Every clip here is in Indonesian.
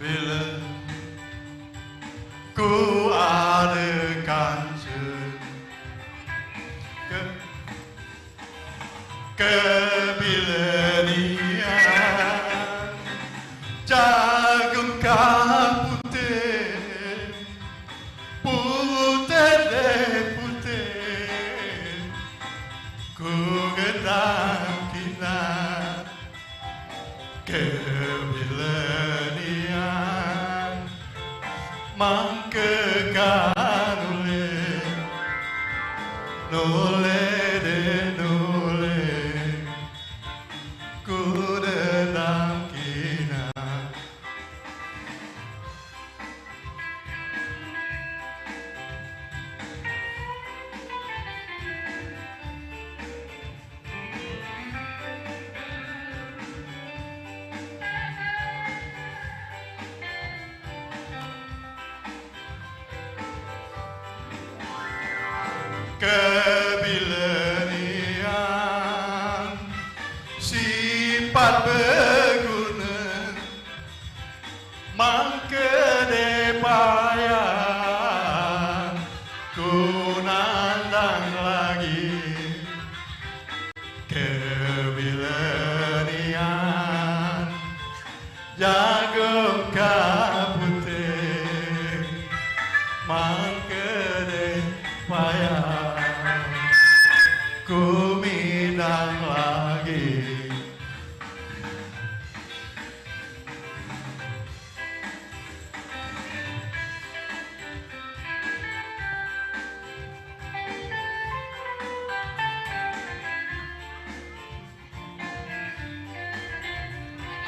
bila ku adegan kebilenian jagung putih putih deh putih ku gedang kina kebilenian mangkekan nule de nule ku dedang kina kebilenian sifat berguna mangkede payah ku nandang lagi kebilenian jagung putih mangkede payah ku minang lagi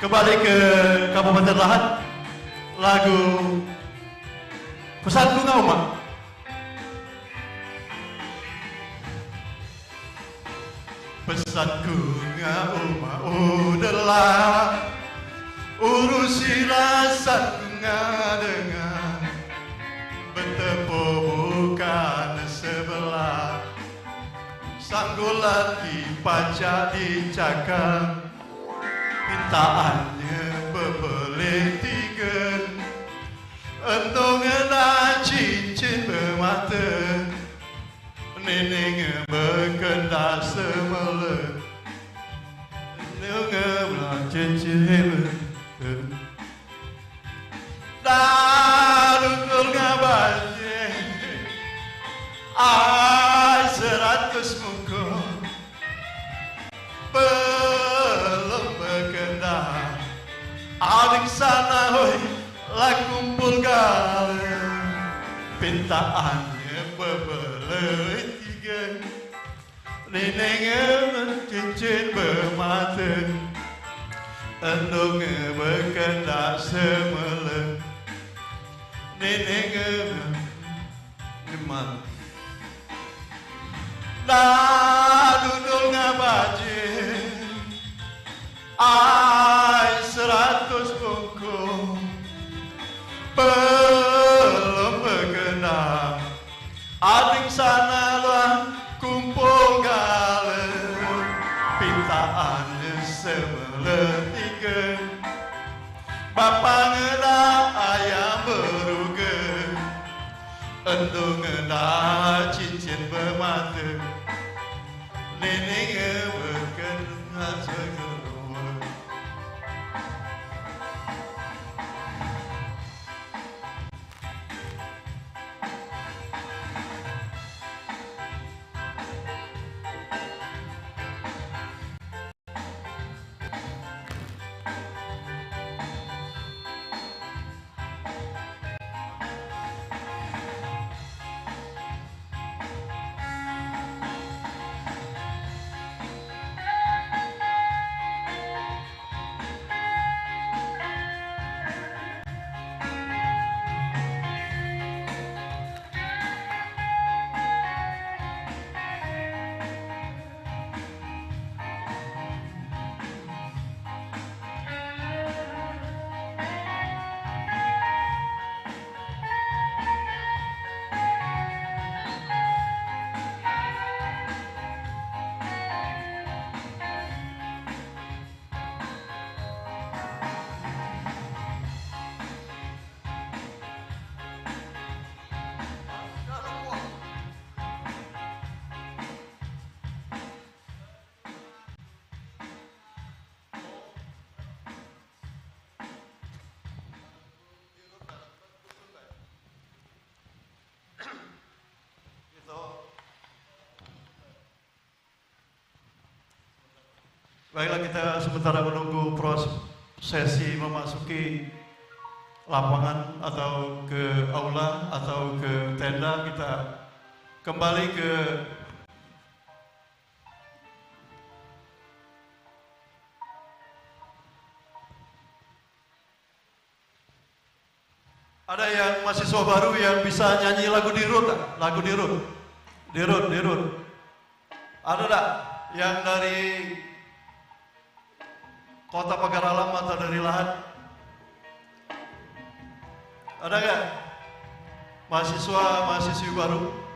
kembali ke Kabupaten Lahat lagu Pesan Bunga Uma. Pesan bunga uma udahlah urusi rasa bunga dengan bertepuk bukan sebelah sanggulan dipajak dicakar mintaannya bebelit tiga untung ada cincin bermata neneng berkendak semula neneng cincin bermata darul ngabaje ai 100 muka belum berkendak adik sana hoi lah kumpul gale pintaannya bebelit tiga neneng cincin bermata endung berkendak semula neneng geman dudul ngabaje ai 100 bungkus belum berkendak adik sana lah kumpul gale pintaannya semeletika bapak ngedak ayam beruga endung ngedak cincin bermata nenek berkendak segera Baiklah, kita sementara menunggu prosesi memasuki lapangan atau ke aula atau ke tenda. Kita kembali ke ada yang mahasiswa baru yang bisa nyanyi lagu dirut, lagu dirut, dirut. Ada tak yang dari Kota Pagar Alam atau dari Lahat? Ada nggak mahasiswi baru?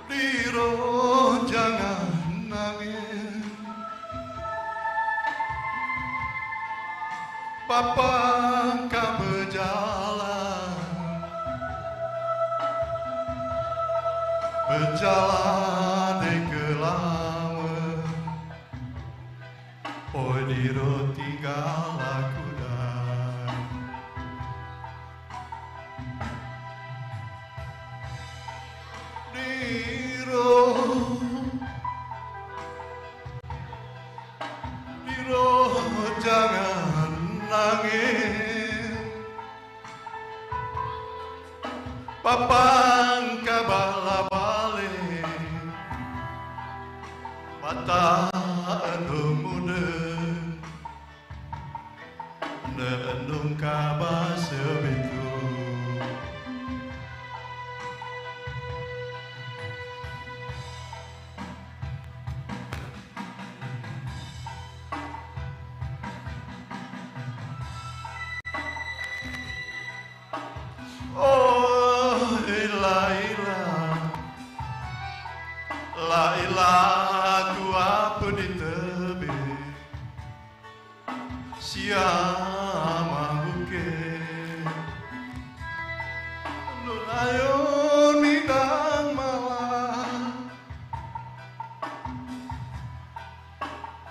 Diro, jangan nangis. Papa kan berjalan di kelaman. Oh Diro tinggal aku dah. Diro, jangan nangis. Papang kabala balik. Mata anu muda neendung kabar sebitu. Oh, la tu apa di tepi siapa mungkin nunayo nidang malam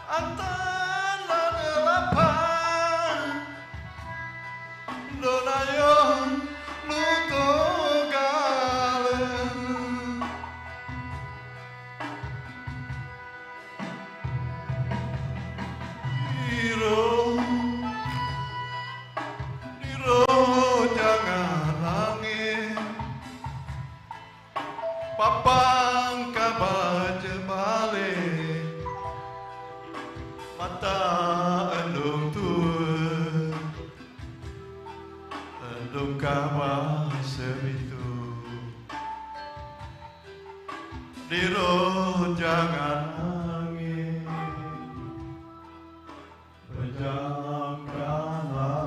antara delapan nunayo Papang kabaca balik mata endung tua endung kabar sebitu. Diro jangan nangis pejamkan mata.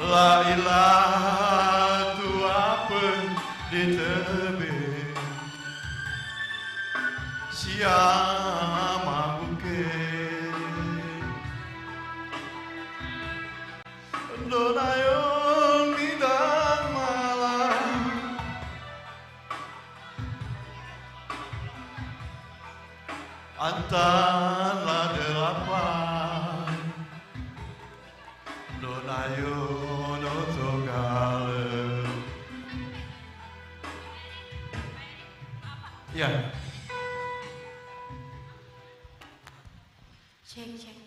La ilah tu apa di tepi siapa mungkin donayon bidang malam antara delapan donayon otogale. Ya. Cek.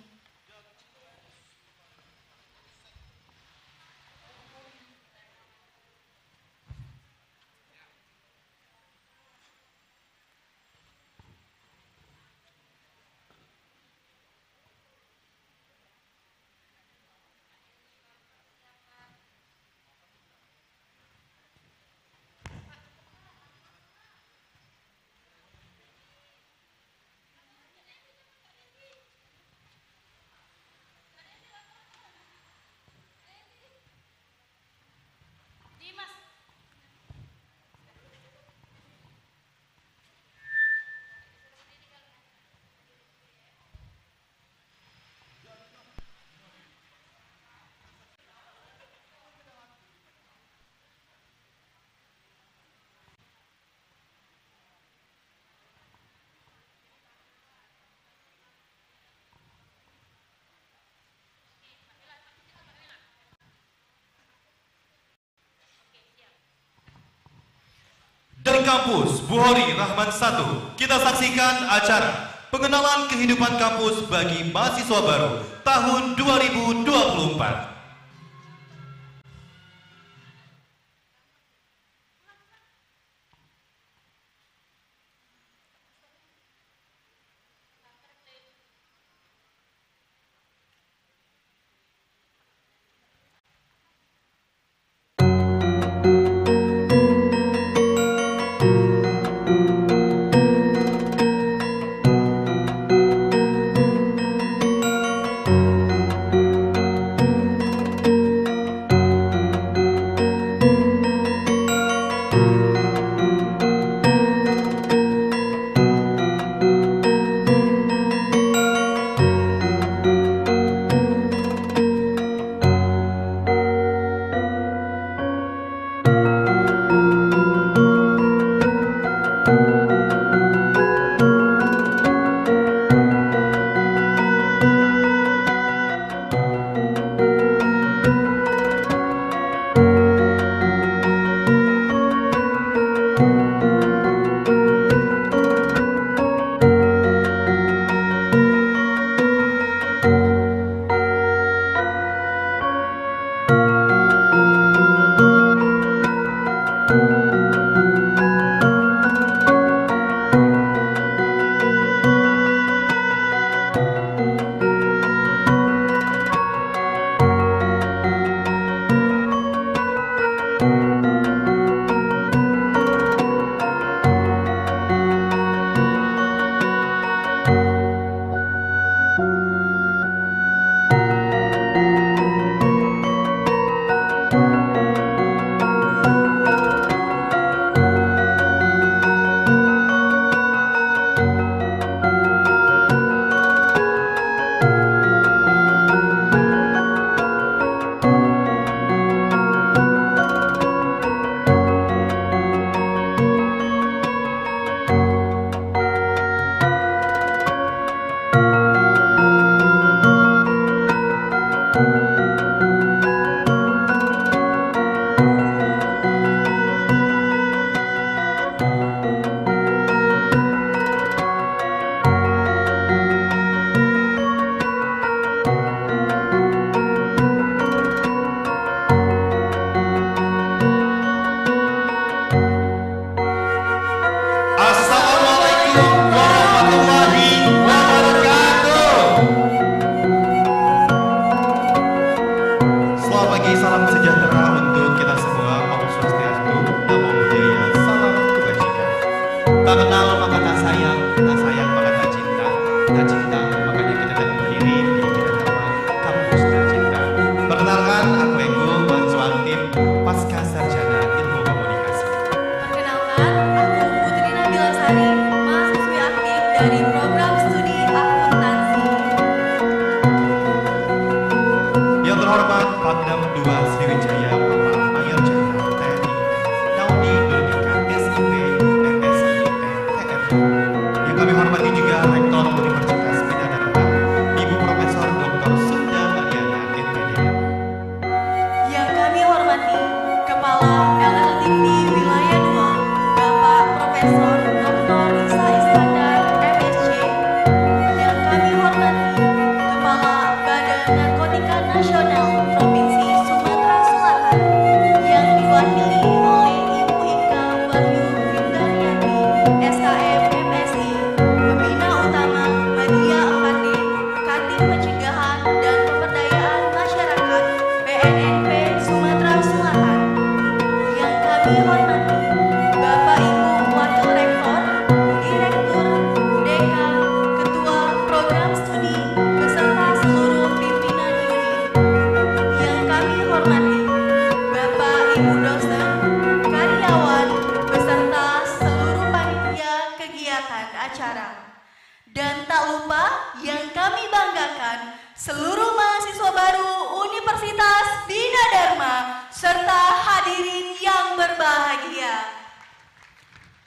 Kampus Buhori Rahman 1. Kita saksikan acara pengenalan kehidupan kampus bagi mahasiswa baru tahun 2024.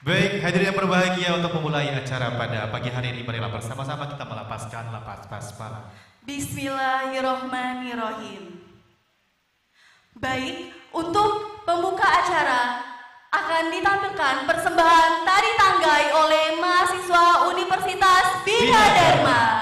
Baik, hadirin yang berbahagia, untuk memulai acara pada pagi hari ini, marilah bersama-sama kita melapaskan lapas basmalah. Bismillahirrohmanirrohim. Baik, untuk pembuka acara, akan ditampilkan persembahan tari tanggai oleh mahasiswa Universitas Bina Dharma.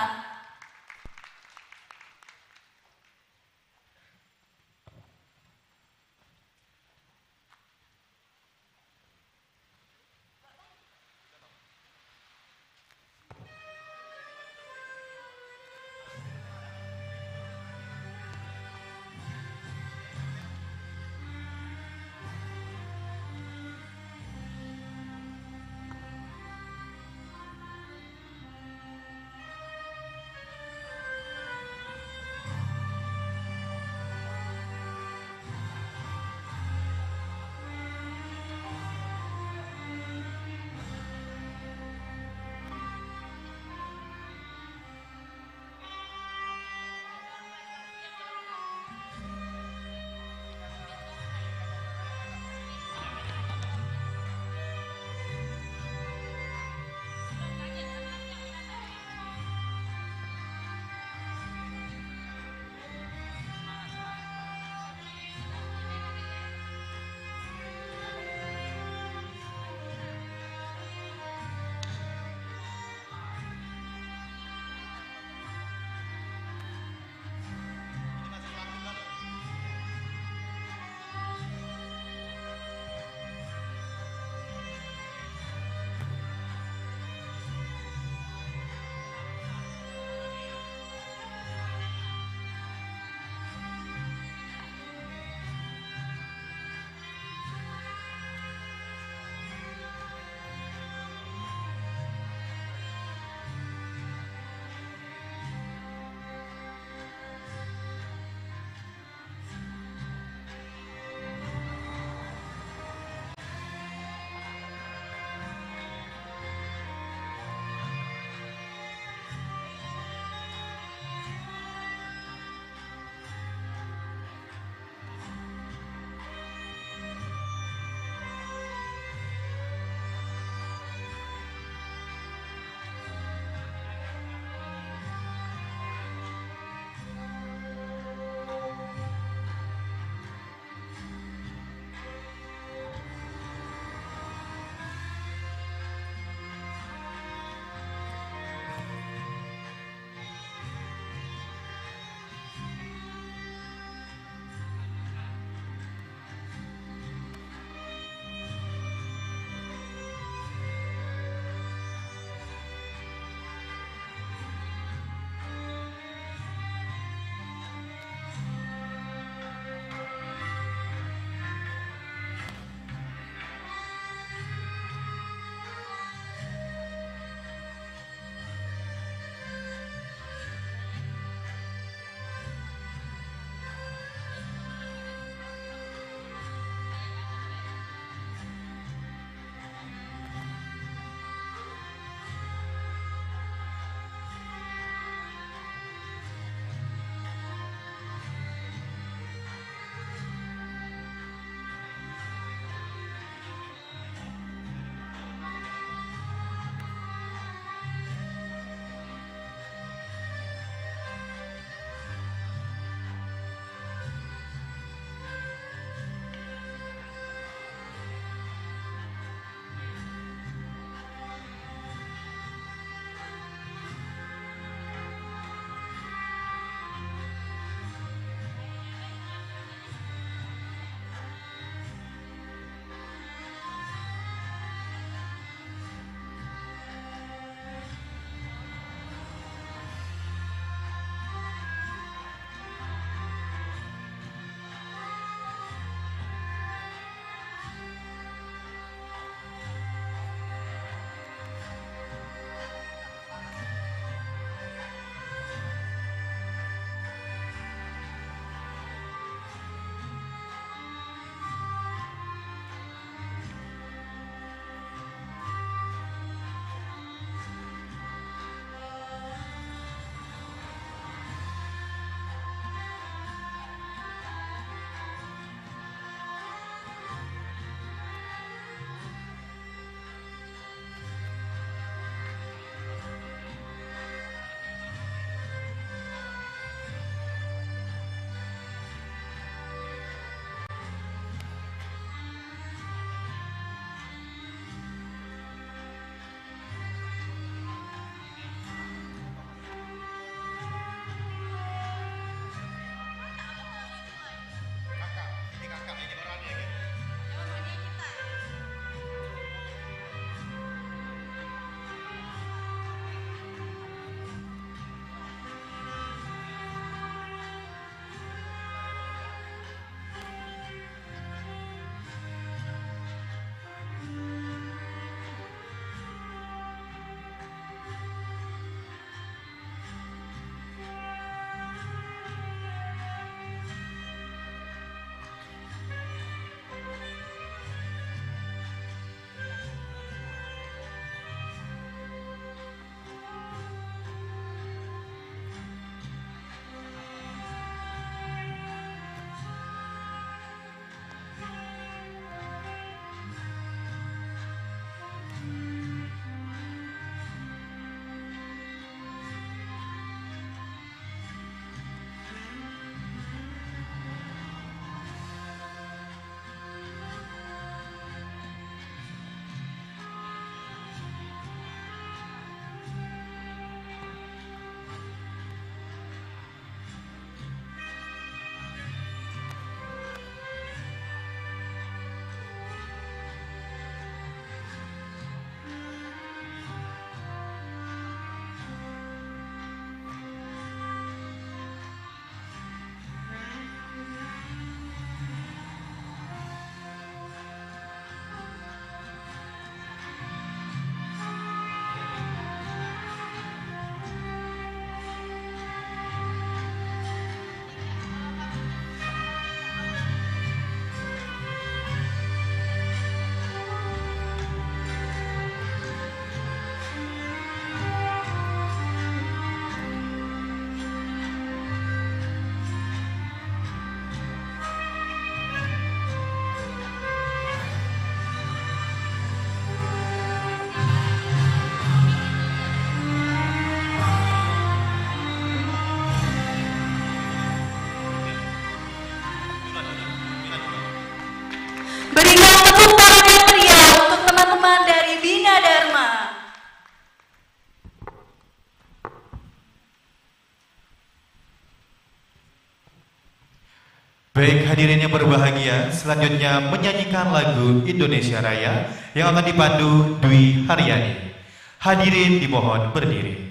Baik hadirin yang berbahagia, selanjutnya menyanyikan lagu Indonesia Raya yang akan dipandu Dwi Haryani. Hadirin dimohon berdiri.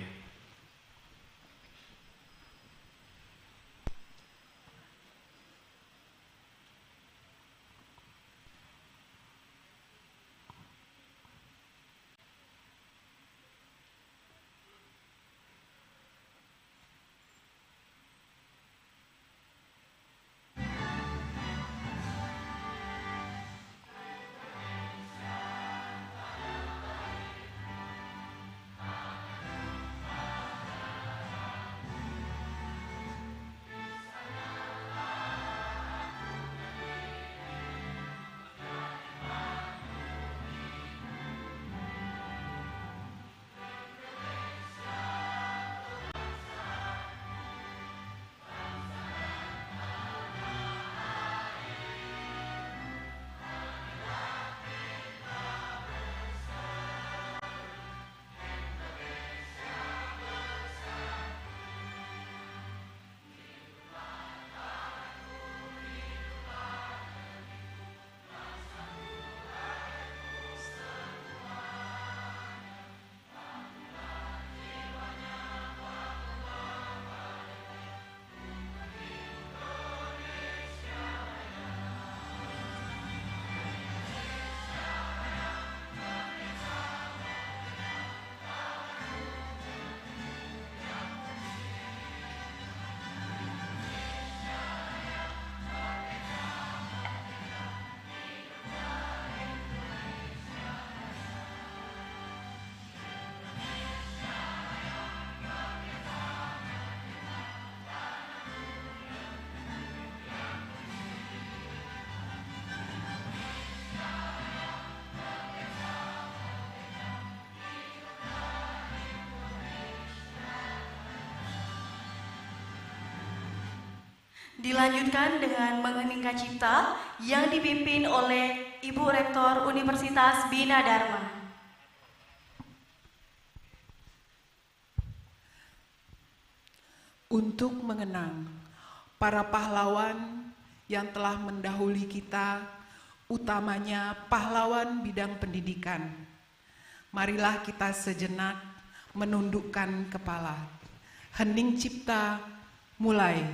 Dilanjutkan dengan mengeningkan cipta yang dipimpin oleh Ibu Rektor Universitas Bina Dharma. Untuk mengenang para pahlawan yang telah mendahului kita, utamanya pahlawan bidang pendidikan. Marilah kita sejenak menundukkan kepala. Hening cipta mulai.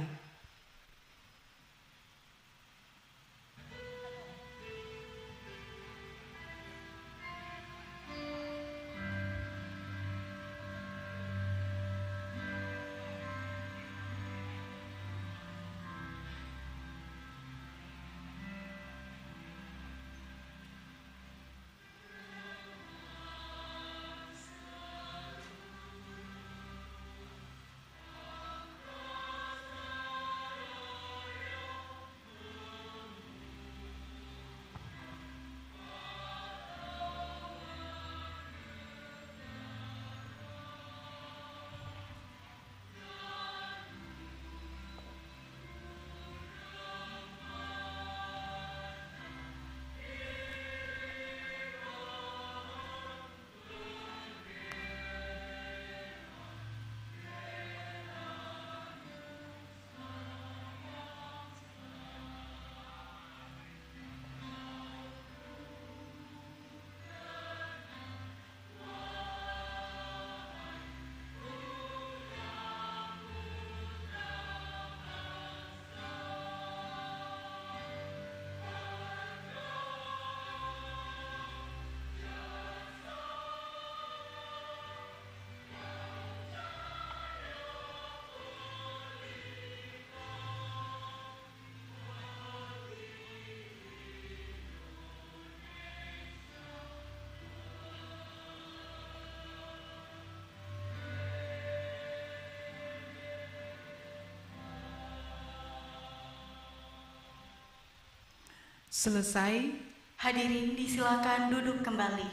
Selesai. Hadirin disilakan duduk kembali.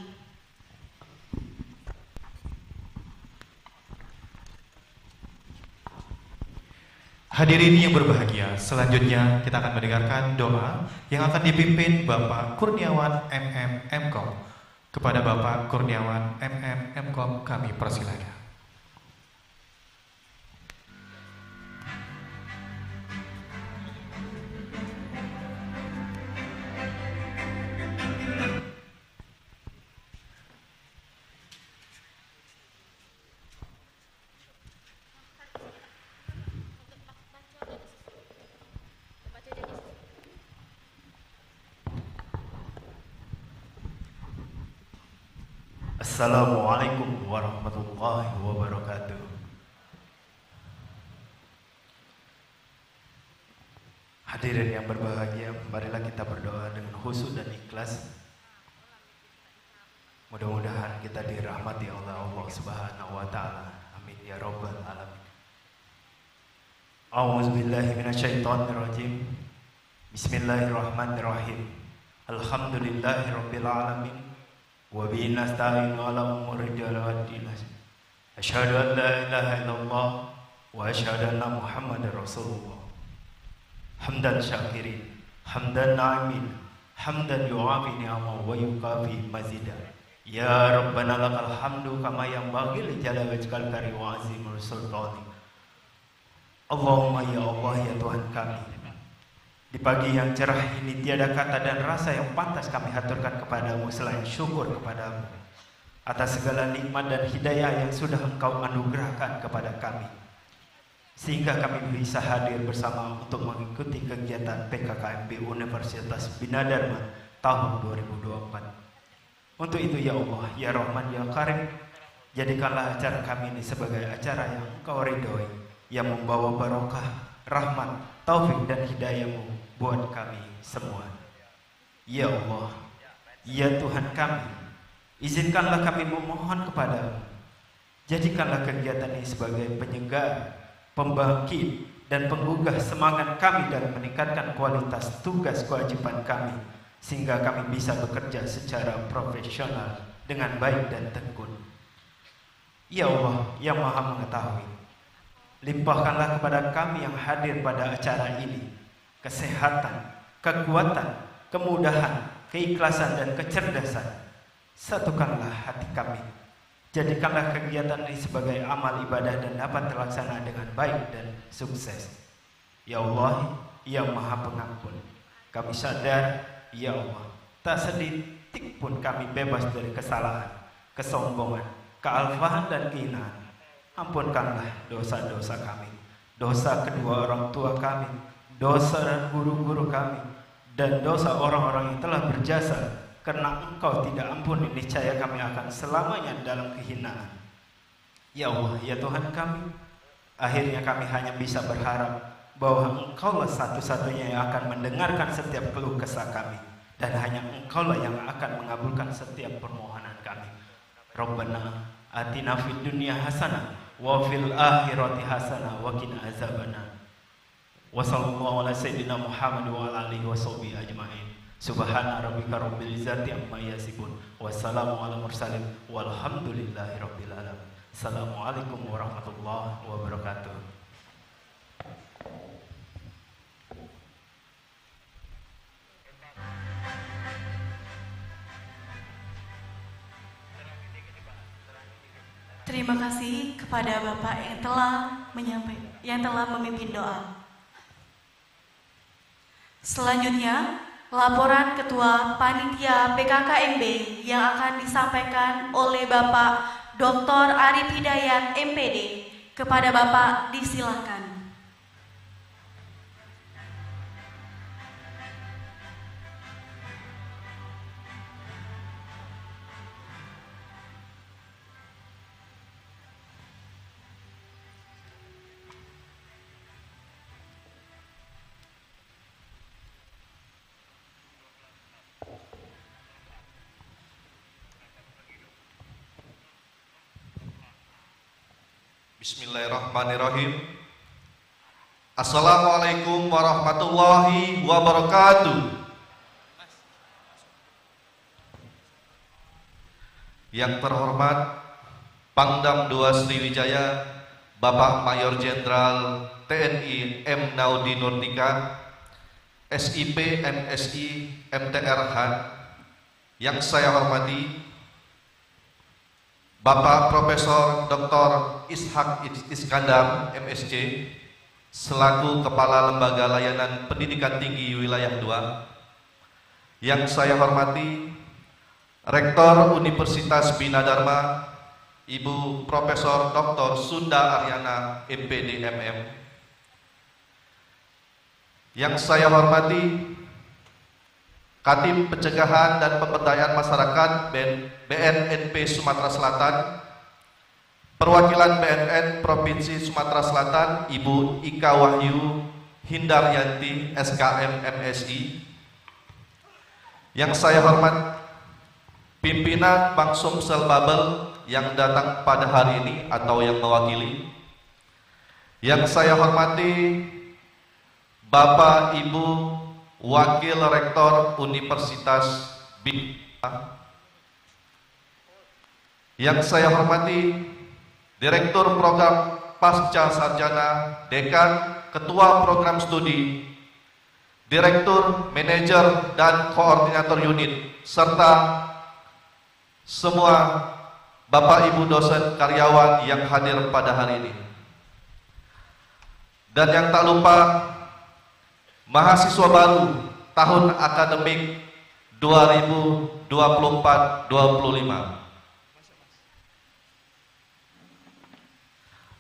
Hadirin yang berbahagia, selanjutnya kita akan mendengarkan doa yang akan dipimpin Bapak Kurniawan MM Mkom. Kepada Bapak Kurniawan MM Mkom kami persilakan. Assalamualaikum warahmatullahi wabarakatuh. Hadirin yang berbahagia, marilah kita berdoa dengan khusyuk dan ikhlas. Mudah-mudahan kita dirahmati oleh Allah Subhanahu wa taala. Amin ya rabbal alamin. A'udzubillahi minasyaitonirrajim. Bismillahirrahmanirrahim. Alhamdulillahirabbil alamin. Wa bihi nasta'inu 'ala umuri dunya waddin. Asyhadu an la ilaha illallah wa asyhadu anna Muhammadar Rasulullah. Hamdan syakirin, hamdan na'imin, hamdan yu'afi ni'amahu wa yukafi mazidah. Ya Rabbana lakal hamdu kama yanbaghi li jalali wajhikal karim wa azimul sultani. Allahumma ya Allah ya Tuhan kami, di pagi yang cerah ini tiada kata dan rasa yang pantas kami haturkan kepadamu selain syukur kepadamu atas segala nikmat dan hidayah yang sudah Engkau anugerahkan kepada kami, sehingga kami bisa hadir bersama untuk mengikuti kegiatan PKKMB Universitas Bina Dharma tahun 2024. Untuk itu ya Allah, ya Rahman, ya Karim, jadikanlah acara kami ini sebagai acara yang Engkau ridhoi, yang membawa barokah, rahmat, taufik dan hidayah-Mu buat kami semua. Ya Allah, ya Tuhan kami, izinkanlah kami memohon kepadamu, jadikanlah kegiatan ini sebagai penyegar, pembangkit dan penggugah semangat kami dalam meningkatkan kualitas tugas kewajiban kami, sehingga kami bisa bekerja secara profesional dengan baik dan tekun. Ya Allah yang Maha Mengetahui, limpahkanlah kepada kami yang hadir pada acara ini kesehatan, kekuatan, kemudahan, keikhlasan dan kecerdasan. Satukanlah hati kami, jadikanlah kegiatan ini sebagai amal ibadah dan dapat terlaksana dengan baik dan sukses. Ya Allah yang Maha Pengampun, kami sadar, ya Allah, tak sedetik pun kami bebas dari kesalahan, kesombongan, kealfaan dan kehinaan. Ampunkanlah dosa-dosa kami, dosa kedua orang tua kami, dosa dan guru-guru kami, dan dosa orang-orang yang telah berjasa. Karena Engkau tidak ampuni, niscaya kami akan selamanya dalam kehinaan. Ya Allah, ya Tuhan kami, akhirnya kami hanya bisa berharap bahwa Engkaulah satu-satunya yang akan mendengarkan setiap keluh kesah kami, dan hanya Engkaulah yang akan mengabulkan setiap permohonan kami. Rabbana atina fid dunya hasanah wa fil akhirati hasanah wa qina azabannar. Wa sallallahu ala sayyidina Muhammad wa ala alihi washabihi ajmain. Subhana rabbika rabbil izzati amma yasifun. Wassalamu ala mursalin walhamdulillahi rabbil alamin. Assalamualaikum warahmatullahi wabarakatuh. Terima kasih kepada Bapak yang telah memimpin doa. Selanjutnya, laporan Ketua Panitia PKKMB yang akan disampaikan oleh Bapak Dr. Arif Hidayat MPD. Kepada Bapak disilakan. Bismillahirrahmanirrahim. Assalamualaikum warahmatullahi wabarakatuh. Yang terhormat Pangdam II Sriwijaya Bapak Mayor Jenderal TNI M. Naudi Nurtika, SIP MSI MTRH, yang saya hormati Bapak Profesor Dr. Ishak Iskandar MSc selaku Kepala Lembaga Layanan Pendidikan Tinggi Wilayah 2, yang saya hormati Rektor Universitas Bina Dharma Ibu Profesor Dr. Sunda Aryana MPD MM, yang saya hormati Katib Pencegahan dan Pemberdayaan Masyarakat BNNP Sumatera Selatan, perwakilan BNN Provinsi Sumatera Selatan Ibu Ika Wahyu Hindaryanti SKM MSI, yang saya hormat pimpinan Bank Sumsel Babel yang datang pada hari ini atau yang mewakili, yang saya hormati Bapak Ibu Wakil Rektor Universitas BINA, yang saya hormati Direktur Program Pasca Sarjana, Dekan, Ketua Program Studi, Direktur, Manajer, dan Koordinator Unit, serta semua Bapak Ibu dosen karyawan yang hadir pada hari ini. Dan yang tak lupa, mahasiswa baru tahun akademik 2024-25.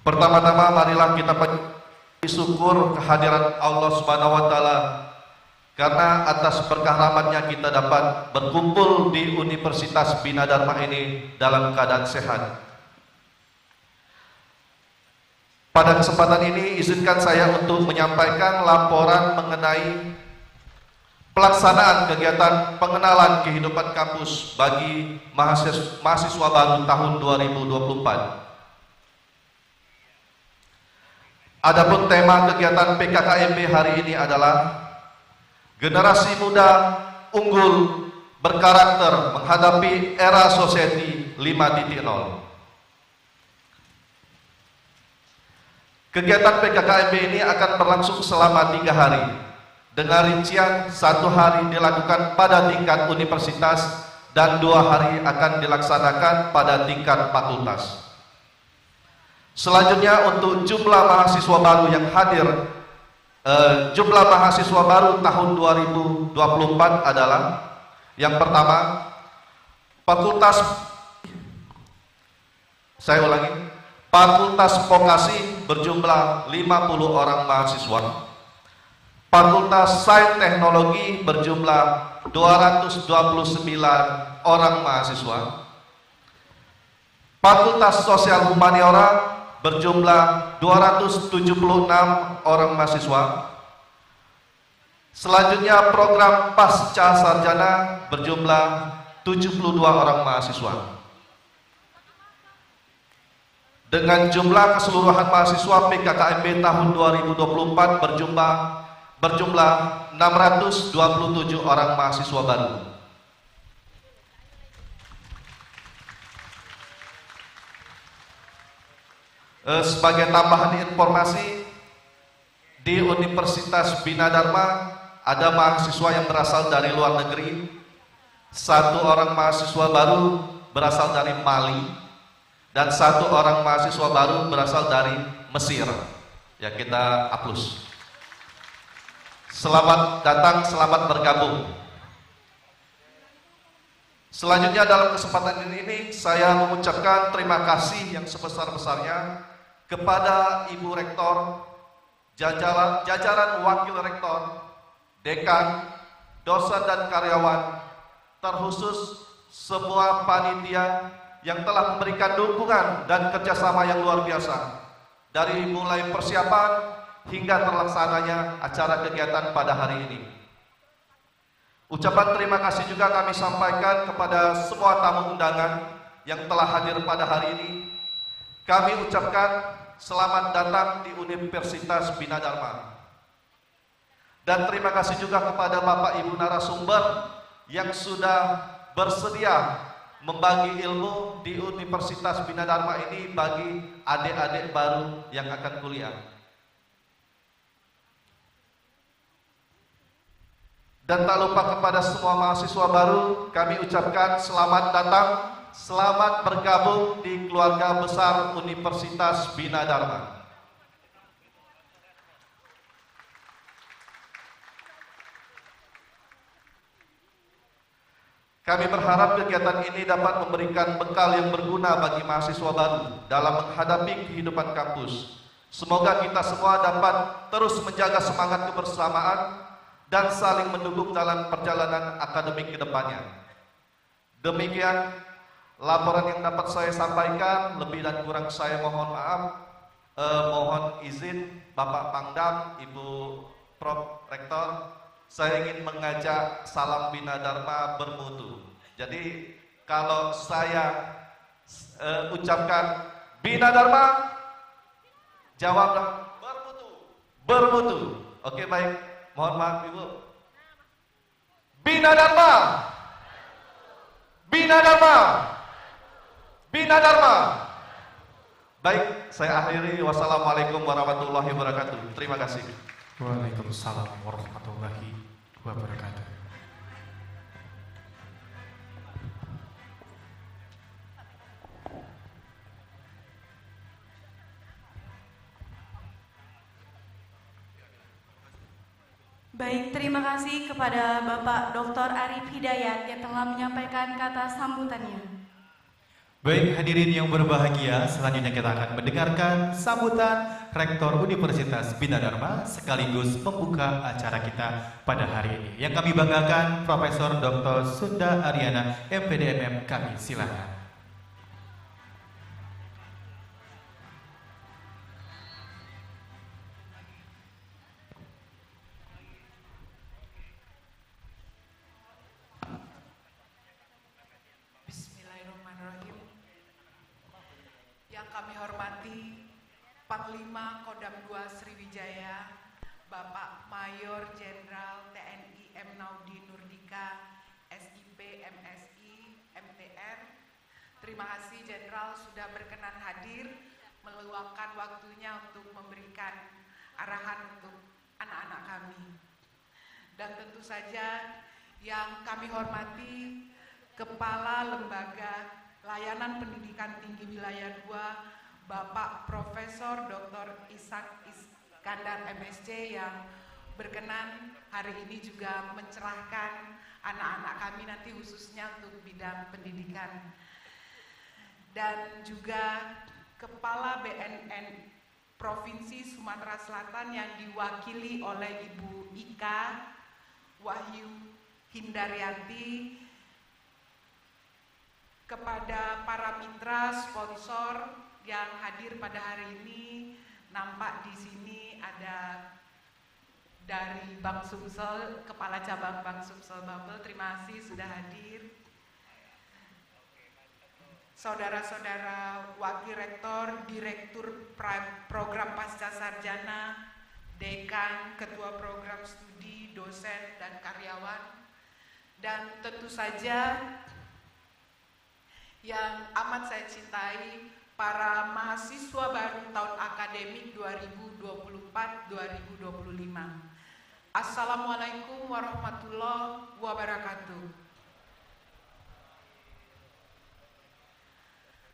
Pertama-tama marilah kita bersyukur kehadiran Allah Subhanahu wa taala karena atas berkah rahmatnya kita dapat berkumpul di Universitas Bina Dharma ini dalam keadaan sehat. Pada kesempatan ini izinkan saya untuk menyampaikan laporan mengenai pelaksanaan kegiatan pengenalan kehidupan kampus bagi mahasiswa baru tahun 2024. Adapun tema kegiatan PKKMB hari ini adalah generasi muda unggul berkarakter menghadapi era society 5.0. Kegiatan PKKMB ini akan berlangsung selama 3 hari dengan rincian 1 hari dilakukan pada tingkat universitas dan 2 hari akan dilaksanakan pada tingkat fakultas. Selanjutnya untuk jumlah mahasiswa baru yang hadir, jumlah mahasiswa baru tahun 2024 adalah yang pertama, Fakultas Vokasi berjumlah 50 orang mahasiswa, Fakultas Sains Teknologi berjumlah 229 orang mahasiswa, Fakultas Sosial Humaniora berjumlah 276 orang mahasiswa. Selanjutnya program Pasca Sarjana berjumlah 72 orang mahasiswa. Dengan jumlah keseluruhan mahasiswa PKKMB tahun 2024 berjumlah 627 orang mahasiswa baru. Sebagai tambahan informasi, di Universitas Bina Dharma ada mahasiswa yang berasal dari luar negeri. 1 orang mahasiswa baru berasal dari Mali dan 1 orang mahasiswa baru berasal dari Mesir. Ya, kita aplaus. Selamat datang, selamat bergabung. Selanjutnya dalam kesempatan ini saya mengucapkan terima kasih yang sebesar-besarnya kepada Ibu Rektor, jajaran Wakil Rektor, Dekan, dosen dan karyawan, terkhusus semua panitia yang telah memberikan dukungan dan kerjasama yang luar biasa dari mulai persiapan hingga terlaksananya acara kegiatan pada hari ini. Ucapan terima kasih juga kami sampaikan kepada semua tamu undangan yang telah hadir pada hari ini. Kami ucapkan selamat datang di Universitas Bina Dharma. Dan terima kasih juga kepada Bapak Ibu narasumber yang sudah bersedia membagi ilmu di Universitas Bina Dharma ini bagi adik-adik baru yang akan kuliah. Dan tak lupa kepada semua mahasiswa baru, kami ucapkan selamat datang, selamat bergabung di keluarga besar Universitas Bina Dharma. Kami berharap kegiatan ini dapat memberikan bekal yang berguna bagi mahasiswa baru dalam menghadapi kehidupan kampus. Semoga kita semua dapat terus menjaga semangat kebersamaan dan saling mendukung dalam perjalanan akademik ke depannya. Demikian laporan yang dapat saya sampaikan, lebih dan kurang saya mohon maaf. Mohon izin Bapak Pangdam, Ibu Prof. Rektor, saya ingin mengajak salam Bina Dharma bermutu. Jadi kalau saya ucapkan Bina Dharma, jawablah bermutu. Bermutu. Oke, baik. Mohon maaf Ibu. Bina Dharma. Bina Dharma. Bina Dharma. Baik, saya akhiri. Wassalamualaikum warahmatullahi wabarakatuh. Terima kasih. Waalaikumsalam warahmatullahi wabarakatuh. Baik, terima kasih kepada Bapak Dr. Arif Hidayat yang telah menyampaikan kata sambutannya. Baik, hadirin yang berbahagia, selanjutnya kita akan mendengarkan sambutan Rektor Universitas Bina Dharma sekaligus membuka acara kita pada hari ini. Yang kami banggakan Profesor Dr. Sunda Ariana, MPDMM, kami silakan. Yang kami hormati Panglima Kodam II Sriwijaya, Bapak Mayor Jenderal TNI M. Naudi Nurdika, SIP, MSI, MTR. Terima kasih Jenderal sudah berkenan hadir, meluangkan waktunya untuk memberikan arahan untuk anak-anak kami. Dan tentu saja yang kami hormati Kepala Lembaga Layanan Pendidikan Tinggi Wilayah 2, Bapak Profesor Dr. Ishak Iskandar MSc yang berkenan hari ini juga mencerahkan anak-anak kami nanti khususnya untuk bidang pendidikan. Dan juga Kepala BNN Provinsi Sumatera Selatan yang diwakili oleh Ibu Ika Wahyu Hindaryati, kepada para mitra sponsor yang hadir pada hari ini. Nampak di sini ada dari Bank Sumsel, Kepala Cabang Bank Sumsel Babel, terima kasih sudah hadir. Saudara-saudara Wakil Rektor, Direktur Program Pasca Sarjana, Dekan, Ketua Program Studi, dosen, dan karyawan. Dan tentu saja yang amat saya cintai, para mahasiswa baru tahun akademik 2024-2025. Assalamualaikum warahmatullahi wabarakatuh.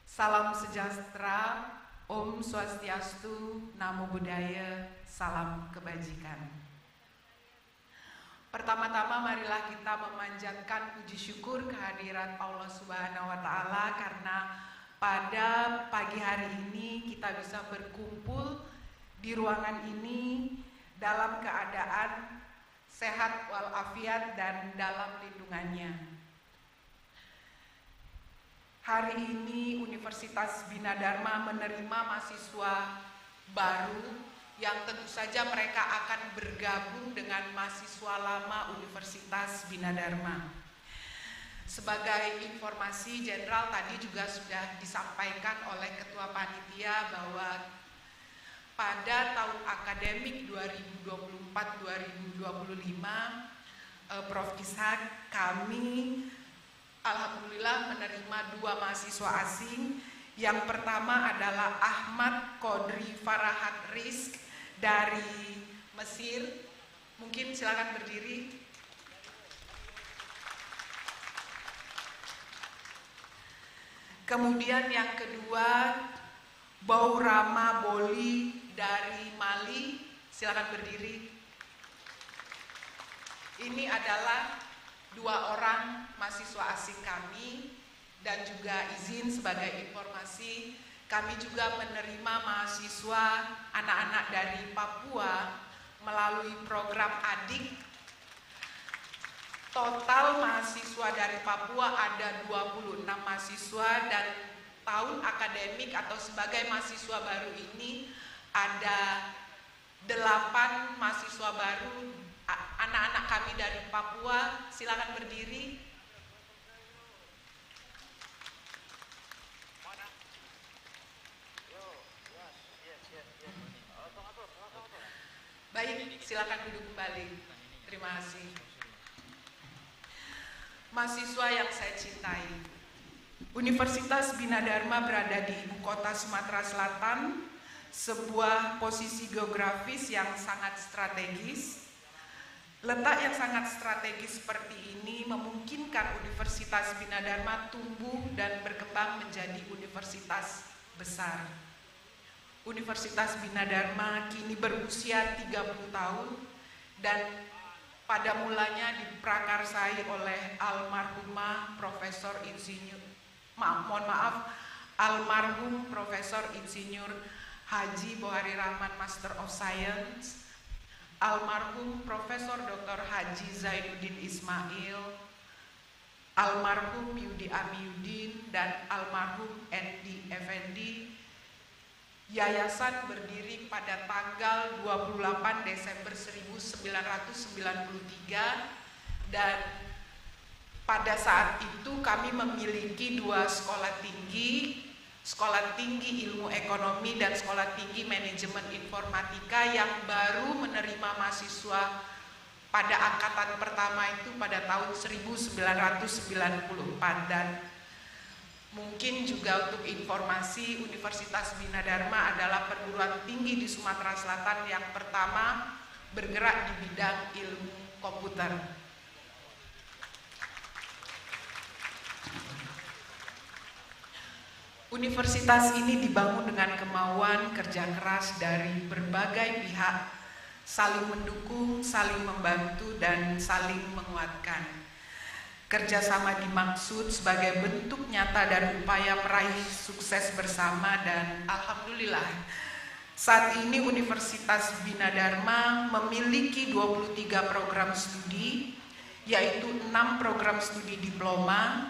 Salam sejahtera, Om Swastiastu, Namo Buddhaya, salam kebajikan. Pertama-tama marilah kita memanjatkan puji syukur kehadiran Allah Subhanahu wa Ta'ala karena pada pagi hari ini kita bisa berkumpul di ruangan ini dalam keadaan sehat walafiat dan dalam lindungannya. Hari ini Universitas Bina Dharma menerima mahasiswa baru yang tentu saja mereka akan bergabung dengan mahasiswa lama Universitas Bina Dharma. Sebagai informasi, Jenderal tadi juga sudah disampaikan oleh Ketua Panitia bahwa pada tahun akademik 2024-2025, Prof. Ishak, kami alhamdulillah menerima 2 mahasiswa asing. Yang pertama adalah Ahmad Kodri Farahat Rizk dari Mesir. Mungkin silakan berdiri. Kemudian yang kedua, Baurama Boli dari Mali. Silakan berdiri. Ini adalah 2 orang mahasiswa asing kami. Dan juga izin sebagai informasi, kami juga menerima mahasiswa anak-anak dari Papua melalui program ADIK Total mahasiswa dari Papua ada 26 mahasiswa dan tahun akademik atau sebagai mahasiswa baru ini ada 8 mahasiswa baru, anak-anak kami dari Papua. Silakan berdiri. Baik, silakan duduk kembali. Terima kasih. Mahasiswa yang saya cintai, Universitas Bina Dharma berada di ibu kota Sumatera Selatan, sebuah posisi geografis yang sangat strategis. Letak yang sangat strategis seperti ini memungkinkan Universitas Bina Dharma tumbuh dan berkembang menjadi universitas besar. Universitas Bina Dharma kini berusia 30 tahun dan pada mulanya diprakarsai oleh almarhumah Profesor Insinyur, almarhum Profesor Insinyur Haji Bohari Rahman Master of Science, almarhum Profesor Dr. Haji Zainuddin Ismail, almarhum Yudi Amiuddin, dan almarhum Endi Effendi. Yayasan berdiri pada tanggal 28 Desember 1993 dan pada saat itu kami memiliki 2 sekolah tinggi ilmu ekonomi dan sekolah tinggi manajemen informatika yang baru menerima mahasiswa pada angkatan pertama itu pada tahun 1994. Dan mungkin juga untuk informasi, Universitas Bina Dharma adalah perguruan tinggi di Sumatera Selatan yang pertama bergerak di bidang ilmu komputer. Universitas ini dibangun dengan kemauan kerja keras dari berbagai pihak, saling mendukung, saling membantu, dan saling menguatkan. Kerjasama dimaksud sebagai bentuk nyata dan upaya meraih sukses bersama, dan alhamdulillah saat ini Universitas Bina Dharma memiliki 23 program studi, yaitu 6 program studi diploma,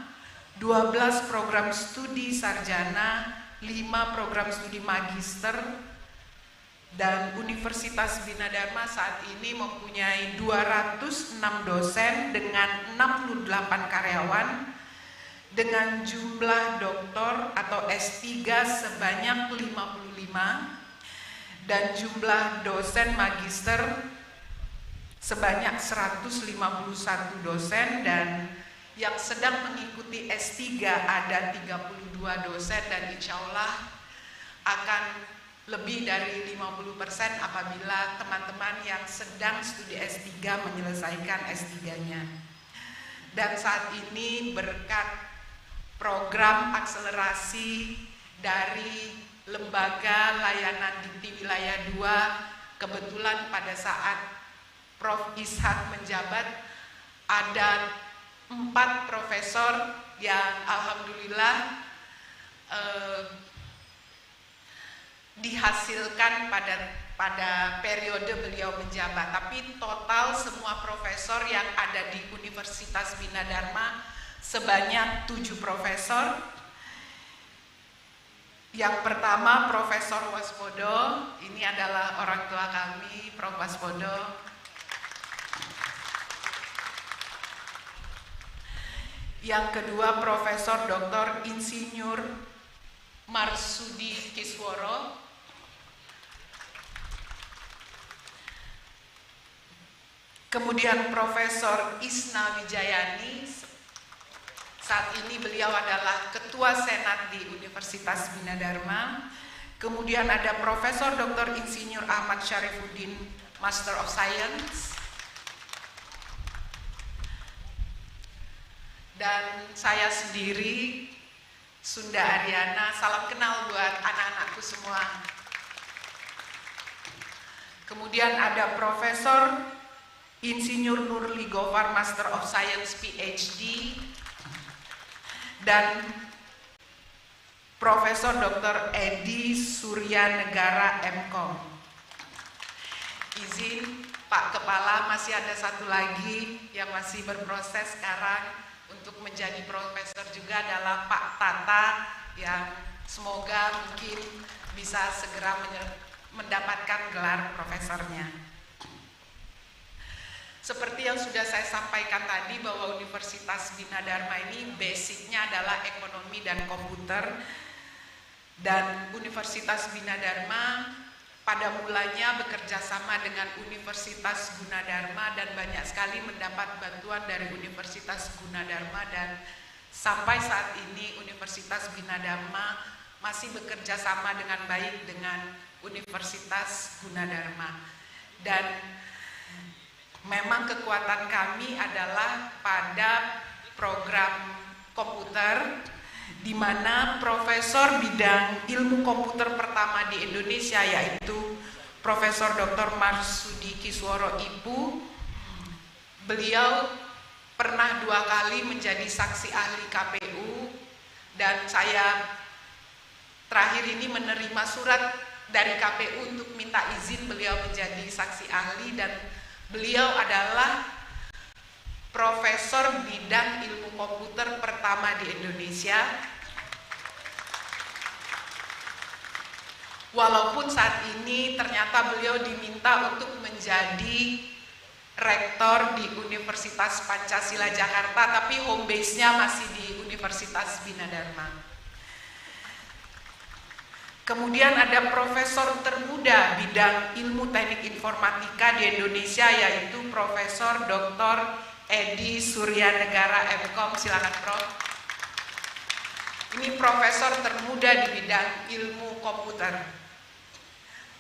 12 program studi sarjana, 5 program studi magister, dan Universitas Bina Dharma saat ini mempunyai 206 dosen dengan 68 karyawan, dengan jumlah doktor atau S3 sebanyak 55, dan jumlah dosen magister sebanyak 151 dosen, dan yang sedang mengikuti S3 ada 32 dosen, dan insya Allah akan lebih dari 50% apabila teman-teman yang sedang studi S3 menyelesaikan S3-nya. Dan saat ini berkat program akselerasi dari Lembaga Layanan Dikti Wilayah 2, kebetulan pada saat Prof. Ishak menjabat ada 4 profesor yang alhamdulillah dihasilkan pada periode beliau menjabat. Tapi total semua profesor yang ada di Universitas Bina Dharma sebanyak 7 profesor. Yang pertama Profesor Waspodo, ini adalah orang tua kami, Prof. Waspodo. Yang kedua Profesor Dr. Insinyur Marsudi Kisworo. Kemudian Profesor Isna Wijayani, saat ini beliau adalah Ketua Senat di Universitas Bina Dharma. Kemudian ada Profesor Dr. Insinyur Ahmad Syarifuddin, Master of Science. Dan saya sendiri, Sunda Ariana, salam kenal buat anak-anakku semua. Kemudian ada Profesor Insinyur Nurli Gofar, Master of Science PhD, dan Profesor Dr. Edi Surya Negara MCom. Izin Pak Kepala, masih ada satu lagi yang masih berproses sekarang untuk menjadi profesor juga adalah Pak Tata, yang semoga mungkin bisa segera mendapatkan gelar profesornya. Seperti yang sudah saya sampaikan tadi bahwa Universitas Bina Dharma ini basicnya adalah ekonomi dan komputer, dan Universitas Bina Dharma pada mulanya bekerja sama dengan Universitas Gunadarma dan banyak sekali mendapat bantuan dari Universitas Gunadarma, dan sampai saat ini Universitas Bina Dharma masih bekerja sama dengan baik dengan Universitas Gunadarma. Dan memang kekuatan kami adalah pada program komputer, di mana profesor bidang ilmu komputer pertama di Indonesia yaitu Profesor Dr. Marsudi Kisworo Ibu. Beliau pernah 2 kali menjadi saksi ahli KPU, dan saya terakhir ini menerima surat dari KPU untuk minta izin beliau menjadi saksi ahli, dan beliau adalah profesor bidang ilmu komputer pertama di Indonesia. Walaupun saat ini ternyata beliau diminta untuk menjadi rektor di Universitas Pancasila Jakarta, tapi home base-nya masih di Universitas Bina Dharma. Kemudian ada profesor termuda bidang ilmu teknik informatika di Indonesia yaitu Profesor Dr. Edi Suryanegara MKom, silakan Prof. Ini profesor termuda di bidang ilmu komputer.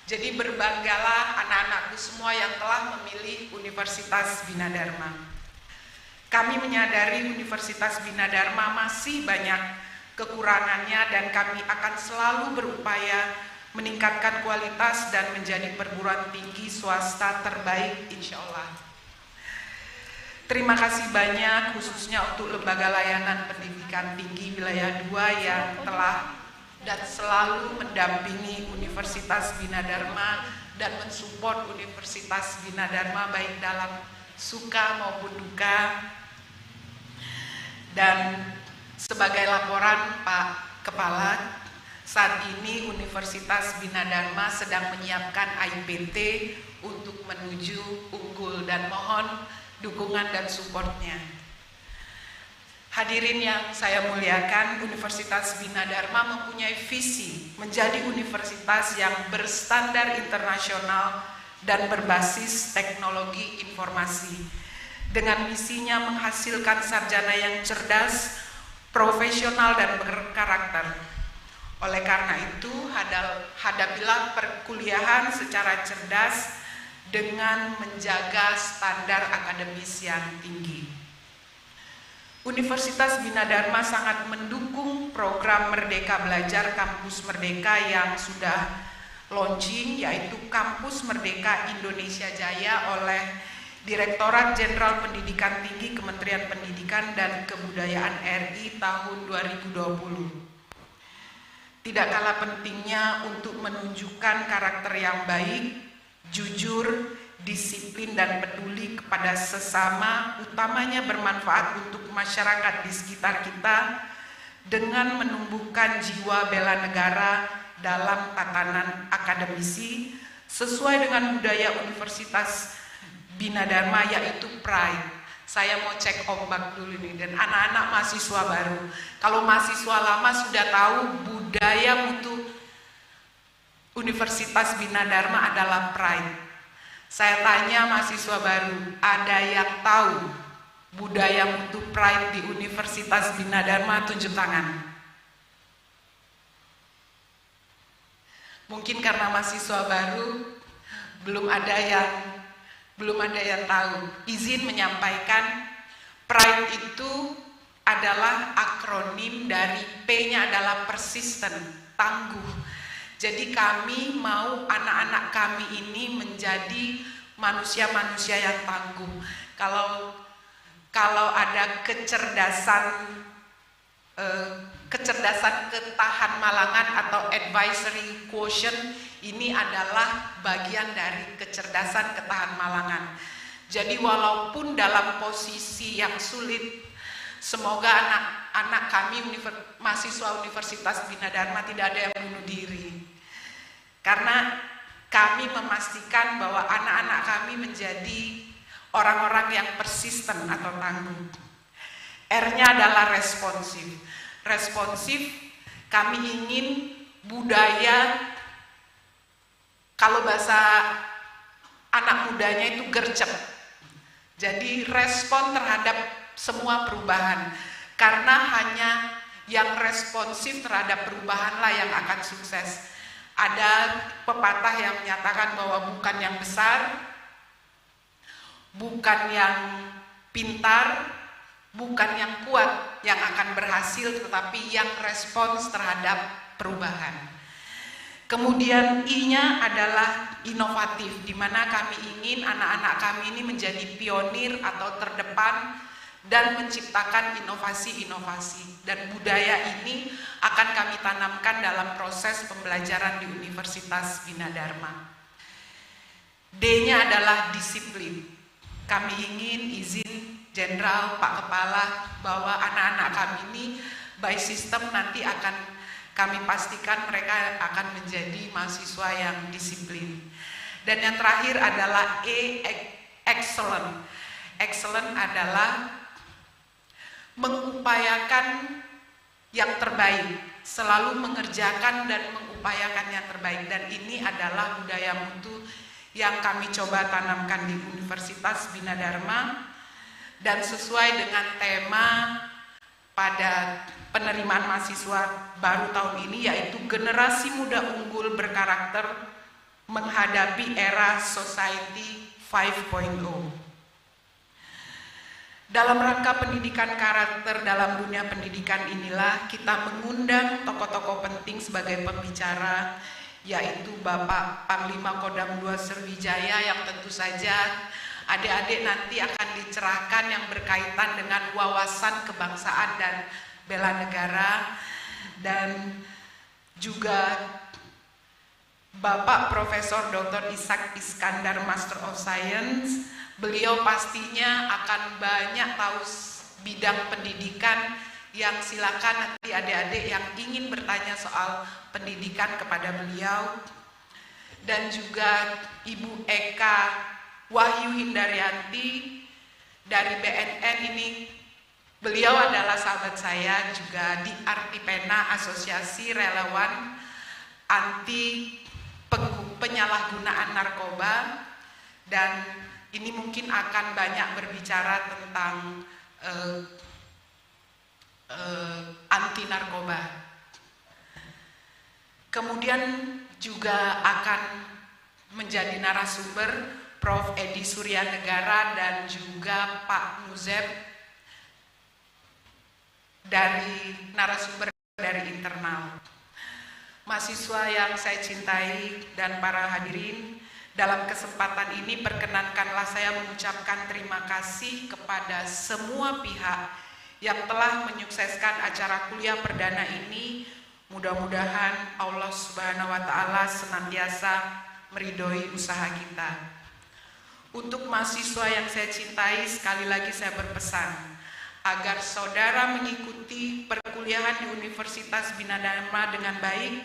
Jadi berbanggalah anak-anakku semua yang telah memilih Universitas Bina Dharma. Kami menyadari Universitas Bina Dharma masih banyak kekurangannya, dan kami akan selalu berupaya meningkatkan kualitas dan menjadi perguruan tinggi swasta terbaik insya Allah. Terima kasih banyak khususnya untuk Lembaga Layanan Pendidikan Tinggi Wilayah 2 yang telah dan selalu mendampingi Universitas Bina Dharma dan mensupport Universitas Bina Dharma baik dalam suka maupun duka. Dan sebagai laporan Pak Kepala, saat ini Universitas Bina Dharma sedang menyiapkan IPT untuk menuju unggul, dan mohon dukungan dan supportnya. Hadirin yang saya muliakan, Universitas Bina Dharma mempunyai visi menjadi universitas yang berstandar internasional dan berbasis teknologi informasi. Dengan misinya menghasilkan sarjana yang cerdas, profesional dan berkarakter. Oleh karena itu, hadapilah perkuliahan secara cerdas dengan menjaga standar akademis yang tinggi. Universitas Bina Dharma sangat mendukung program Merdeka Belajar Kampus Merdeka yang sudah launching, yaitu Kampus Merdeka Indonesia Jaya oleh Direktorat Jenderal Pendidikan Tinggi Kementerian Pendidikan dan Kebudayaan RI tahun 2020. Tidak kalah pentingnya untuk menunjukkan karakter yang baik, jujur, disiplin dan peduli kepada sesama, utamanya bermanfaat untuk masyarakat di sekitar kita, dengan menumbuhkan jiwa bela negara dalam tatanan akademisi sesuai dengan budaya Universitas Bina Dharma yaitu pride. Saya mau cek ombak dulu nih, dan anak-anak mahasiswa baru. Kalau mahasiswa lama sudah tahu budaya mutu Universitas Bina Dharma adalah pride. Saya tanya mahasiswa baru, ada yang tahu budaya mutu pride di Universitas Bina Dharma? Tunjuk tangan. Mungkin karena mahasiswa baru belum ada yang tahu. Izin menyampaikan, pride itu adalah akronim dari P-nya adalah persisten, tangguh. Jadi kami mau anak-anak kami ini menjadi manusia-manusia yang tangguh. Kalau ada kecerdasan ketahan malangan atau advisory quotient, ini adalah bagian dari kecerdasan ketahan malangan. Jadi walaupun dalam posisi yang sulit, semoga anak-anak kami mahasiswa Universitas Bina Dharma tidak ada yang bunuh diri. Karena kami memastikan bahwa anak-anak kami menjadi orang-orang yang persisten atau tangguh. R-nya adalah responsif. Responsif, kami ingin budaya, kalau bahasa anak mudanya itu gercep. Jadi respon terhadap semua perubahan. Karena hanya yang responsif terhadap perubahanlah yang akan sukses. Ada pepatah yang menyatakan bahwa bukan yang besar, bukan yang pintar, bukan yang kuat yang akan berhasil, tetapi yang respons terhadap perubahan. Kemudian I-nya adalah inovatif, di mana kami ingin anak-anak kami ini menjadi pionir atau terdepan dan menciptakan inovasi-inovasi. Dan budaya ini akan kami tanamkan dalam proses pembelajaran di Universitas Bina Dharma. D-nya adalah disiplin. Kami ingin izin Jenderal, Pak Kepala, bahwa anak-anak kami ini by system nanti akan kami pastikan mereka akan menjadi mahasiswa yang disiplin. Dan yang terakhir adalah E, excellent. Excellent adalah mengupayakan yang terbaik, selalu mengerjakan dan mengupayakan yang terbaik. Dan ini adalah budaya mutu yang kami coba tanamkan di Universitas Bina Dharma, dan sesuai dengan tema pada penerimaan mahasiswa baru tahun ini, yaitu generasi muda unggul berkarakter menghadapi era society 5.0. Dalam rangka pendidikan karakter dalam dunia pendidikan inilah kita mengundang tokoh-tokoh penting sebagai pembicara, yaitu Bapak Panglima Kodam II Sriwijaya yang tentu saja adik-adik nanti akan dicerahkan yang berkaitan dengan wawasan kebangsaan dan bela negara, dan juga Bapak Profesor Dr. Ishak Iskandar, Master of Science. Beliau pastinya akan banyak tahu bidang pendidikan, yang silakan nanti adik-adik yang ingin bertanya soal pendidikan kepada beliau. Dan juga Ibu Eka Wahyu Hindarianti dari BNN ini, beliau adalah sahabat saya juga di Artipena, Asosiasi Relawan Anti Penyalahgunaan Narkoba, dan ini mungkin akan banyak berbicara tentang anti narkoba. Kemudian juga akan menjadi narasumber Prof. Edi Suryanegara dan juga Pak Nuzeb dari narasumber dari internal. Mahasiswa yang saya cintai dan para hadirin, dalam kesempatan ini perkenankanlah saya mengucapkan terima kasih kepada semua pihak yang telah menyukseskan acara kuliah perdana ini. Mudah-mudahan Allah Subhanahu wa Ta'ala senantiasa meridhoi usaha kita. Untuk mahasiswa yang saya cintai, sekali lagi saya berpesan agar saudara mengikuti perkuliahan di Universitas Bina Dharma dengan baik,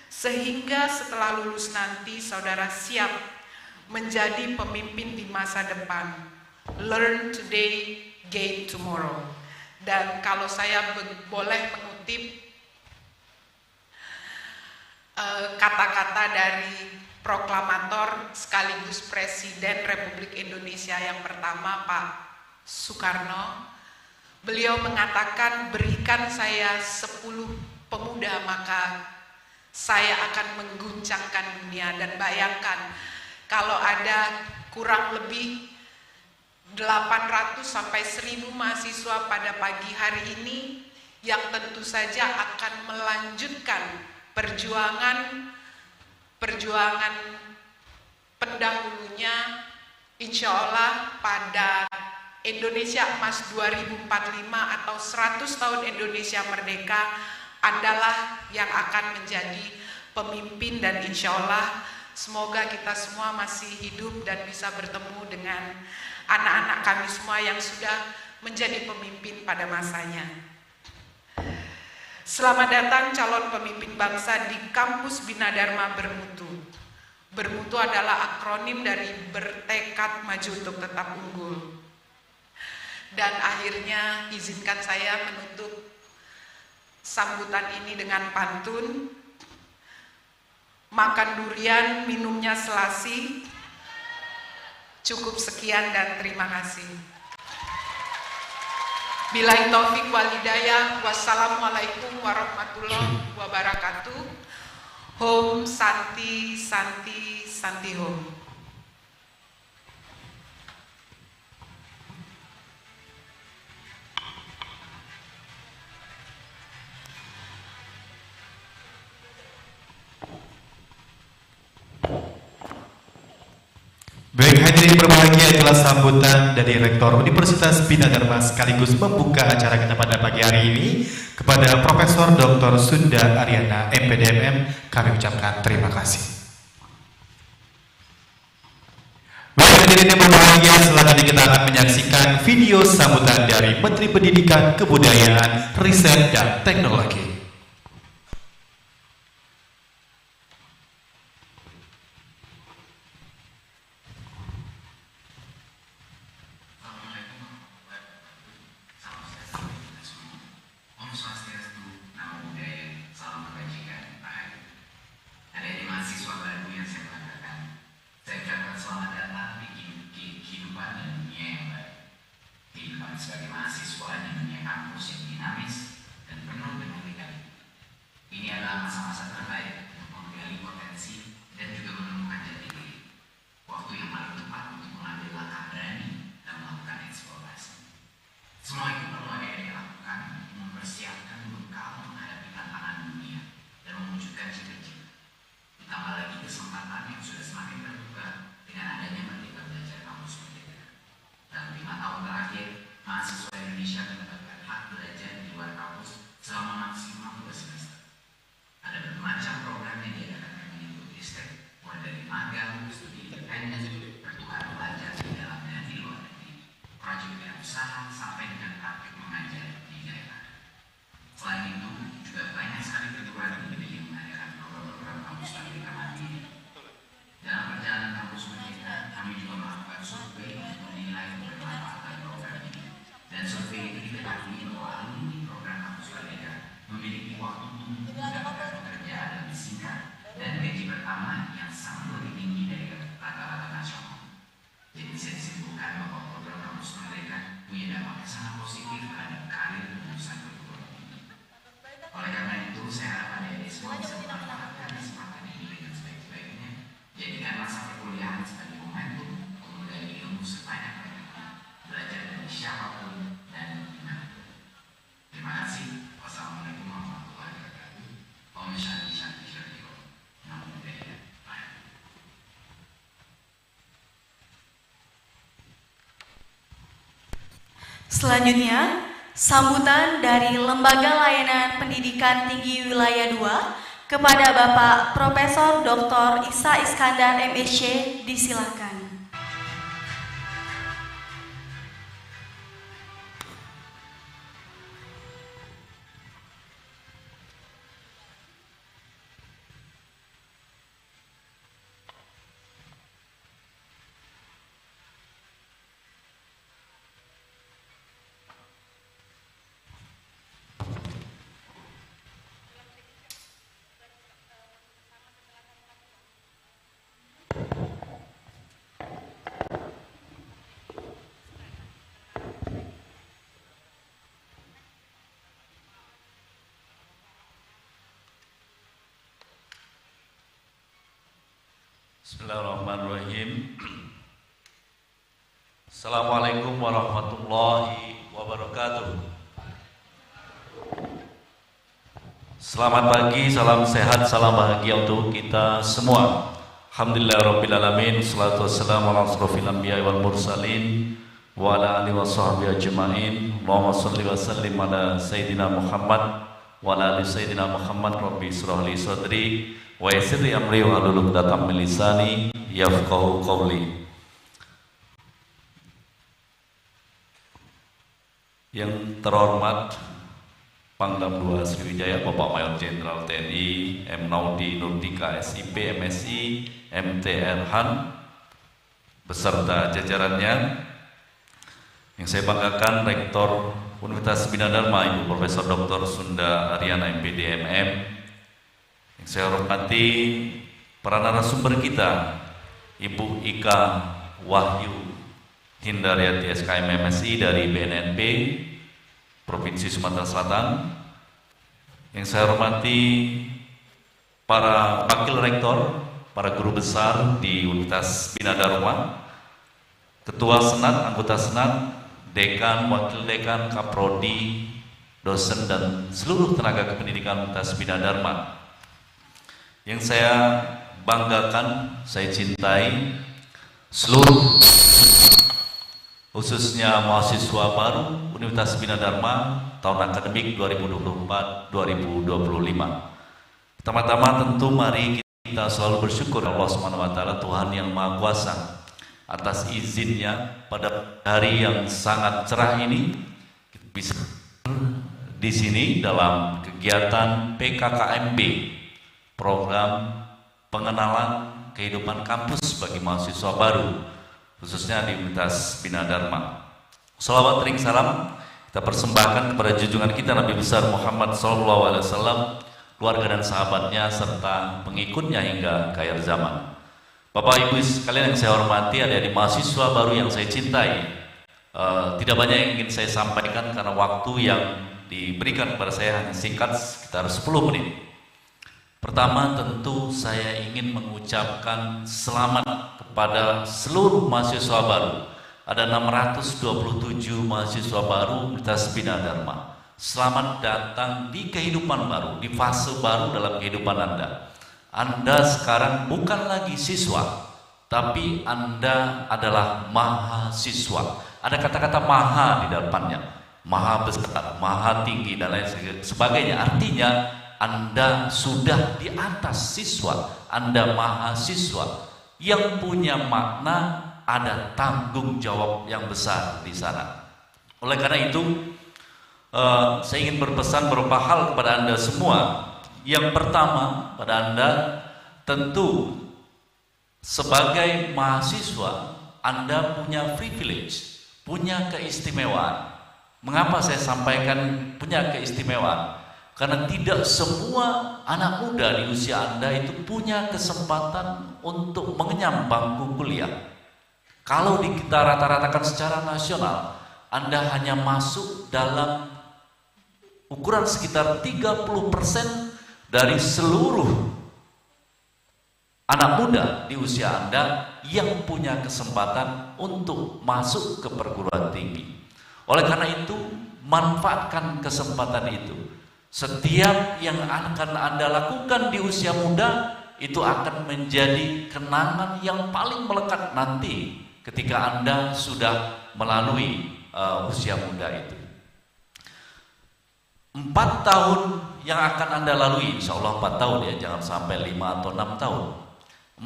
sehingga setelah lulus nanti saudara siap menjadi pemimpin di masa depan. Learn today, gain tomorrow. Dan kalau saya boleh mengutip kata-kata dari proklamator sekaligus Presiden Republik Indonesia yang pertama, Pak Soekarno, beliau mengatakan, berikan saya 10 pemuda maka saya akan mengguncangkan dunia. Dan bayangkan kalau ada kurang lebih 800 sampai 1000 mahasiswa pada pagi hari ini yang tentu saja akan melanjutkan perjuangan pendahulunya, insya Allah pada Indonesia Emas 2045 atau 100 tahun Indonesia Merdeka, Andalah yang akan menjadi pemimpin, dan insya Allah semoga kita semua masih hidup dan bisa bertemu dengan anak-anak kami semua yang sudah menjadi pemimpin pada masanya. Selamat datang calon pemimpin bangsa di kampus Bina Dharma Bermutu. Bermutu adalah akronim dari bertekad maju untuk tetap unggul. Dan akhirnya izinkan saya menutup sambutan ini dengan pantun. Makan durian, minumnya selasi. Cukup sekian dan terima kasih. Billahi taufik wal hidayah. Wassalamualaikum warahmatullahi wabarakatuh. Om Santi Santi Santi Om. Baik, hadirin berbahagia, itulah sambutan dari Rektor Universitas Bina Dharma sekaligus membuka acara kita pada pagi hari ini. Kepada Profesor Dr. Sunda Aryana MPDMM kami ucapkan terima kasih. Baik, hadirin yang berbahagia, selanjutnya kita akan menyaksikan video sambutan dari Menteri Pendidikan, Kebudayaan, Riset dan Teknologi. Sebagai mahasiswa di dunia kampus yang dinamis dan penuh dengan lika-liku. Ini adalah masa-masa terbaik untuk menggali potensi dan juga menemukan jati diri. Waktu yang paling tepat untuk mengambil langkah berani dan melakukan eksplorasi. Semua itu perlu ada yang dilakukan untuk mempersiapkan bekal menghadapi tantangan dunia dan mewujudkan cita-cita. Ditambah lagi kesempatan yang sudah semakin terbuka dengan adanya Merdeka Belajar Kampus Merdeka. Dalam 5 tahun terakhir, mahasiswa Indonesia mendapatkan hak belajar di luar kampus selama maksimal 2 semester. Ada bermacam program yang diadakan Kemendikbudristek, mulai dari magang, studi independen, pertukaran belajar di dalam dan di luar negeri, proyek wirausaha sampai dengan praktik mengajar di daerah. Selain itu, juga banyak sekali perguruan tinggi yang mengadakan program-program kampus merdeka mandiri. Dalam perjalanan kampus merdeka, kami juga melakukan survei untuk menilai kebermanfaatan program ini. Dan survei itu diketahui bahwa alumni program kampus merdeka memiliki waktu tunggu mendapatkan pekerjaan lebih singkat dan gaji pertama yang sangat lebih tinggi dari rata-rata nasional. Jadi bisa disimpulkan bahwa program kampus merdeka punya dampak yang sangat positif terhadap karir lulusan perguruan tinggi. Oleh karena itu, saya harap adik-adik semua bisa memanfaatkan kesempatan ini dengan sebaik-baiknya. Jadikan masa perkuliahan sebagai momentum untuk menggali ilmu sebanyak-banyaknya, belajar dari siapapun dan dimanapun. Terima kasih. Wassalamualaikum warahmatullahi wabarakatuh. Om Shanti Shanti Shanti Om. Namo Buddhaya. Selanjutnya, sambutan dari Lembaga Layanan Pendidikan Tinggi Wilayah 2 kepada Bapak Profesor Dr. Isa Iskandar MSc, disilakan. Bismillahirrahmanirrahim. Assalamualaikum warahmatullahi wabarakatuh. Selamat pagi, salam sehat, salam bahagia untuk kita semua. Alhamdulillahirrabbilalamin. Salatu wassalamu ala asrofil anbiya wal mursalin wa ala alihi wa sahbihi ajma'in. Allahumma salli wa sallim ala Sayyidina Muhammad wa ala ali Sayyidina Muhammad. Rabbi israh li sadri wa yassir li amri wahlul 'uqdatam min lisani yafqahu qawli. Yang terhormat Pangdam 2 Sriwijaya Bapak Mayor Jenderal TNI M. Naudi Nurtika SIP MSI MTR Han beserta jajarannya, yang saya banggakan Rektor Universitas Bina Dharma Ibu Profesor Dr. Sunda Aryana MPD MM, yang saya hormati para narasumber kita Ibu Ika Wahyu Hindariati SKM MSI dari BNNP Provinsi Sumatera Selatan, yang saya hormati para wakil rektor, para guru besar di Universitas Bina Dharma, ketua senat, anggota senat, dekan, wakil dekan, kaprodi, dosen dan seluruh tenaga kependidikan Universitas Bina Dharma. Yang saya banggakan, saya cintai seluruh, khususnya mahasiswa baru Universitas Bina Dharma tahun akademik 2024-2025. Pertama-tama tentu mari kita selalu bersyukur Allah SWT, Tuhan yang Maha Kuasa, atas izinnya pada hari yang sangat cerah ini bisa di sini dalam kegiatan PKKMB, program pengenalan kehidupan kampus bagi mahasiswa baru, khususnya di Universitas Bina Dharma. Salawat ring salam kita persembahkan kepada junjungan kita Nabi besar Muhammad SAW, keluarga dan sahabatnya serta pengikutnya hingga ke akhir zaman. Bapak Ibu sekalian yang saya hormati, adik-adik mahasiswa baru yang saya cintai, tidak banyak yang ingin saya sampaikan karena waktu yang diberikan kepada saya hanya singkat, sekitar 10 menit. Pertama, tentu saya ingin mengucapkan selamat kepada seluruh mahasiswa baru. Ada 627 mahasiswa baru Universitas Bina Dharma. Selamat datang di kehidupan baru, di fase baru dalam kehidupan Anda. Anda sekarang bukan lagi siswa, tapi Anda adalah mahasiswa. Ada kata-kata maha di depannya, maha besar, maha tinggi dan lain sebagainya. Artinya Anda sudah di atas siswa, Anda mahasiswa yang punya makna, ada tanggung jawab yang besar di sana. Oleh karena itu, saya ingin berpesan beberapa hal kepada Anda semua. Yang pertama, pada Anda tentu sebagai mahasiswa Anda punya privilege, punya keistimewaan. Mengapa saya sampaikan punya keistimewaan? Karena tidak semua anak muda di usia Anda itu punya kesempatan untuk mengenyam bangku kuliah. Kalau kita rata-ratakan secara nasional, Anda hanya masuk dalam ukuran sekitar 30% dari seluruh anak muda di usia Anda yang punya kesempatan untuk masuk ke perguruan tinggi. Oleh karena itu, manfaatkan kesempatan itu. Setiap yang akan Anda lakukan di usia muda itu akan menjadi kenangan yang paling melekat nanti ketika Anda sudah melalui usia muda itu. 4 tahun yang akan Anda lalui, insya Allah 4 tahun ya, jangan sampai 5 atau 6 tahun.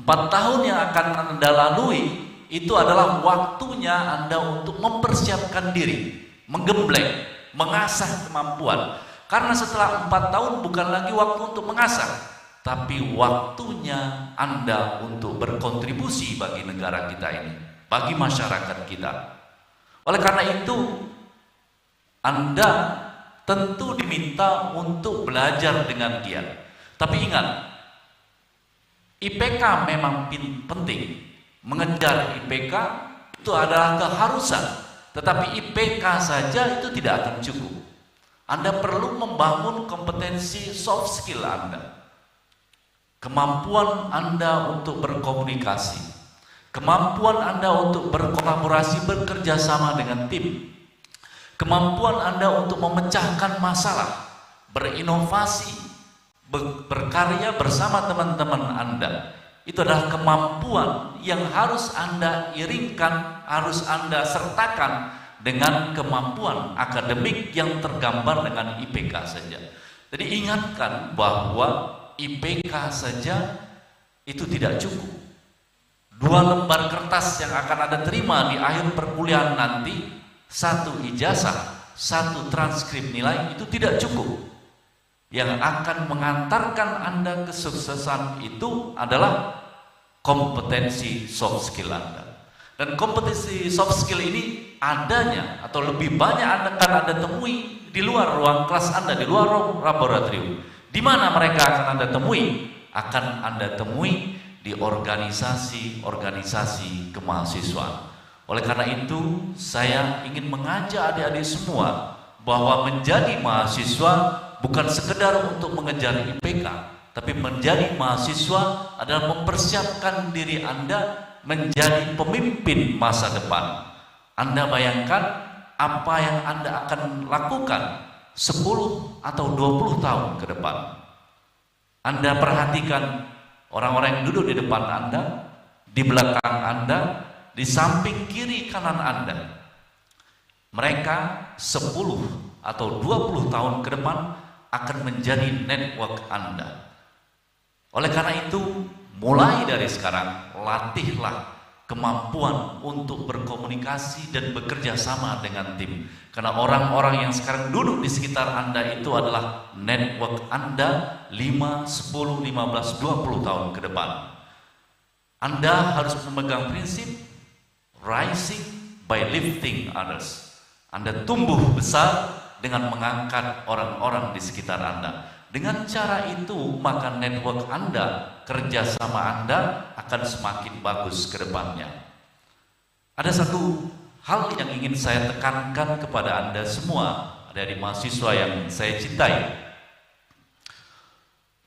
4 tahun yang akan Anda lalui itu adalah waktunya Anda untuk mempersiapkan diri, menggembleng, mengasah kemampuan. Karena setelah 4 tahun bukan lagi waktu untuk mengasah, tapi waktunya Anda untuk berkontribusi bagi negara kita ini, bagi masyarakat kita. Oleh karena itu, Anda tentu diminta untuk belajar dengan giat. Tapi ingat, IPK memang penting. Mengejar IPK itu adalah keharusan, tetapi IPK saja itu tidak akan cukup. Anda perlu membangun kompetensi soft skill Anda, kemampuan Anda untuk berkomunikasi, kemampuan Anda untuk berkolaborasi, bekerja sama dengan tim, kemampuan Anda untuk memecahkan masalah, berinovasi, berkarya bersama teman-teman Anda. Itu adalah kemampuan yang harus Anda iringkan, harus Anda sertakan dengan kemampuan akademik yang tergambar dengan IPK saja. Jadi ingatkan bahwa IPK saja itu tidak cukup. 2 lembar kertas yang akan Anda terima di akhir perkuliahan nanti, 1 ijazah, 1 transkrip nilai itu tidak cukup. Yang akan mengantarkan Anda kesuksesan itu adalah kompetensi soft skill Anda. Dan kompetensi soft skill ini adanya atau lebih banyak akan Anda temui di luar ruang kelas Anda, di luar laboratorium. Di mana mereka akan Anda temui? Akan Anda temui di organisasi-organisasi kemahasiswaan. Oleh karena itu, saya ingin mengajak adik-adik semua bahwa menjadi mahasiswa bukan sekedar untuk mengejar IPK, tapi menjadi mahasiswa adalah mempersiapkan diri Anda menjadi pemimpin masa depan. Anda bayangkan apa yang Anda akan lakukan 10 atau 20 tahun ke depan. Anda perhatikan orang-orang yang duduk di depan Anda, di belakang Anda, di samping kiri kanan Anda. Mereka 10 atau 20 tahun ke depan akan menjadi network Anda. Oleh karena itu, mulai dari sekarang, latihlah kemampuan untuk berkomunikasi dan bekerja sama dengan tim. Karena orang-orang yang sekarang duduk di sekitar Anda itu adalah network Anda 5, 10, 15, 20 tahun ke depan. Anda harus memegang prinsip rising by lifting others. Anda tumbuh besar dengan mengangkat orang-orang di sekitar Anda. Dengan cara itu, maka network Anda, kerjasama Anda akan semakin bagus ke depannya. Ada satu hal yang ingin saya tekankan kepada Anda semua, dari mahasiswa yang saya cintai.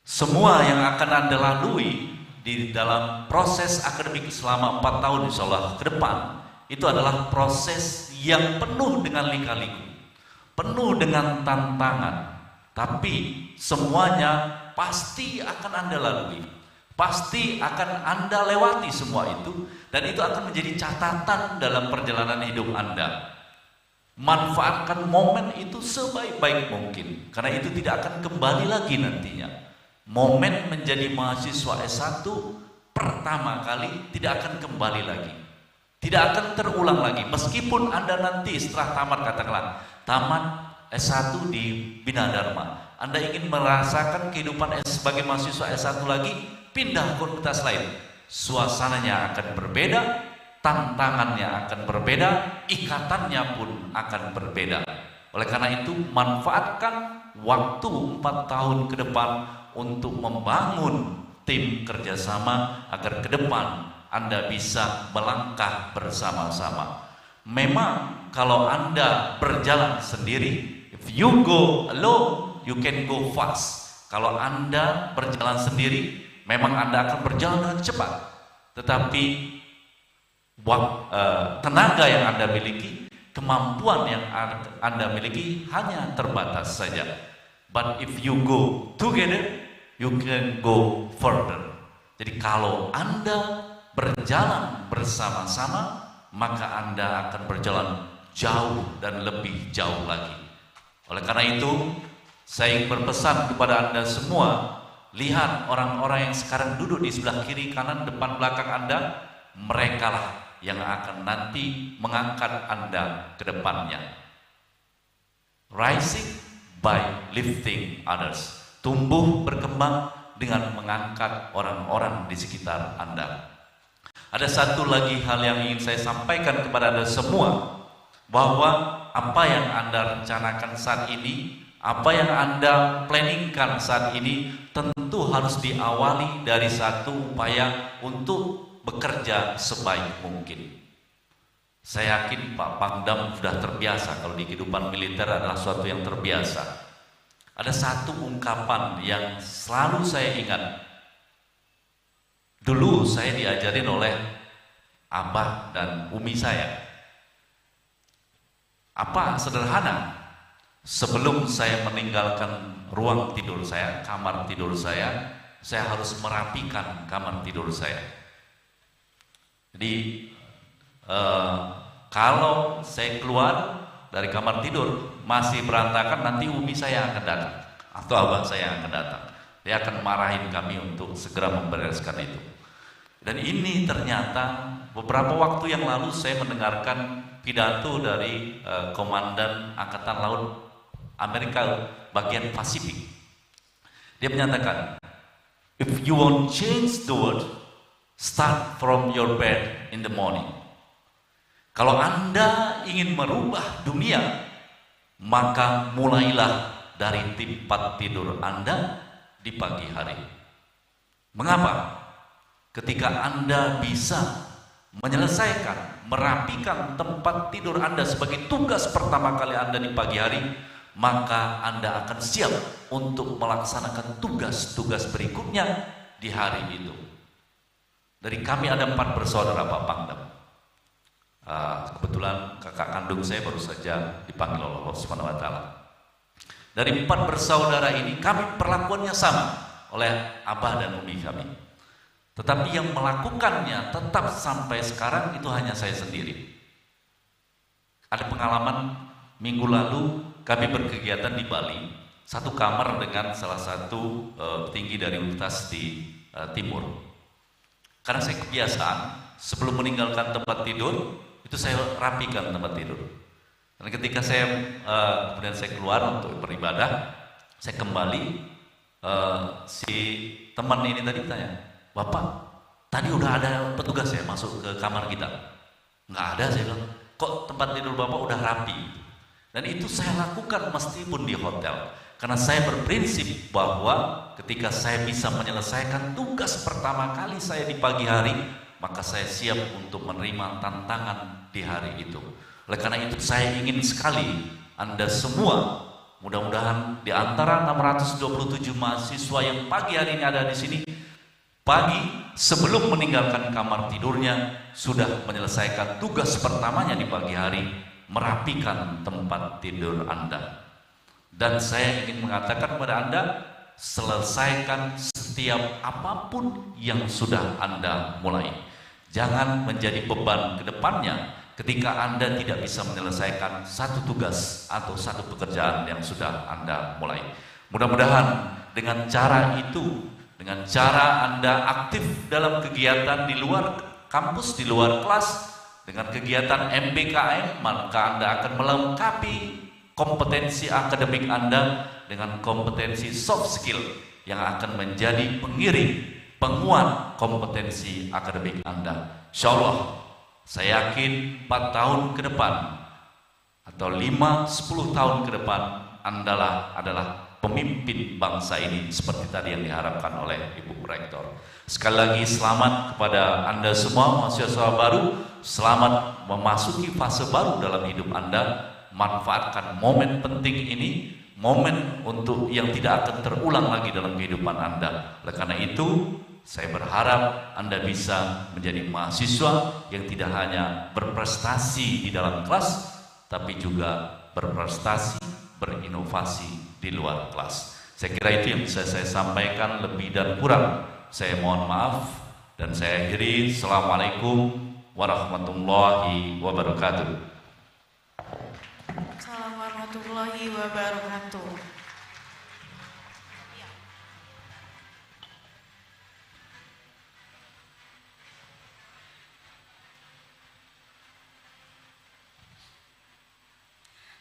Semua yang akan Anda lalui di dalam proses akademik selama 4 tahun insya Allah ke depan, itu adalah proses yang penuh dengan lika-liku, penuh dengan tantangan. Tapi semuanya pasti akan Anda lalui, pasti akan Anda lewati semua itu, dan itu akan menjadi catatan dalam perjalanan hidup Anda. Manfaatkan momen itu sebaik-baik mungkin, karena itu tidak akan kembali lagi nantinya. Momen menjadi mahasiswa S1 pertama kali tidak akan kembali lagi, tidak akan terulang lagi. Meskipun Anda nanti setelah tamat, katakanlah tamat S1 di Bina Dharma, Anda ingin merasakan kehidupan sebagai mahasiswa S1 lagi, pindah ke universitas lain, suasananya akan berbeda, tantangannya akan berbeda, ikatannya pun akan berbeda. Oleh karena itu, manfaatkan waktu 4 tahun ke depan untuk membangun tim kerjasama agar ke depan Anda bisa melangkah bersama-sama. Memang kalau Anda berjalan sendiri, if you go alone, you can go fast. Kalau Anda berjalan sendiri, memang Anda akan berjalan dengan cepat. Tetapi tenaga yang Anda miliki, kemampuan yang Anda miliki hanya terbatas saja. But if you go together, you can go further. Jadi kalau Anda berjalan bersama-sama, maka Anda akan berjalan jauh dan lebih jauh lagi. Oleh karena itu, saya ingin berpesan kepada Anda semua, lihat orang-orang yang sekarang duduk di sebelah kiri, kanan, depan, belakang Anda, merekalah yang akan nanti mengangkat Anda ke depannya. Rising by lifting others. Tumbuh berkembang dengan mengangkat orang-orang di sekitar Anda. Ada satu lagi hal yang ingin saya sampaikan kepada Anda semua, bahwa apa yang Anda rencanakan saat ini, apa yang Anda planningkan saat ini, tentu harus diawali dari satu upaya untuk bekerja sebaik mungkin. Saya yakin Pak Pangdam sudah terbiasa, kalau di kehidupan militer adalah suatu yang terbiasa. Ada satu ungkapan yang selalu saya ingat. Dulu saya diajarin oleh abah dan umi saya. Apa? Sederhana. Sebelum saya meninggalkan ruang tidur saya, kamar tidur saya harus merapikan kamar tidur saya. Jadi kalau saya keluar dari kamar tidur masih berantakan, nanti umi saya akan datang atau abah saya akan datang. Dia akan marahin kami untuk segera membereskan itu. Dan ini ternyata beberapa waktu yang lalu saya mendengarkan pidato dari Komandan Angkatan Laut Amerika bagian Pasifik. Dia menyatakan, if you want change the world, start from your bed in the morning. Kalau Anda ingin merubah dunia, maka mulailah dari tempat tidur Anda di pagi hari. Mengapa? Ketika Anda bisa menyelesaikan, merapikan tempat tidur Anda sebagai tugas pertama kali Anda di pagi hari, maka Anda akan siap untuk melaksanakan tugas-tugas berikutnya di hari itu. Dari kami ada 4 bersaudara Pak Pangdam. Kebetulan kakak kandung saya baru saja dipanggil oleh Allah Subhanahu wa Ta'ala. Dari 4 bersaudara ini kami perlakuannya sama oleh abah dan umi kami. Tetapi yang melakukannya tetap sampai sekarang itu hanya saya sendiri. Ada pengalaman minggu lalu kami berkegiatan di Bali, satu kamar dengan salah satu petinggi dari universitas di timur. Karena saya kebiasaan sebelum meninggalkan tempat tidur itu saya rapikan tempat tidur. Dan ketika kemudian saya keluar untuk beribadah, saya kembali, si teman ini tadi tanya, Bapak, tadi udah ada petugas ya masuk ke kamar kita? Nggak ada, saya bilang. Kok tempat tidur Bapak udah rapi? Dan itu saya lakukan meskipun di hotel. Karena saya berprinsip bahwa ketika saya bisa menyelesaikan tugas pertama kali saya di pagi hari, maka saya siap untuk menerima tantangan di hari itu. Oleh karena itu saya ingin sekali Anda semua, mudah-mudahan di antara 627 mahasiswa yang pagi hari ini ada di sini, pagi sebelum meninggalkan kamar tidurnya sudah menyelesaikan tugas pertamanya di pagi hari, merapikan tempat tidur Anda. Dan saya ingin mengatakan kepada Anda, selesaikan setiap apapun yang sudah Anda mulai. Jangan menjadi beban ke depannya ketika Anda tidak bisa menyelesaikan satu tugas atau satu pekerjaan yang sudah Anda mulai. Mudah-mudahan dengan cara itu, dengan cara Anda aktif dalam kegiatan di luar kampus, di luar kelas, dengan kegiatan MBKM, maka Anda akan melengkapi kompetensi akademik Anda dengan kompetensi soft skill yang akan menjadi pengiring, penguat kompetensi akademik Anda. Insya Allah, saya yakin 4 tahun ke depan atau 5-10 tahun ke depan Anda adalah pemimpin bangsa ini seperti tadi yang diharapkan oleh Ibu Rektor. Sekali lagi selamat kepada Anda semua mahasiswa baru, selamat memasuki fase baru dalam hidup Anda. Manfaatkan momen penting ini, momen untuk yang tidak akan terulang lagi dalam kehidupan Anda. Oleh karena itu, saya berharap Anda bisa menjadi mahasiswa yang tidak hanya berprestasi di dalam kelas, tapi juga berprestasi, berinovasi di luar kelas. Saya kira itu yang bisa saya sampaikan, lebih dan kurang saya mohon maaf, dan saya akhiri. Assalamualaikum warahmatullahi wabarakatuh. Assalamualaikum warahmatullahi wabarakatuh.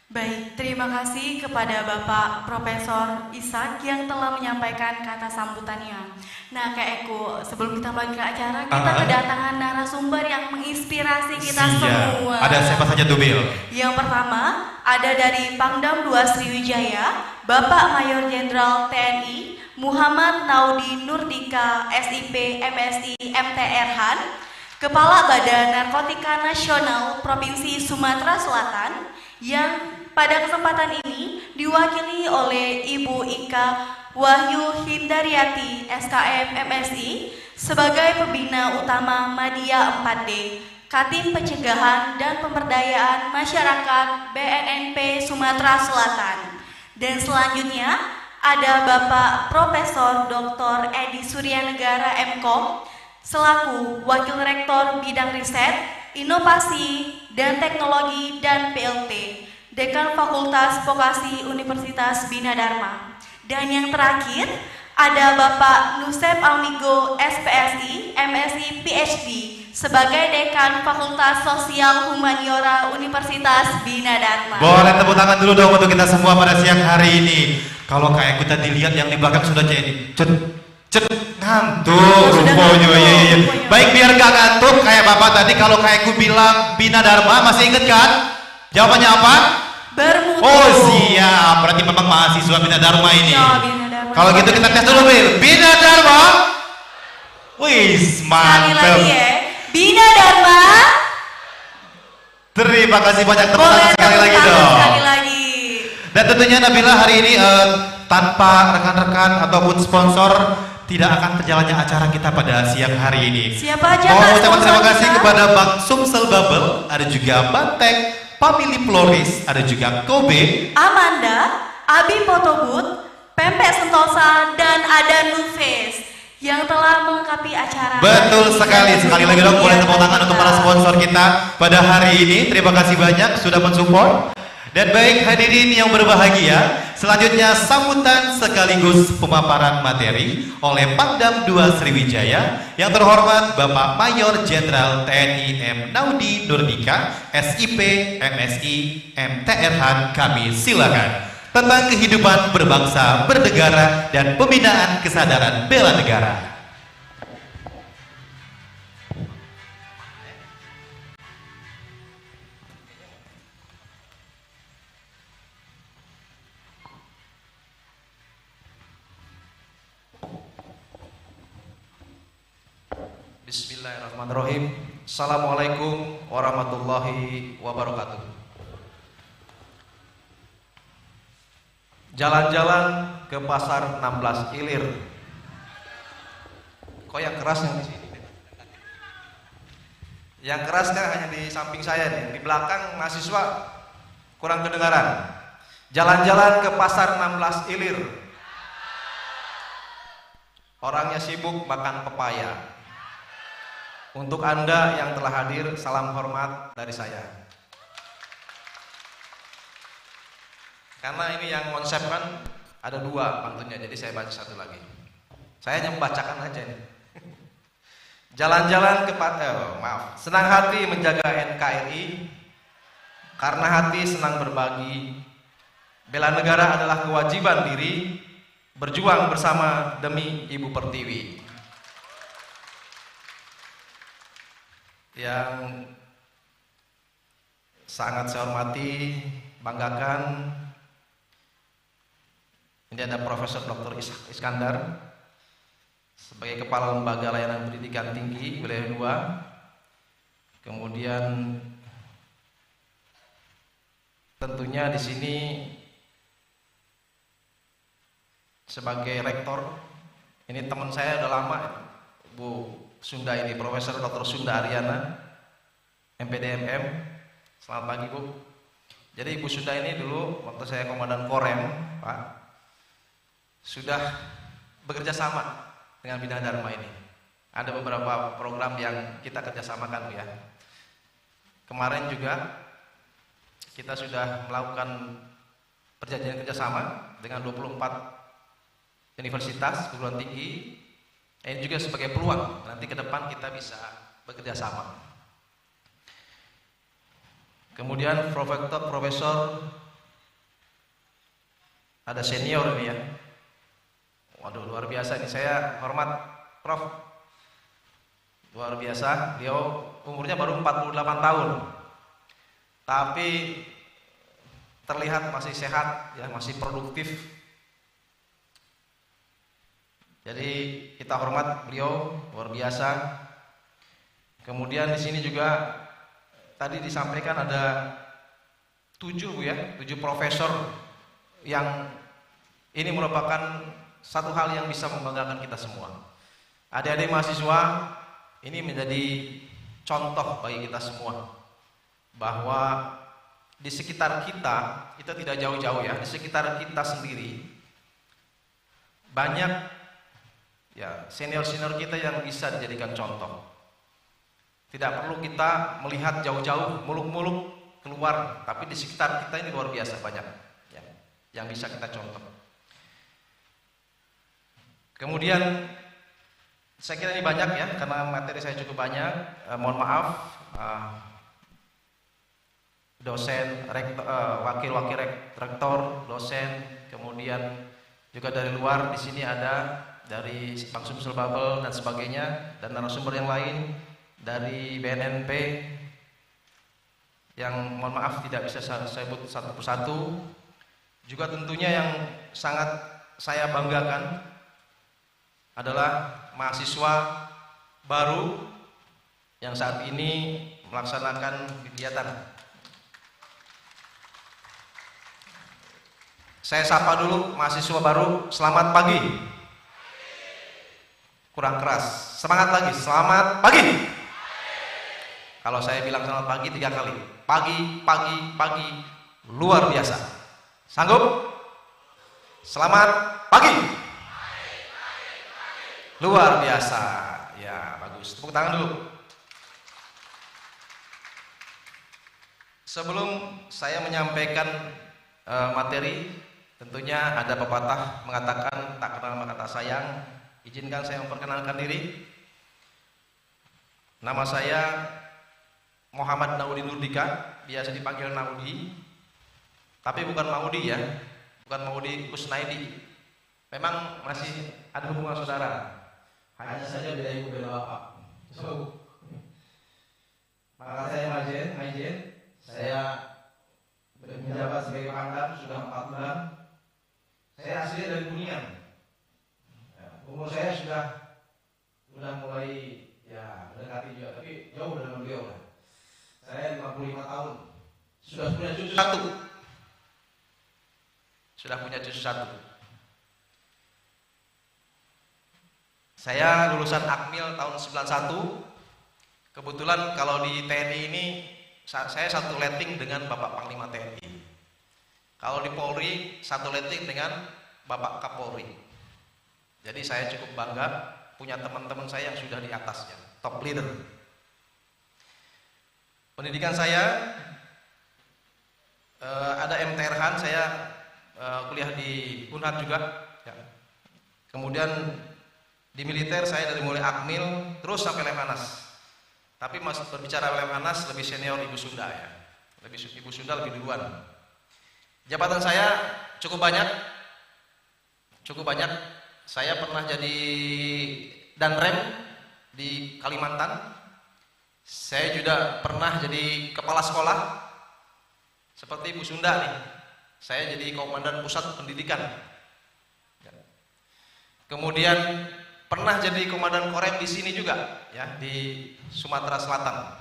Baik, terima kasih kepada Bapak Profesor Ishak yang telah menyampaikan kata sambutannya. Nah, Kak Eko, sebelum kita melanjutkan acara, kita kedatangan narasumber yang menginspirasi kita semua. Ada siapa saja tuh, Bil? Yang pertama, ada dari Pangdam 2 Sriwijaya, Bapak Mayor Jenderal TNI Muhammad Naudi Nurdika, SIP MSI MTR Han, Kepala Badan Narkotika Nasional Provinsi Sumatera Selatan, yang pada kesempatan ini diwakili oleh Ibu Ika Wahyu Hindariati, SKM MSI, sebagai Pembina Utama Madya 4D, Katim Pencegahan dan Pemberdayaan Masyarakat BNNP Sumatera Selatan. Dan selanjutnya ada Bapak Profesor Dr. Edi Suryanegara MKom, selaku Wakil Rektor Bidang Riset, Inovasi, dan Teknologi dan PLT, Dekan Fakultas Vokasi Universitas Bina Dharma. Dan yang terakhir ada Bapak Nusep Almigo SPSI, MSI PhD sebagai Dekan Fakultas Sosial Humaniora Universitas Bina Dharma. Boleh tepuk tangan dulu dong untuk kita semua pada siang hari ini. Kalau kayak kita dilihat yang di belakang sudah jadi ngantuk rupanya. Iya. Baik, biar gak ngantuk kayak Bapak tadi, kalau kayak ku bilang Bina Dharma, masih inget kan? Jawabannya apa? Bermutu. Oh siap, berarti memang mahasiswa Bina Dharma ini. Ya, Bina Dharma. Kalau gitu kita tes dulu, Bil. Bina Dharma. Wih, Sekali mantap. lagi ya. Bina Dharma. Terima kasih banyak, tepuk Boleh tangan sekali tepuk lagi tangan dong. sekali lagi. Dan tentunya Nabila hari ini tanpa rekan-rekan ataupun sponsor tidak akan terjalannya acara kita pada siang hari ini. Siapa aja Mau Kak ucapkan terima sponsor kasih kita? kepada Bang Sumsel Bubble, ada juga Bantek, Family Floris, ada juga Kobe, Amanda, Abi Photobooth, Pempek Sentosa, dan ada Nuface yang telah melengkapi acara. Betul sekali, sekali lagi dong boleh tepuk tangan untuk para sponsor kita pada hari ini. Terima kasih banyak sudah mensupport. Dan baik hadirin yang berbahagia, selanjutnya sambutan sekaligus pemaparan materi oleh Pangdam 2 Sriwijaya yang terhormat Bapak Mayor Jenderal TNI M. Naudi Nurdika, SIP, MSI, MTRH, kami silakan. Tentang kehidupan berbangsa, bernegara, dan pembinaan kesadaran bela negara. Bismillahirrahmanirrahim. Assalamualaikum warahmatullahi wabarakatuh. Jalan-jalan ke pasar 16 Ilir. Kok yang keras yang di sini? Yang keras kan hanya di samping saya nih, di belakang mahasiswa kurang kedengaran. Jalan-jalan ke pasar 16 Ilir. Orangnya sibuk makan pepaya. Untuk Anda yang telah hadir, salam hormat dari saya. Karena ini yang konsepkan ada dua pantunnya, jadi saya baca satu lagi. Saya hanya membacakan aja nih. Jalan-jalan ke senang hati menjaga NKRI, karena hati senang berbagi. Bela negara adalah kewajiban diri, berjuang bersama demi Ibu Pertiwi. Yang sangat saya hormati, banggakan, ini ada Profesor Dr. Iskandar sebagai Kepala Lembaga Layanan Pendidikan Tinggi Wilayah 2. Kemudian tentunya di sini sebagai rektor, ini teman saya udah lama, Bu Sunda ini, Profesor Dr. Sunda Ariana, MPDMM. Selamat pagi Bu. Jadi Ibu Sunda ini dulu waktu saya Komandan Korem, Pak, sudah bekerja sama dengan Bina Dharma ini. Ada beberapa program yang kita kerjasamakan Bu ya. Kemarin juga kita sudah melakukan perjanjian kerjasama dengan 24 universitas perguruan tinggi. Ini juga sebagai peluang nanti ke depan kita bisa bekerja sama. Kemudian profesor ada senior ini ya. Waduh, luar biasa ini, saya hormat Prof. Luar biasa, beliau umurnya baru 48 tahun. Tapi terlihat masih sehat ya, masih produktif. Jadi kita hormat beliau, luar biasa. Kemudian di sini juga tadi disampaikan ada 7 Bu ya, 7 profesor yang ini merupakan satu hal yang bisa membanggakan kita semua. Adik-adik mahasiswa ini menjadi contoh bagi kita semua bahwa di sekitar kita tidak jauh-jauh ya, di sekitar kita sendiri banyak ya senior-senior kita yang bisa dijadikan contoh. Tidak perlu kita melihat jauh-jauh, muluk-muluk keluar, tapi di sekitar kita ini luar biasa banyak ya, yang bisa kita contoh. Kemudian saya kira ini banyak ya, karena materi saya cukup banyak. Mohon maaf, dosen, wakil-wakil rektor, dosen, kemudian juga dari luar di sini ada dari Bank Sumsel Babel dan sebagainya, dan narasumber yang lain dari BNNP yang mohon maaf tidak bisa saya sebut satu persatu. Juga tentunya yang sangat saya banggakan adalah mahasiswa baru yang saat ini melaksanakan kegiatan. Saya sapa dulu mahasiswa baru, selamat pagi. Kurang keras, semangat lagi, selamat pagi. Kalau saya bilang selamat pagi 3 kali, pagi, pagi, pagi, luar biasa. Sanggup? Selamat pagi. Luar biasa. Ya, bagus. Tepuk tangan dulu. Sebelum saya menyampaikan materi, tentunya ada pepatah mengatakan tak kenal maka tak sayang. Izinkan saya memperkenalkan diri. Nama saya Muhammad Naudi Nurdika, biasa dipanggil Naudi. Tapi bukan Maudi ya, bukan Maudi Kusnaidi. Memang masih ada hubungan saudara. Hanya saja beda ibu beda bapak. So, maka saya Majen, saya menjabat sebagai pangdam sudah 4 bulan. Saya asli dari Kuningan. Umur saya sudah mulai ya mendekati juga, tapi jauh dengan beliau lah. Saya 55 tahun. Sudah punya cucu satu. Saya lulusan Akmil tahun 91. Kebetulan kalau di TNI ini saya satu letting dengan Bapak Panglima TNI. Kalau di Polri satu letting dengan Bapak Kapolri. Jadi saya cukup bangga punya teman-teman saya yang sudah di atasnya, top leader. Pendidikan saya ada MTRH, saya kuliah di Unhad juga. Ya. Kemudian di militer saya dari mulai Akmil terus sampai Lemhanas. Tapi mas berbicara Lemhanas lebih senior Ibu Sunda ya, Ibu Sunda lebih duluan. Jabatan saya cukup banyak. Saya pernah jadi Danrem di Kalimantan. Saya juga pernah jadi kepala sekolah seperti Ibu Sunda nih. Saya jadi komandan pusat pendidikan. Kemudian pernah jadi komandan korem di sini juga ya, di Sumatera Selatan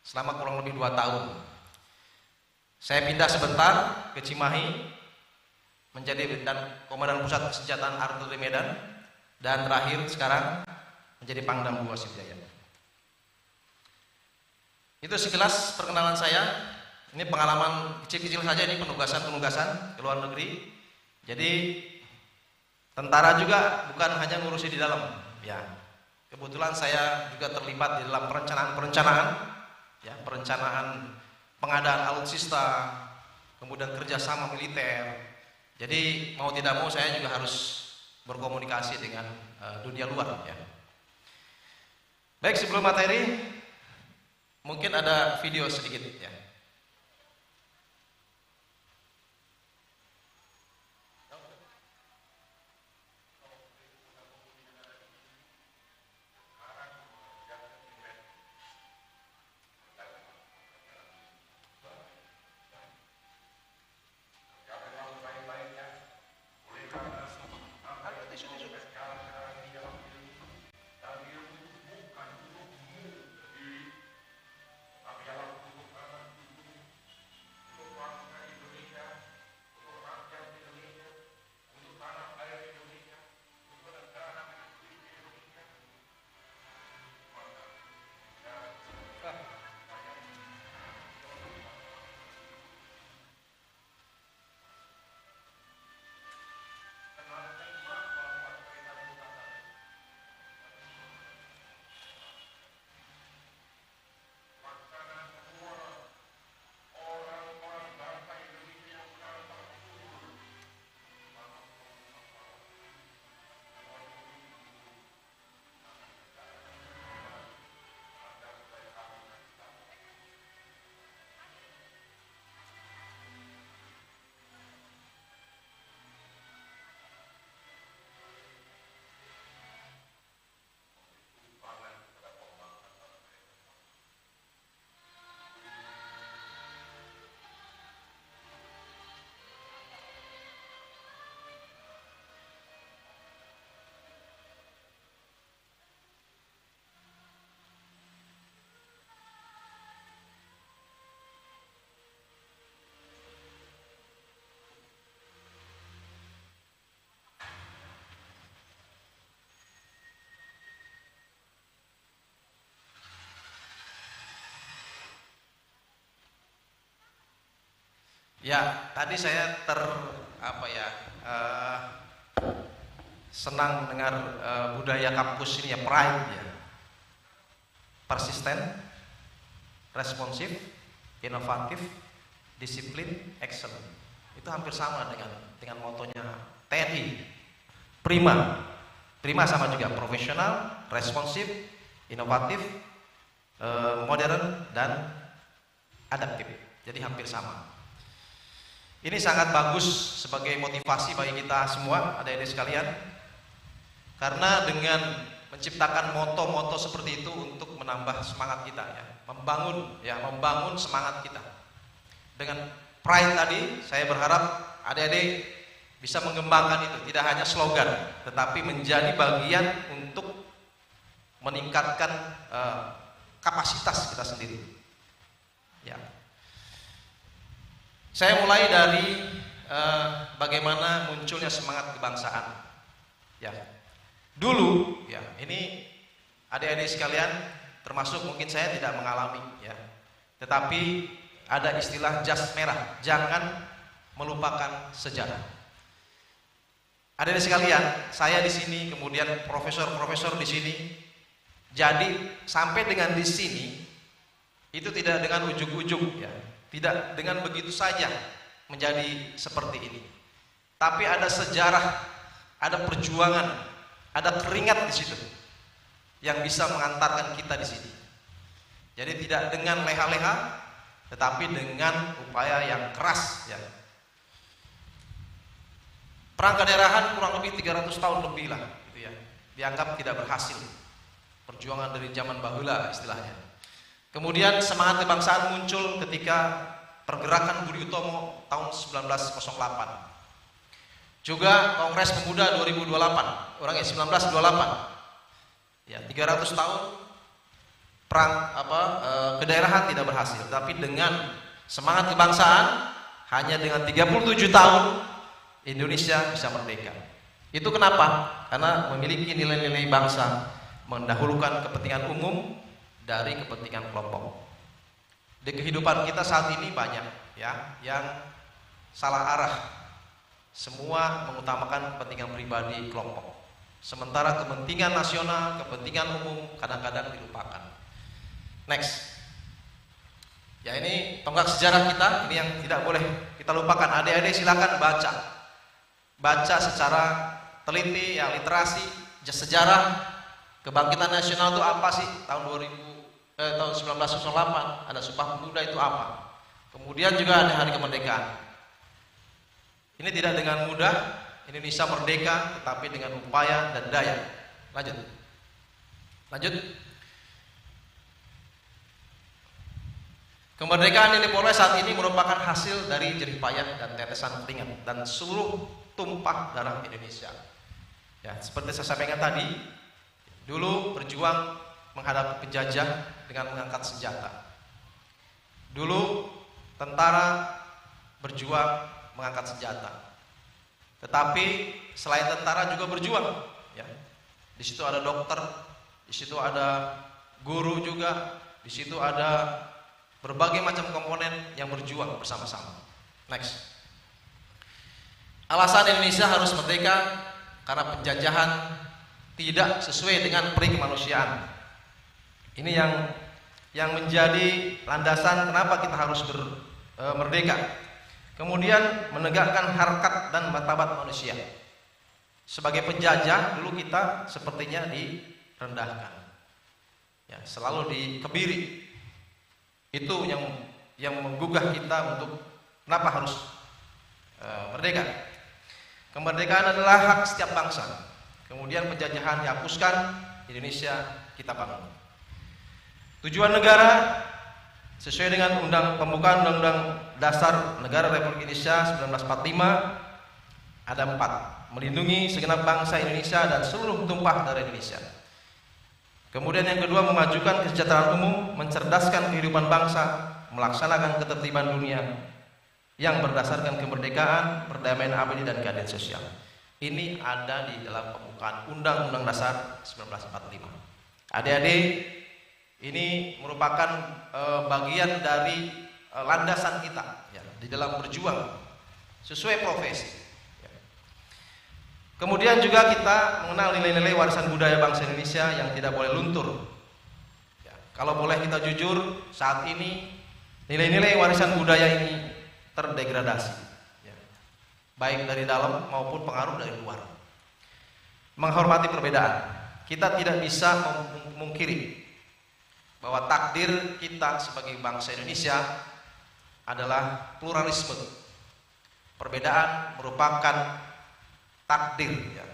selama kurang lebih 2 tahun. Saya pindah sebentar ke Cimahi menjadi komandan pusat kesenjataan artileri Medan, dan terakhir sekarang menjadi Pangdam 2 Sriwijaya. Itu sekilas perkenalan saya. Ini pengalaman kecil-kecil saja, ini penugasan ke luar negeri. Jadi tentara juga bukan hanya ngurusi di dalam ya. Kebetulan saya juga terlibat di dalam perencanaan ya, perencanaan pengadaan alutsista, kemudian kerjasama militer. Jadi mau tidak mau saya juga harus berkomunikasi dengan dunia luar ya. Baik, sebelum materi mungkin ada video sedikit ya. Ya, tadi saya senang dengar budaya kampus ini ya, pride ya. Persisten, responsif, inovatif, disiplin, excellent. Itu hampir sama dengan motonya TNI. Prima sama juga, profesional, responsif, inovatif, modern, dan adaptif. Jadi hampir sama. Ini sangat bagus sebagai motivasi bagi kita semua, adik-adik sekalian. Karena dengan menciptakan moto-moto seperti itu untuk menambah semangat kita ya, membangun semangat kita. Dengan pride tadi, saya berharap adik-adik bisa mengembangkan itu, tidak hanya slogan, tetapi menjadi bagian untuk meningkatkan kapasitas kita sendiri. Ya. Saya mulai dari bagaimana munculnya semangat kebangsaan. Ya. Dulu, ya, ini adik-adik sekalian, termasuk mungkin saya tidak mengalami, ya. Tetapi ada istilah jas merah, jangan melupakan sejarah. Adik-adik sekalian, saya di sini, kemudian profesor-profesor di sini, jadi sampai dengan di sini itu tidak dengan ujug-ujug, ya, tidak dengan begitu saja menjadi seperti ini. Tapi ada sejarah, ada perjuangan, ada keringat di situ yang bisa mengantarkan kita di sini. Jadi tidak dengan leha-leha, tetapi dengan upaya yang keras. Ya. Perang Kaderahan kurang lebih 300 tahun lebih lah, gitu ya. Dianggap tidak berhasil. Perjuangan dari zaman bahula istilahnya. Kemudian semangat kebangsaan muncul ketika pergerakan Budi Utomo tahun 1908. Juga Kongres Pemuda 2028, orangnya 1928. Ya, 300 tahun perang kedaerahan tidak berhasil, tapi dengan semangat kebangsaan hanya dengan 37 tahun Indonesia bisa merdeka. Itu kenapa? Karena memiliki nilai-nilai bangsa, mendahulukan kepentingan umum dari kepentingan kelompok. Di kehidupan kita saat ini banyak ya yang salah arah. Semua mengutamakan kepentingan pribadi kelompok. Sementara kepentingan nasional, kepentingan umum kadang-kadang dilupakan. Next. Ya, ini tonggak sejarah kita, ini yang tidak boleh kita lupakan. Adik-adik silakan baca. Baca secara teliti, ya, literasi, sejarah kebangkitan nasional itu apa sih? Tahun 1908 ada Sumpah Pemuda, itu apa? Kemudian juga ada Hari Kemerdekaan. Ini tidak dengan mudah Indonesia merdeka, tetapi dengan upaya dan daya. Lanjut. Kemerdekaan yang diperoleh saat ini merupakan hasil dari jerih payah dan tetesan keringat dan seluruh tumpah darah Indonesia. Ya, seperti saya sampaikan tadi, dulu berjuang menghadapi penjajah dengan mengangkat senjata. Dulu tentara berjuang mengangkat senjata. Tetapi selain tentara juga berjuang, ya. Di situ ada dokter, di situ ada guru juga, di situ ada berbagai macam komponen yang berjuang bersama-sama. Next. Alasan Indonesia harus merdeka karena penjajahan tidak sesuai dengan peri kemanusiaan. Ini yang menjadi landasan kenapa kita harus merdeka. Kemudian menegakkan harkat dan martabat manusia. Sebagai penjajah dulu kita sepertinya direndahkan, ya, selalu dikebiri. Itu yang menggugah kita untuk kenapa harus merdeka. Kemerdekaan adalah hak setiap bangsa. Kemudian penjajahan dihapuskan, Indonesia kita bangun. Tujuan negara sesuai dengan pembukaan Undang-Undang Dasar Negara Republik Indonesia 1945 ada 4: melindungi segenap bangsa Indonesia dan seluruh tumpah darah Indonesia. Kemudian yang kedua, memajukan kesejahteraan umum, mencerdaskan kehidupan bangsa, melaksanakan ketertiban dunia yang berdasarkan kemerdekaan, perdamaian abadi dan keadilan sosial. Ini ada di dalam pembukaan Undang-Undang Dasar 1945. Adik-adik, ini merupakan bagian dari landasan kita, ya. di dalam berjuang sesuai profesi. Ya. Kemudian juga kita mengenal nilai-nilai warisan budaya bangsa Indonesia yang tidak boleh luntur. Ya. Kalau boleh kita jujur, saat ini nilai-nilai warisan budaya ini terdegradasi, ya. Baik dari dalam maupun pengaruh dari luar. Menghormati perbedaan, kita tidak bisa memungkiri bahwa takdir kita sebagai bangsa Indonesia adalah pluralisme. Perbedaan merupakan takdir, ya,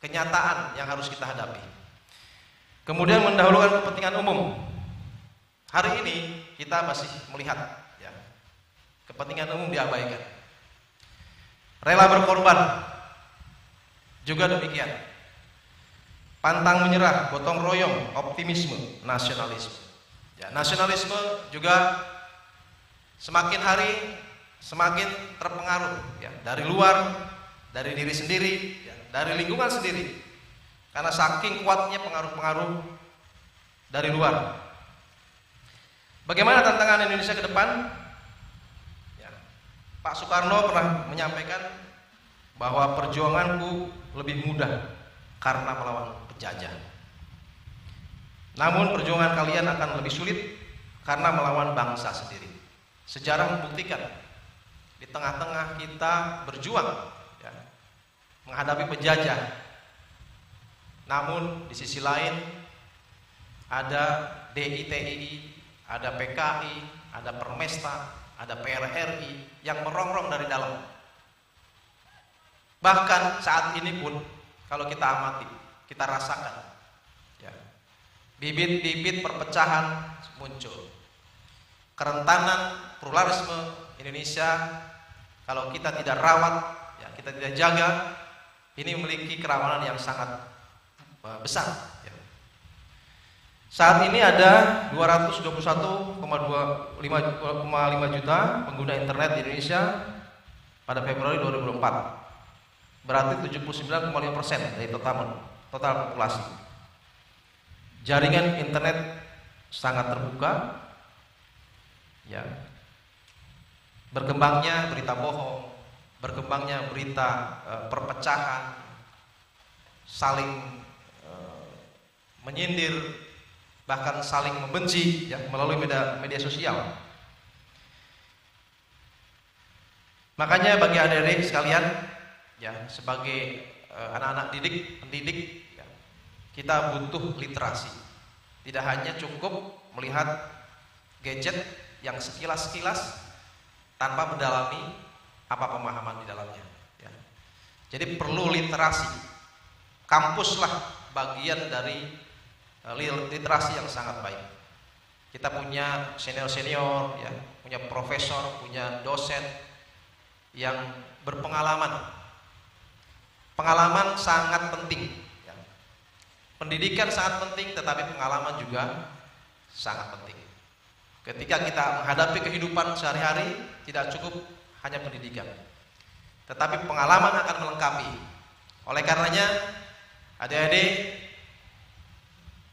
kenyataan yang harus kita hadapi. Kemudian mendahulukan kepentingan umum. Hari ini kita masih melihat, ya, kepentingan umum diabaikan. Rela berkorban juga demikian. Pantang menyerah, gotong royong, optimisme, nasionalisme. Ya, nasionalisme juga semakin hari semakin terpengaruh, ya, dari luar, dari diri sendiri, ya, dari lingkungan sendiri, karena saking kuatnya pengaruh-pengaruh dari luar. Bagaimana tantangan Indonesia ke depan? Ya, Pak Soekarno pernah menyampaikan bahwa perjuanganku lebih mudah karena melawan penjajah. Namun perjuangan kalian akan lebih sulit karena melawan bangsa sendiri. Sejarah membuktikan di tengah-tengah kita berjuang, ya, menghadapi penjajah, namun di sisi lain ada DITII, ada PKI, ada Permesta, ada PRRI yang merongrong dari dalam. Bahkan saat ini pun kalau kita amati, kita rasakan, ya, bibit-bibit perpecahan muncul. Kerentanan pluralisme Indonesia kalau kita tidak rawat, ya, kita tidak jaga, ini memiliki kerawanan yang sangat besar, ya. Saat ini ada 221,5 juta pengguna internet di Indonesia pada Februari 2024. Berarti 79,5% dari total populasi. Jaringan internet sangat terbuka, ya. Berkembangnya berita bohong, berkembangnya berita perpecahan, saling menyindir, bahkan saling membenci, ya, melalui media sosial. Makanya bagi adik-adik sekalian, ya, sebagai anak-anak pendidik, ya, kita butuh literasi. Tidak hanya cukup melihat gadget yang sekilas-sekilas tanpa mendalami apa pemahaman di dalamnya, ya. Jadi perlu literasi. Kampuslah bagian dari literasi yang sangat baik. Kita punya senior-senior, ya, punya profesor, punya dosen yang berpengalaman. Pengalaman sangat penting, ya. Pendidikan sangat penting, tetapi pengalaman juga sangat penting. Ketika kita menghadapi kehidupan sehari-hari, tidak cukup hanya pendidikan, tetapi pengalaman akan melengkapi. Oleh karenanya, adik-adik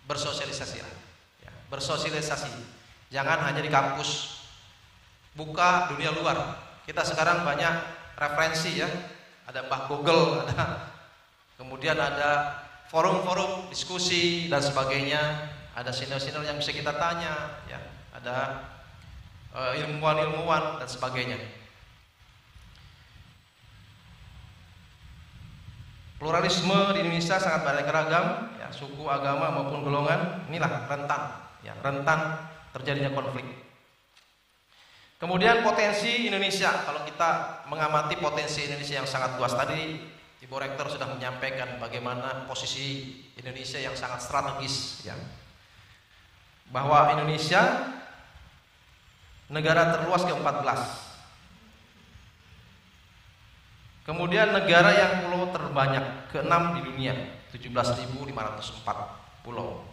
bersosialisasi, ya, bersosialisasi. Jangan hanya di kampus, buka dunia luar. Kita sekarang banyak referensi, ya. Ada Mbah Google, kemudian ada forum-forum diskusi dan sebagainya. Ada senior-senior yang bisa kita tanya, ya. Ada ilmuwan-ilmuwan dan sebagainya. Pluralisme di Indonesia sangat beraneka ragam, ya, suku, agama maupun golongan. Inilah rentan, ya, rentan terjadinya konflik. Kemudian potensi Indonesia, kalau kita mengamati potensi Indonesia yang sangat luas tadi, Ibu Rektor sudah menyampaikan bagaimana posisi Indonesia yang sangat strategis, ya. Bahwa Indonesia negara terluas ke-14. Kemudian negara yang pulau terbanyak ke-6 di dunia, 17.504 pulau.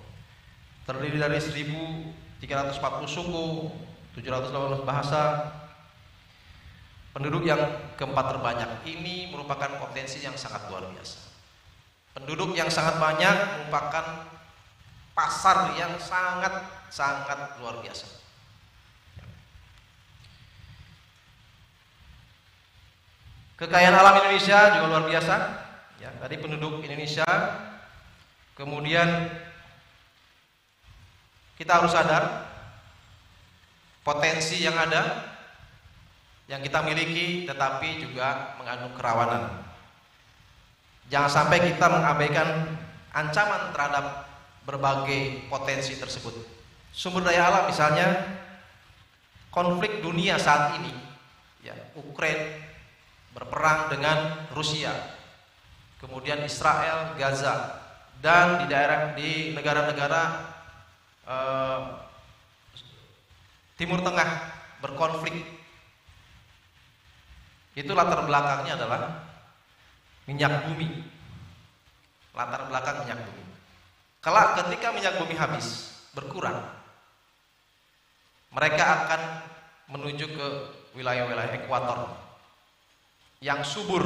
Terdiri dari 1.340 suku, 718 bahasa, penduduk yang ke-4 terbanyak. Ini merupakan potensi yang sangat luar biasa. Penduduk yang sangat banyak merupakan pasar yang sangat luar biasa. Kekayaan alam Indonesia juga luar biasa, ya, dari penduduk Indonesia. Kemudian kita harus sadar potensi yang ada, yang kita miliki, tetapi juga mengandung kerawanan. Jangan sampai kita mengabaikan ancaman terhadap berbagai potensi tersebut. Sumber daya alam misalnya, konflik dunia saat ini, ya, Ukraina berperang dengan Rusia, kemudian Israel, Gaza, dan di negara-negara Timur Tengah berkonflik. Itu latar belakangnya adalah minyak bumi. Latar belakang minyak bumi. Kelak ketika minyak bumi habis, berkurang, mereka akan menuju ke wilayah-wilayah ekuator yang subur.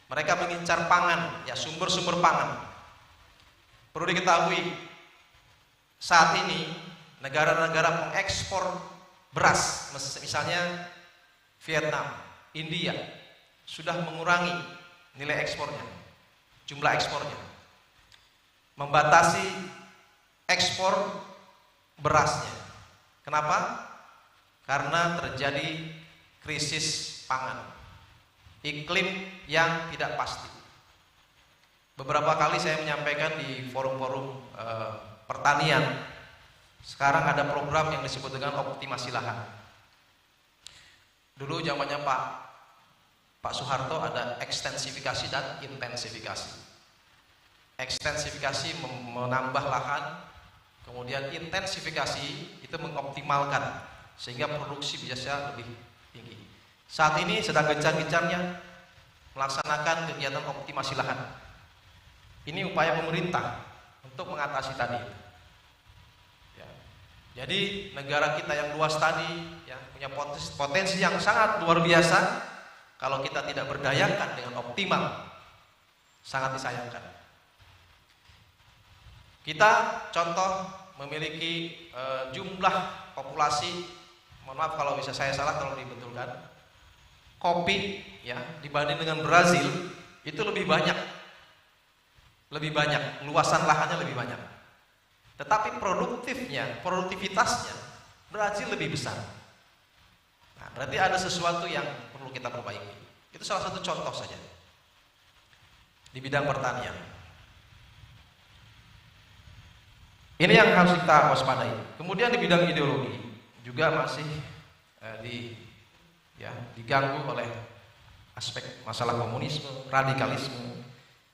Mereka mengincar pangan, ya, sumber-sumber pangan. Perlu diketahui, saat ini negara-negara mengekspor beras, misalnya Vietnam, India, sudah mengurangi nilai ekspornya, jumlah ekspornya, membatasi ekspor berasnya. Kenapa? Karena terjadi krisis pangan, iklim yang tidak pasti. Beberapa kali saya menyampaikan di forum-forum pertanian, sekarang ada program yang disebut dengan optimasi lahan. Dulu zamannya Pak Soeharto ada ekstensifikasi dan intensifikasi. Ekstensifikasi menambah lahan, kemudian intensifikasi itu mengoptimalkan sehingga produksi bisa lebih tinggi. Saat ini sedang gencar-gencarnya melaksanakan kegiatan optimasi lahan. Ini upaya pemerintah untuk mengatasi tadi. Ya. Jadi negara kita yang luas tadi, ya, punya potensi yang sangat luar biasa. Kalau kita tidak berdayakan dengan optimal, sangat disayangkan. Kita contoh memiliki jumlah populasi, mohon maaf kalau bisa saya salah, tolong dibetulkan, kopi, ya, dibanding dengan Brazil itu lebih banyak, luasan lahannya lebih banyak. Tetapi produktivitasnya Brazil lebih besar. Nah, berarti ada sesuatu yang perlu kita perbaiki. Itu salah satu contoh saja di bidang pertanian. Ini yang harus kita waspadai. Kemudian di bidang ideologi juga masih diganggu oleh aspek masalah komunisme, radikalisme.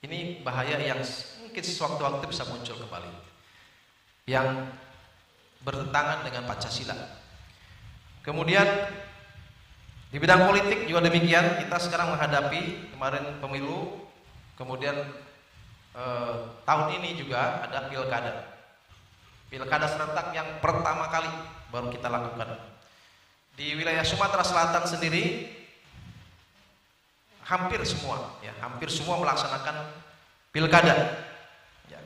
Ini bahaya yang mungkin sewaktu-waktu bisa muncul kembali, yang bertentangan dengan Pancasila. Kemudian di bidang politik juga demikian. Kita sekarang menghadapi kemarin pemilu, kemudian tahun ini juga ada pilkada serentak yang pertama kali baru kita lakukan. Di wilayah Sumatera Selatan sendiri hampir semua melaksanakan pilkada, ya.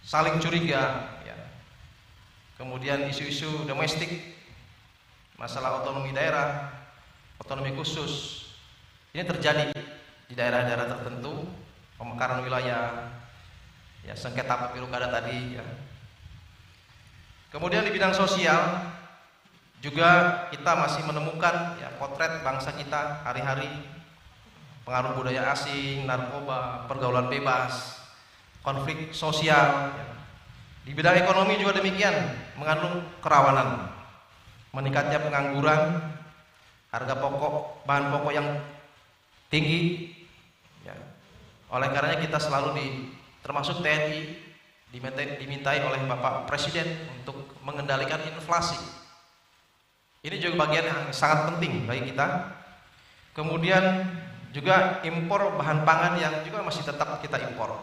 Saling curiga, ya. Kemudian isu-isu domestik, masalah otonomi daerah, otonomi khusus, ini terjadi di daerah-daerah tertentu, pemekaran wilayah, ya, sengketa pilkada tadi, ya. Kemudian di bidang sosial juga kita masih menemukan, ya, potret bangsa kita hari-hari, pengaruh budaya asing, narkoba, pergaulan bebas, konflik sosial, ya. Di bidang ekonomi juga demikian, mengandung kerawanan, meningkatnya pengangguran, harga pokok, bahan pokok yang tinggi, ya. Oleh karenanya kita selalu termasuk TNI dimintai oleh Bapak Presiden untuk mengendalikan inflasi. Ini juga bagian yang sangat penting bagi kita. Kemudian juga impor bahan pangan yang juga masih tetap kita impor.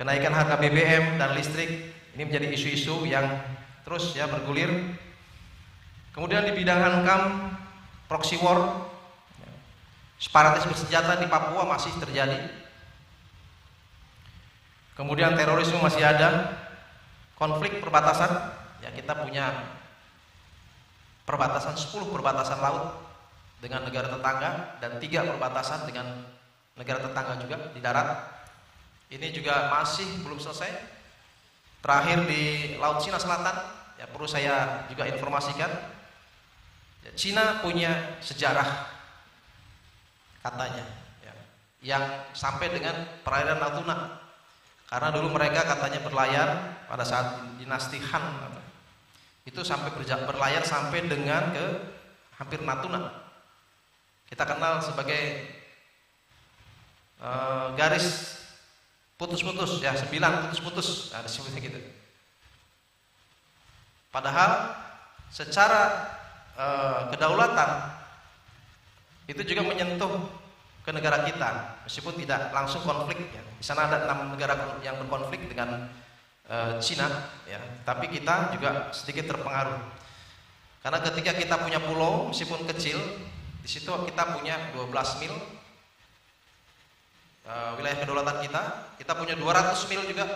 Kenaikan harga BBM dan listrik ini menjadi isu-isu yang terus, ya, bergulir. Kemudian di bidang hankam, proxy war, separatis bersenjata di Papua masih terjadi. Kemudian terorisme masih ada, konflik perbatasan, ya, kita punya perbatasan 10 perbatasan laut dengan negara tetangga dan 3 perbatasan dengan negara tetangga juga di darat. Ini juga masih belum selesai. Terakhir di Laut Cina Selatan, ya perlu saya juga informasikan, ya, Cina punya sejarah katanya, ya, yang sampai dengan perairan Natuna. Karena dulu mereka katanya berlayar pada saat dinasti Han, itu sampai berlayar sampai dengan ke hampir Natuna. Kita kenal sebagai garis putus-putus, ya 9 putus-putus, nah, disebutnya gitu. Padahal secara kedaulatan itu juga menyentuh ke negara kita, meskipun tidak langsung konflik. Ya. Di sana ada 6 negara yang berkonflik dengan Cina, ya. Tapi kita juga sedikit terpengaruh. Karena ketika kita punya pulau, meskipun kecil, di situ kita punya 12 mil wilayah kedaulatan kita punya 200 mil juga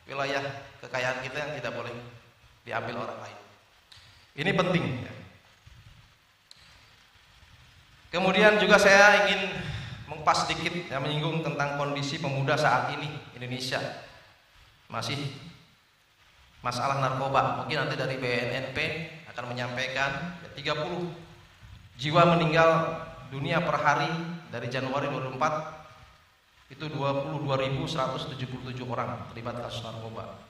wilayah kekayaan kita yang tidak boleh diambil orang lain. Ini penting. Ya. Kemudian juga saya ingin mengupas sedikit, ya, menyinggung tentang kondisi pemuda saat ini Indonesia. Masih masalah narkoba. Mungkin nanti dari BNNP akan menyampaikan 30 jiwa meninggal dunia per hari dari Januari 2004, itu 22.177 orang terlibat kasus narkoba.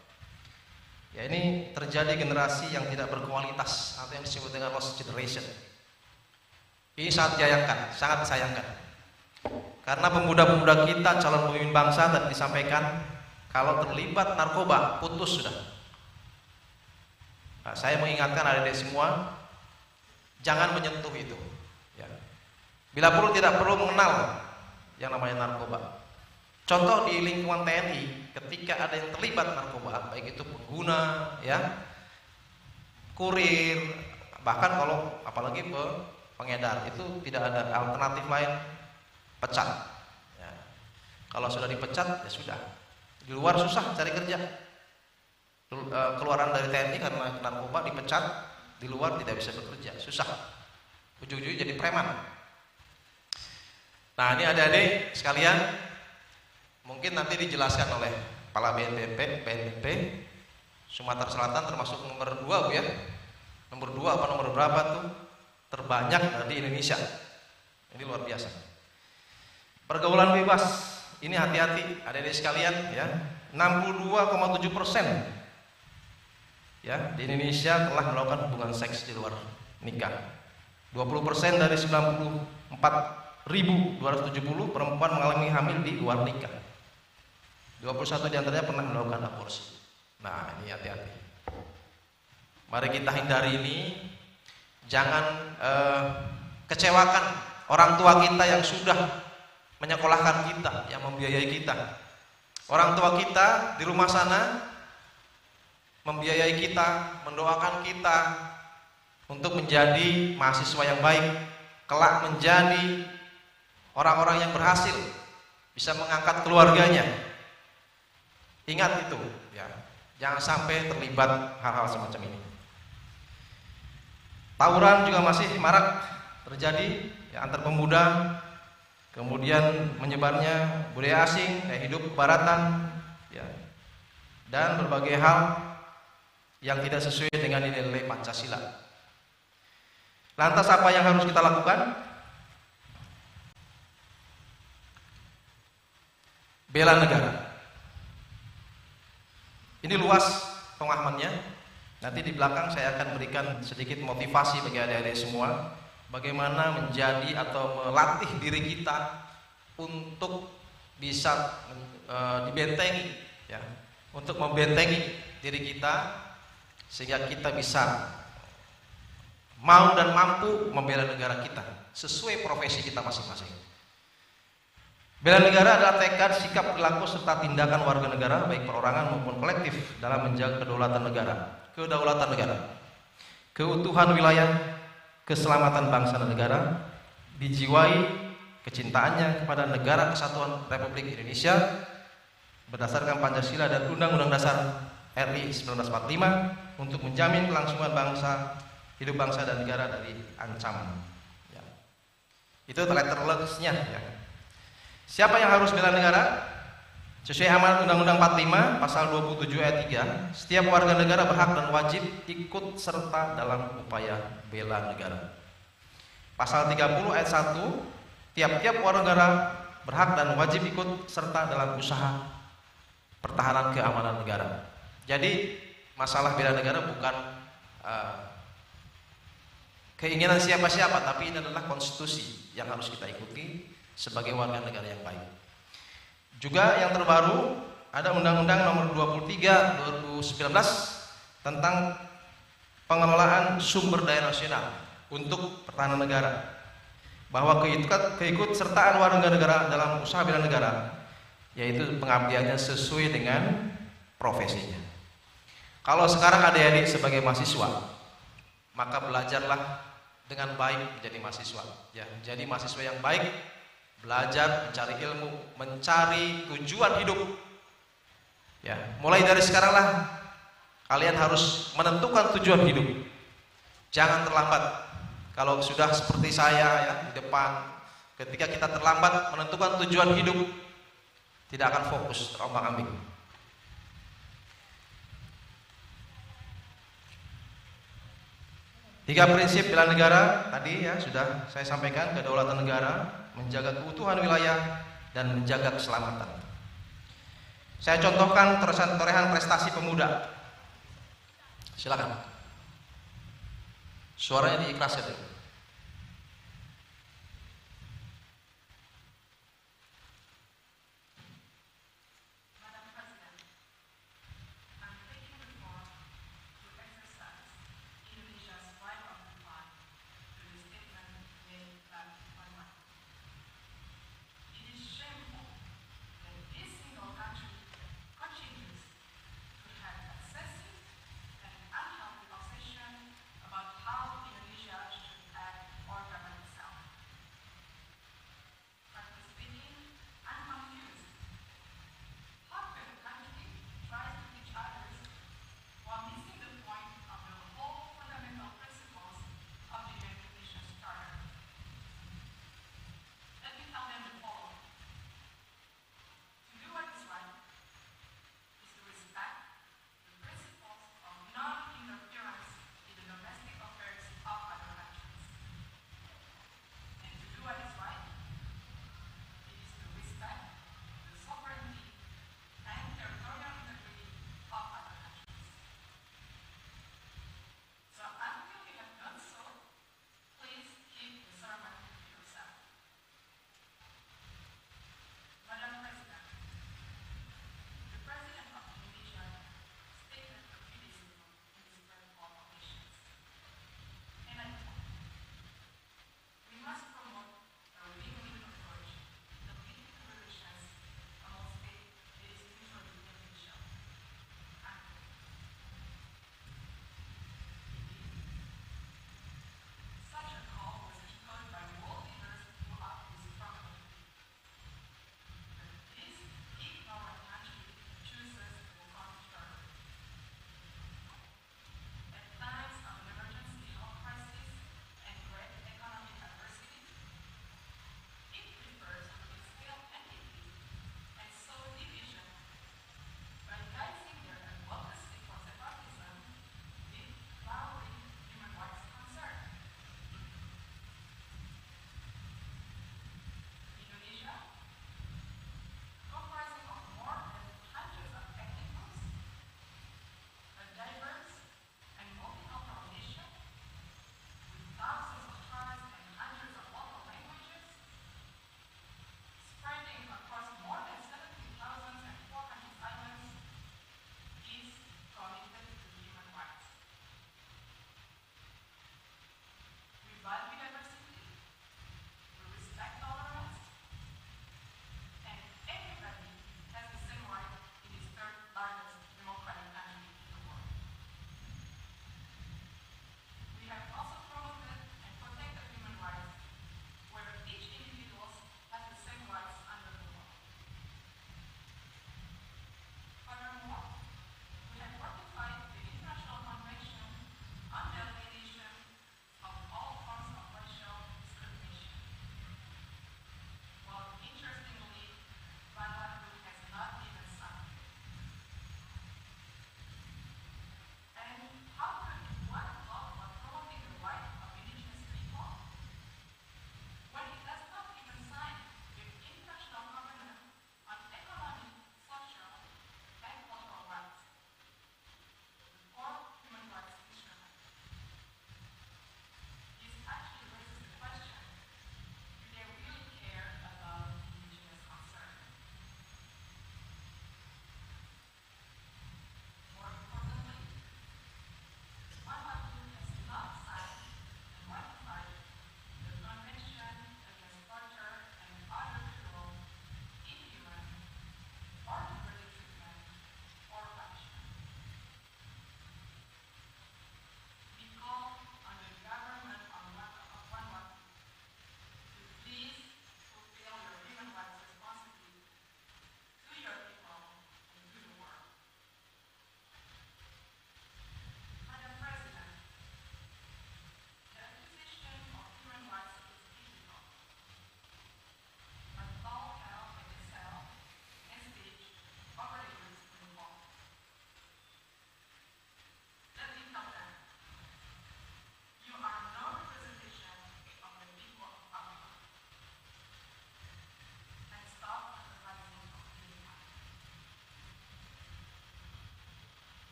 Ya, ini terjadi generasi yang tidak berkualitas atau yang disebut dengan lost generation. Ini sangat disayangkan. Karena pemuda-pemuda kita calon pemimpin bangsa tadi disampaikan, kalau terlibat narkoba putus sudah. Nah, saya mengingatkan adik-adik semua, jangan menyentuh itu. Ya. Bila perlu tidak perlu mengenal yang namanya narkoba. Contoh di lingkungan TNI, ketika ada yang terlibat narkoba, baik itu pengguna, ya, kurir, bahkan kalau apalagi pengedar, itu tidak ada alternatif lain, pecat. Ya. Kalau sudah dipecat, ya sudah. Di luar susah cari kerja. Keluaran dari TNI karena narkoba dipecat, di luar tidak bisa bekerja, susah. Ujung-ujungnya jadi preman. Nah, ini adik-adik sekalian, mungkin nanti dijelaskan oleh Kepala BNPB Sumatera Selatan termasuk nomor 2, Bu, ya. Nomor 2 apa nomor berapa tuh? Terbanyak di Indonesia. Ini luar biasa. Pergaulan bebas, ini hati-hati adik-adik sekalian, ya. 62,7% ya di Indonesia telah melakukan hubungan seks di luar nikah. 20% dari 94.270 perempuan mengalami hamil di luar nikah. 21 diantaranya pernah melakukan aborsi. Nah, ini hati-hati. Mari kita hindari ini. Jangan kecewakan orang tua kita yang sudah menyekolahkan kita, yang membiayai kita. Orang tua kita di rumah sana membiayai kita, mendoakan kita untuk menjadi mahasiswa yang baik, kelak menjadi orang-orang yang berhasil, bisa mengangkat keluarganya. Ingat itu, ya. Jangan sampai terlibat hal-hal semacam ini. Tawuran juga masih marak terjadi, ya, antar pemuda. Kemudian menyebarnya budaya asing, hidup kebaratan, ya, dan berbagai hal yang tidak sesuai dengan nilai-nilai Pancasila. Lantas apa yang harus kita lakukan? Bela negara. Ini luas pemahamannya. Nanti di belakang saya akan berikan sedikit motivasi bagi adik-adik semua, bagaimana menjadi atau melatih diri kita untuk bisa dibentengi, ya, untuk membentengi diri kita sehingga kita bisa mau dan mampu membela negara kita sesuai profesi kita masing-masing. Bela negara adalah tekad, sikap, perilaku serta tindakan warga negara baik perorangan maupun kolektif dalam menjaga kedaulatan negara, keutuhan wilayah, keselamatan bangsa dan negara, dijiwai kecintaannya kepada negara kesatuan Republik Indonesia berdasarkan Pancasila dan Undang-Undang Dasar RI 1945 untuk menjamin kelangsungan bangsa hidup bangsa dan negara dari ancaman. Ya. Itu letter luck-nya. Ya. Siapa yang harus bela negara? Sesuai amanat Undang-Undang 45 pasal 27 ayat 3, setiap warga negara berhak dan wajib ikut serta dalam upaya bela negara. Pasal 30 ayat 1, tiap-tiap warga negara berhak dan wajib ikut serta dalam usaha pertahanan keamanan negara. Jadi masalah bela negara bukan keinginan siapa-siapa, tapi ini adalah konstitusi yang harus kita ikuti sebagai warga negara yang baik. Juga yang terbaru ada Undang-Undang Nomor 23 2019 tentang pengelolaan sumber daya nasional untuk pertahanan negara, bahwa keikutsertaan warga negara dalam usaha bela negara yaitu pengabdiannya sesuai dengan profesinya. Kalau sekarang adik-adik sebagai mahasiswa, maka belajarlah dengan baik menjadi mahasiswa. Ya, jadi mahasiswa yang baik, belajar, mencari ilmu, mencari tujuan hidup. Ya, mulai dari sekarang lah kalian harus menentukan tujuan hidup. Jangan terlambat. Kalau sudah seperti saya ya di depan, ketika kita terlambat menentukan tujuan hidup, tidak akan fokus, terombang-ambing. Tiga prinsip bela negara tadi ya sudah saya sampaikan: kedaulatan negara, menjaga keutuhan wilayah, dan menjaga keselamatan. Saya contohkan torehan prestasi pemuda. Silakan. Suaranya diikhlaskan dulu.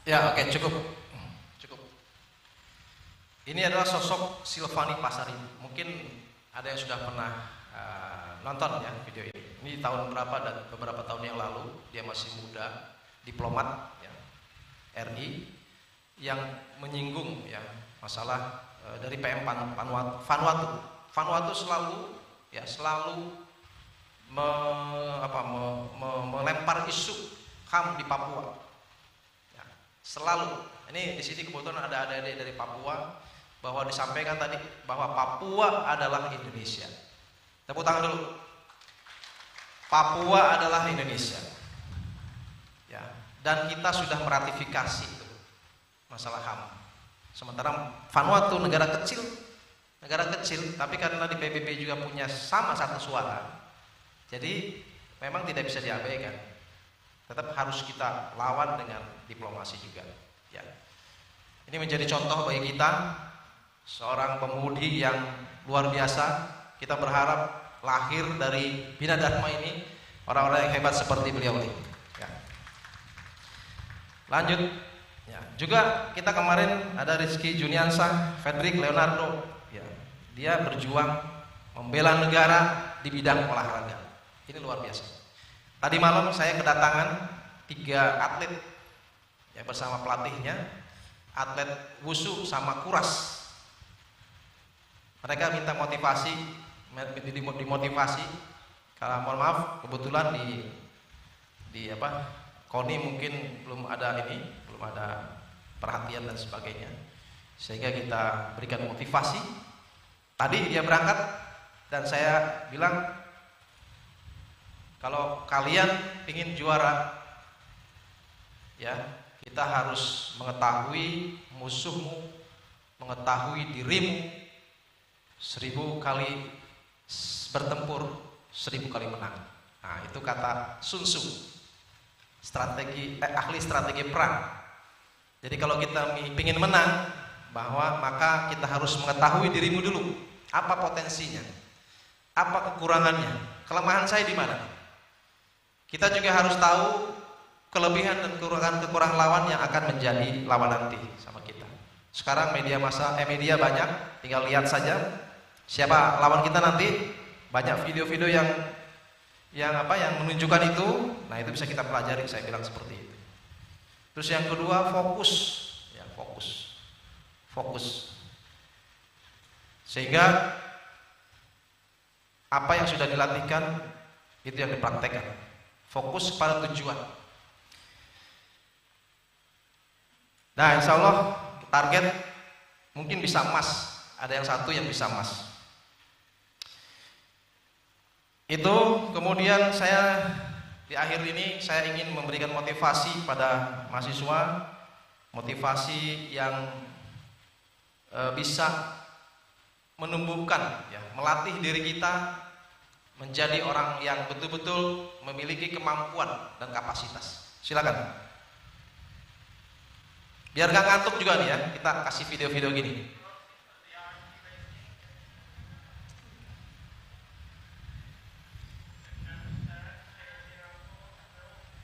Ya, oke, cukup. Ini adalah sosok Silvani Pasari. Mungkin ada yang sudah pernah nonton ya video ini. Ini tahun berapa dan beberapa tahun yang lalu. Dia masih muda, diplomat ya, RI yang menyinggung ya masalah dari PM Vanuatu. Vanuatu selalu melempar isu HAM di Papua. Ya, selalu. Ini di sini kebetulan ada adik-adik dari Papua, bahwa disampaikan tadi bahwa Papua adalah Indonesia. Tepuk tangan dulu. Papua adalah Indonesia. Ya, dan kita sudah meratifikasi itu masalah HAM. Sementara Vanuatu negara kecil, tapi karena di PBB juga punya sama satu suara, jadi memang tidak bisa diabaikan. Tetap harus kita lawan dengan diplomasi juga. Ya. Ini menjadi contoh bagi kita, seorang pemudi yang luar biasa. Kita berharap lahir dari Bina Dharma ini orang-orang yang hebat seperti beliau ini. Ya. Lanjut. Ya. Juga kita kemarin ada Rizky Juniansah, Fredrik Leonardo. Ya. Dia berjuang membela negara di bidang olahraga. Ini luar biasa. Tadi malam saya kedatangan 3 atlet ya bersama pelatihnya, atlet wusu sama kuras. Mereka minta dimotivasi. Kalau mohon maaf, kebetulan di KONI mungkin belum ada perhatian dan sebagainya, sehingga kita berikan motivasi. Tadi dia berangkat dan saya bilang, kalau kalian ingin juara, ya kita harus mengetahui musuhmu, mengetahui dirimu. 1000 kali bertempur, 1000 kali menang. Nah, itu kata Sun Tzu, ahli strategi perang. Jadi kalau kita ingin menang, maka kita harus mengetahui dirimu dulu. Apa potensinya? Apa kekurangannya? Kelemahan saya di mana? Kita juga harus tahu kelebihan dan kekurangan lawan yang akan menjadi lawan nanti sama kita. Sekarang media banyak, tinggal lihat saja siapa lawan kita nanti. Banyak video-video yang menunjukkan itu. Nah, itu bisa kita pelajari, saya bilang seperti itu. Terus yang kedua, fokus. Sehingga apa yang sudah dilatihkan itu yang dipraktekkan. Fokus pada tujuan. Nah, insya Allah target mungkin bisa emas. Ada yang 1 yang bisa emas. Itu kemudian saya di akhir ini saya ingin memberikan motivasi pada mahasiswa, motivasi yang bisa menumbuhkan, ya, melatih diri kita menjadi orang yang betul-betul memiliki kemampuan dan kapasitas. Silakan. Biar gak ngantuk juga nih ya, kita kasih video-video gini.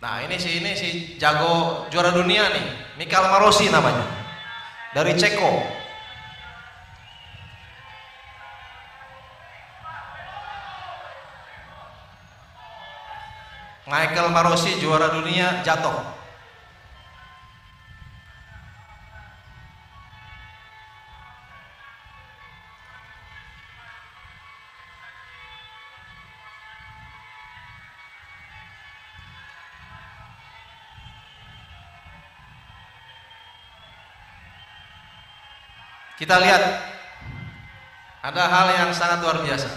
Nah, ini si jago juara dunia nih, Michael Marosi namanya, dari Ceko. Michael Marosi juara dunia jatuh. Kita lihat ada hal yang sangat luar biasa.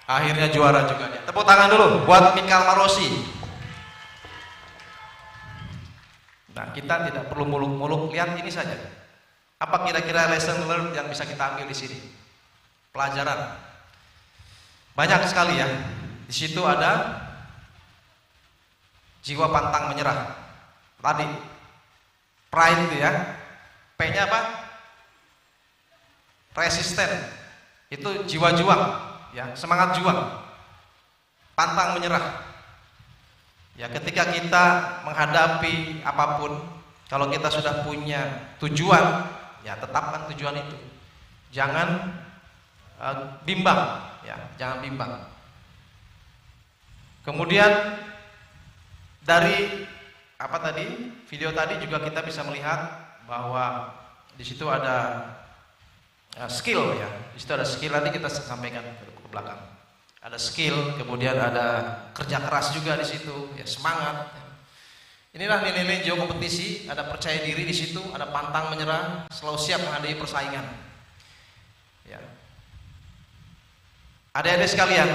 Akhirnya juara juga dia. Tepuk tangan dulu buat Michael Marosi. Nah, kita tidak perlu muluk-muluk, lihat ini saja. Apa kira-kira lesson learned yang bisa kita ambil di sini? Pelajaran. Banyak sekali ya. Di situ ada jiwa pantang menyerah. Tadi pride itu ya. P-nya apa? Resisten. Itu jiwa juang, ya, semangat juang. Pantang menyerah. Ya, ketika kita menghadapi apapun, kalau kita sudah punya tujuan, ya tetapkan tujuan itu. Jangan bimbang, ya, jangan bimbang. Kemudian dari apa tadi? Video tadi juga kita bisa melihat bahwa di situ ada skill, ya. Di situ ada skill, nanti kita sampaikan ke belakang. Ada skill, kemudian ada kerja keras juga di situ, ya, semangat. Inilah nilai-nilai jiwa kompetisi, ada percaya diri di situ, ada pantang menyerah, selalu siap menghadapi persaingan. Ya. Adik-adik sekalian,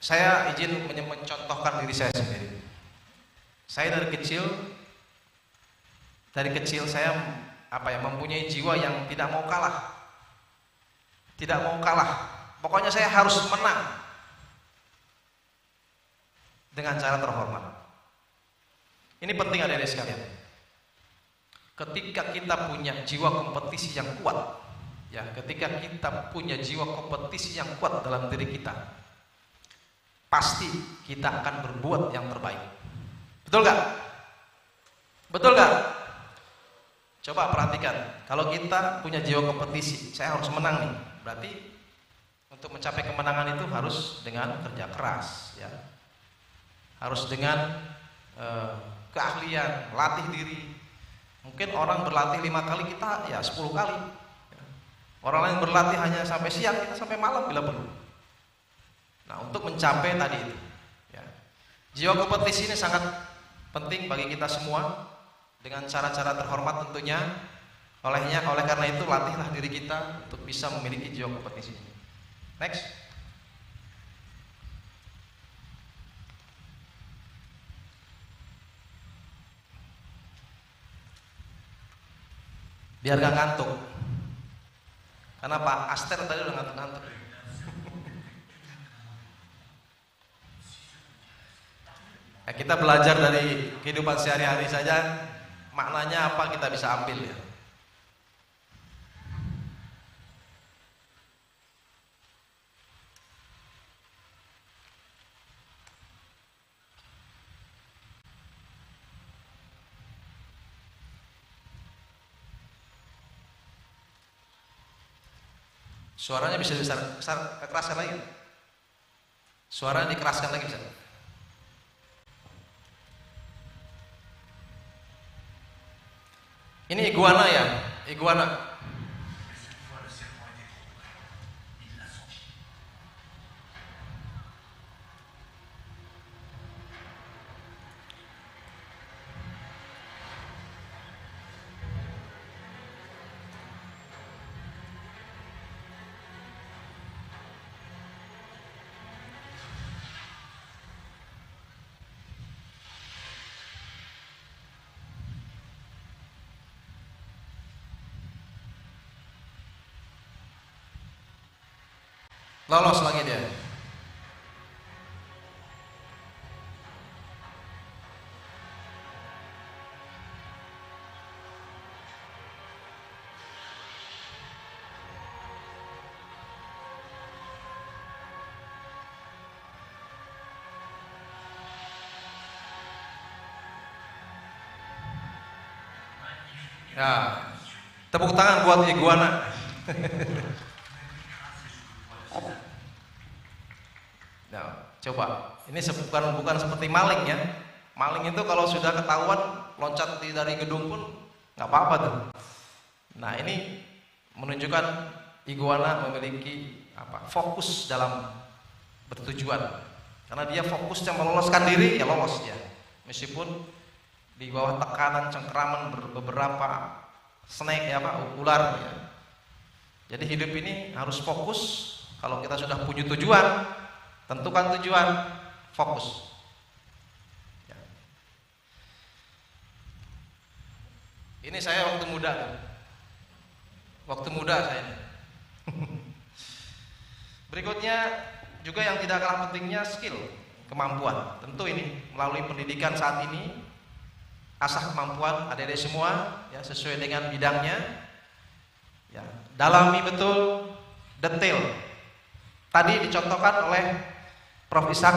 saya izin mencontohkan diri saya sendiri. Saya dari kecil saya mempunyai jiwa yang tidak mau kalah. Tidak mau kalah. Pokoknya saya harus menang dengan cara terhormat. Ini penting adik-adik sekalian. Ketika kita punya jiwa kompetisi yang kuat, ya, ketika kita punya jiwa kompetisi yang kuat dalam diri kita, pasti kita akan berbuat yang terbaik. Betul gak? Betul gak? Coba perhatikan, kalau kita punya jiwa kompetisi, saya harus menang nih. Berarti untuk mencapai kemenangan itu harus dengan kerja keras, ya. Harus dengan keahlian, latih diri. Mungkin orang berlatih 5 kali, kita ya 10 kali. Orang lain berlatih hanya sampai siang, kita sampai malam bila perlu. Nah, untuk mencapai tadi itu, ya. Jiwa kompetisi ini sangat penting bagi kita semua, dengan cara-cara terhormat tentunya. Oleh karena itu, latihlah diri kita untuk bisa memiliki jiwa kompetisi. Next. Biar gak ngantuk. Karena Pak Aster tadi udah ngantuk-ngantuk. Kita belajar dari kehidupan sehari-hari saja, maknanya apa kita bisa ambil, ya. Suaranya bisa keraskan lagi. Suaranya dikeraskan lagi bisa. Ini iguana, ya, iguana. Lolos lagi dia. Ya, tepuk tangan buat iguana. Nah, coba, ini bukan seperti maling, ya. Maling itu kalau sudah ketahuan loncat dari gedung pun nggak apa-apa tuh. Nah, ini menunjukkan iguana memiliki fokus dalam bertujuan. Karena dia fokusnya meloloskan diri, ya lolos dia. Meskipun di bawah tekanan cengkeraman beberapa snake, ular, ya. Jadi hidup ini harus fokus. Kalau kita sudah punya tujuan, tentukan tujuan, fokus. Ya. Ini saya waktu muda, saya. Berikutnya juga yang tidak kalah pentingnya skill. kemampuan. Tentu ini melalui pendidikan saat ini, asah kemampuan adik-adik semua ya, sesuai dengan bidangnya ya, dalami betul, detail. Tadi dicontohkan oleh Prof. Ishak,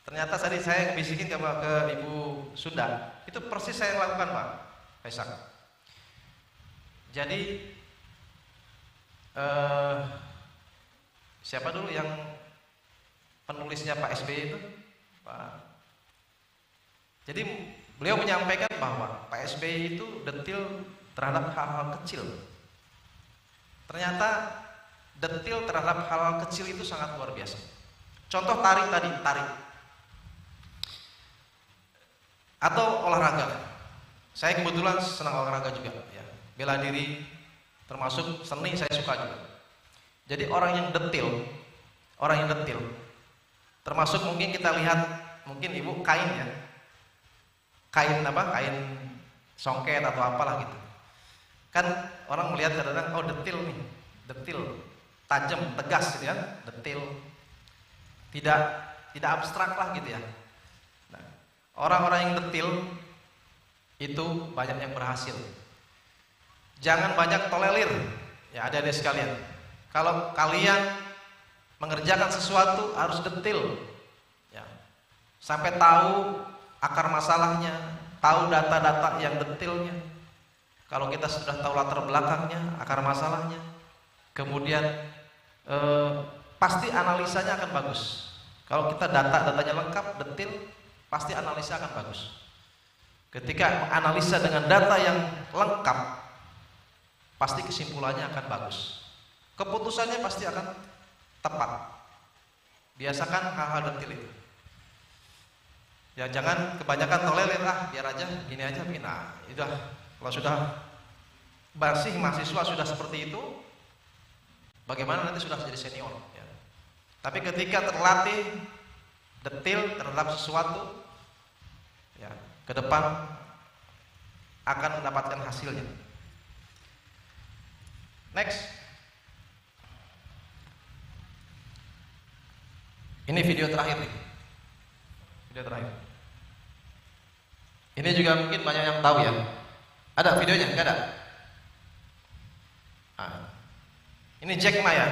ternyata tadi saya bisikin ke Ibu Sunda, itu persis saya lakukan Pak Ishak. Jadi siapa dulu yang penulisnya Pak SBY itu? Jadi beliau menyampaikan bahwa Pak SBY itu detil terhadap hal-hal kecil. Ternyata detil terhadap hal-hal kecil itu sangat luar biasa. Contoh tarik tadi, tarik. Atau olahraga. Saya kebetulan senang olahraga juga ya. Bela diri termasuk seni saya suka juga. Jadi orang yang detil termasuk mungkin kita lihat mungkin Ibu kain ya. Kain apa? Kain songket atau apalah gitu. Kan orang melihat kadang-kadang oh detil nih, detil, tajam, tegas gitu ya, detil. Tidak abstrak lah gitu ya. Nah, orang-orang yang detil itu banyak yang berhasil. Jangan banyak tolerir. Ya adik-adik sekalian. Kalau kalian mengerjakan sesuatu harus detil. Ya. Sampai tahu akar masalahnya, tahu data-data yang detailnya. Kalau kita sudah tahu latar belakangnya, akar masalahnya, kemudian pasti analisanya akan bagus. Kalau kita datanya lengkap, detail, pasti analisa akan bagus. Ketika menganalisa dengan data yang lengkap, pasti kesimpulannya akan bagus. Keputusannya pasti akan tepat. Biasakan hal-hal detail itu. Ya jangan kebanyakan tolerir biar aja gini aja begini. Nah, itu kalau sudah mahasiswa sudah seperti itu, bagaimana nanti sudah jadi senior ya. Tapi ketika terlatih detail terhadap sesuatu ya, ke depan akan mendapatkan hasilnya. Next. Ini video terakhir nih. Video terakhir. Ini juga mungkin banyak yang tahu ya. Ada videonya? Enggak ada? Nah. Ini Jack Ma ya.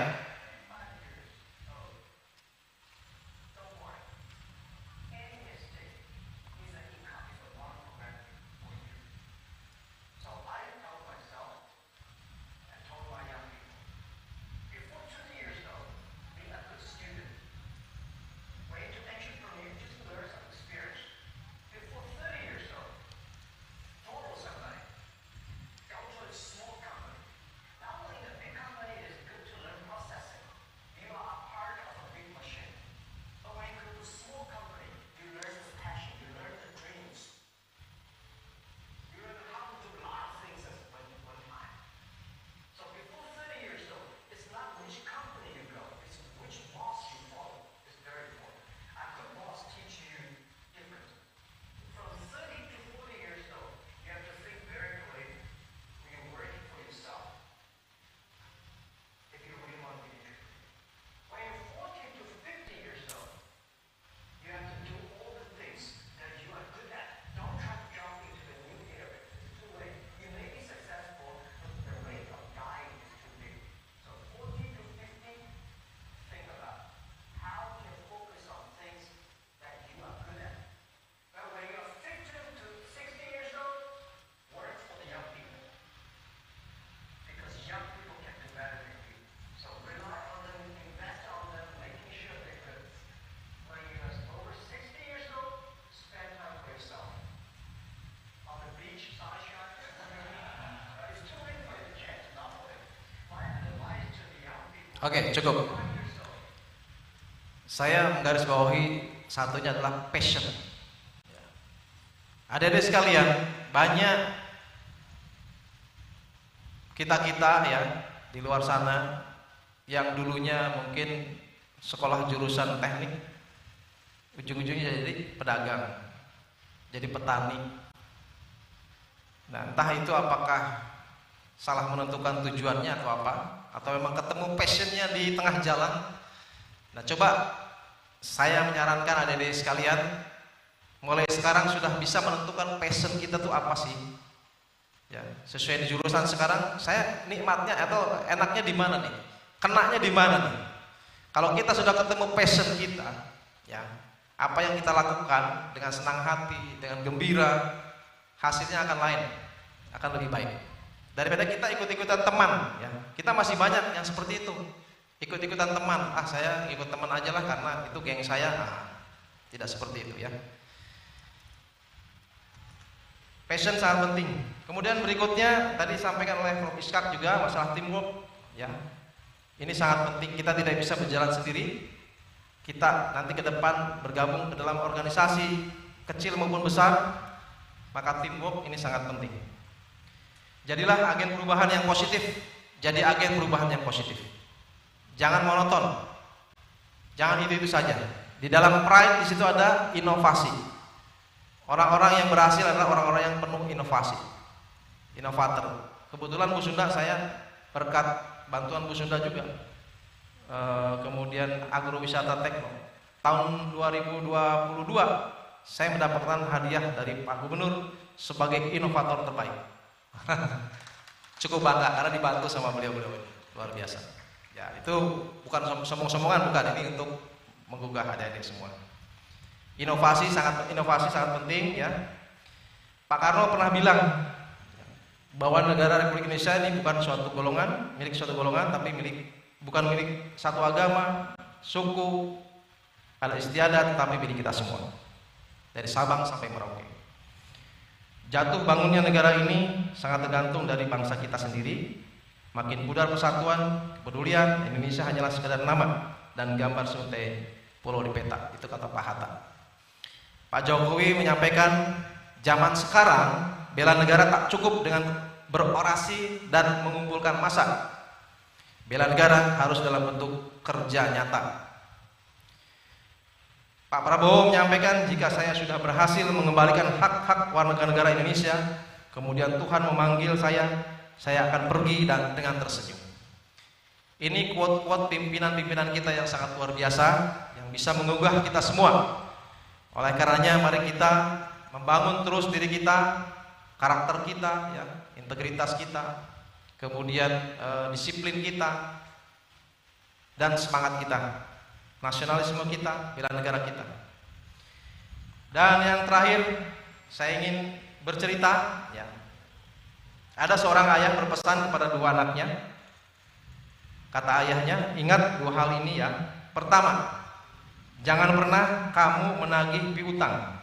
Oke, cukup. Saya menggarisbawahi satunya adalah passion. Adik-adik sekalian, banyak kita-kita ya di luar sana yang dulunya mungkin sekolah jurusan teknik, ujung-ujungnya jadi pedagang, jadi petani. Nah, entah itu apakah salah menentukan tujuannya atau apa, atau memang ketemu passionnya di tengah jalan. Nah, coba saya menyarankan adik-adik sekalian, mulai sekarang sudah bisa menentukan passion kita tuh apa sih. Ya, sesuai di jurusan sekarang, saya nikmatnya atau enaknya di mana nih? Kenaknya di mana nih? Kalau kita sudah ketemu passion kita, ya, apa yang kita lakukan dengan senang hati, dengan gembira, hasilnya akan lain, akan lebih baik. Daripada kita ikut-ikutan teman, ya. Kita masih banyak yang seperti itu. Ikut-ikutan teman, saya ikut teman aja lah karena itu geng saya. Tidak seperti itu, ya. Passion sangat penting. Kemudian berikutnya tadi disampaikan oleh Prof. Iskak juga masalah teamwork, ya. Ini sangat penting. Kita tidak bisa berjalan sendiri. Kita nanti ke depan bergabung ke dalam organisasi kecil maupun besar, maka teamwork ini sangat penting. Jadilah agen perubahan yang positif. Jadi agen perubahan yang positif. Jangan monoton. Jangan itu saja. Di dalam Pride di situ ada inovasi. Orang-orang yang berhasil adalah orang-orang yang penuh inovasi. Inovator. Kebetulan Bu Sunda, saya berkat bantuan Bu Sunda juga. Kemudian agrowisata tekno. Tahun 2022 saya mendapatkan hadiah dari Pak Gubernur sebagai inovator terbaik. Cukup bangga karena dibantu sama beliau-beliau ini. Luar biasa. Ya, itu bukan sombong-sombongan, bukan, ini untuk menggugah adik-adik semua. Inovasi sangat penting, ya. Pak Karno pernah bilang bahwa negara Republik Indonesia ini bukan suatu golongan, milik suatu golongan, tapi bukan milik satu agama, suku, adat istiadat, tapi milik kita semua. Dari Sabang sampai Merauke. Jatuh bangunnya negara ini sangat tergantung dari bangsa kita sendiri. Makin pudar persatuan, kepedulian, Indonesia hanyalah sekedar nama dan gambar suntai pulau di peta. Itu kata Pak Hatta. Pak Jokowi menyampaikan zaman sekarang bela negara tak cukup dengan berorasi dan mengumpulkan massa. Bela negara harus dalam bentuk kerja nyata. Pak Prabowo menyampaikan jika saya sudah berhasil mengembalikan hak-hak warga negara Indonesia, kemudian Tuhan memanggil saya akan pergi dan dengan tersenyum. Ini quote-quote pimpinan-pimpinan kita yang sangat luar biasa, yang bisa menggugah kita semua. Oleh karenanya mari kita membangun terus diri kita, karakter kita, ya, integritas kita, kemudian disiplin kita, dan semangat kita, nasionalisme kita, bela negara kita. Dan yang terakhir, saya ingin bercerita, ya. Ada seorang ayah berpesan kepada dua anaknya. Kata ayahnya, ingat dua hal ini, ya. Pertama, jangan pernah kamu menagih piutang.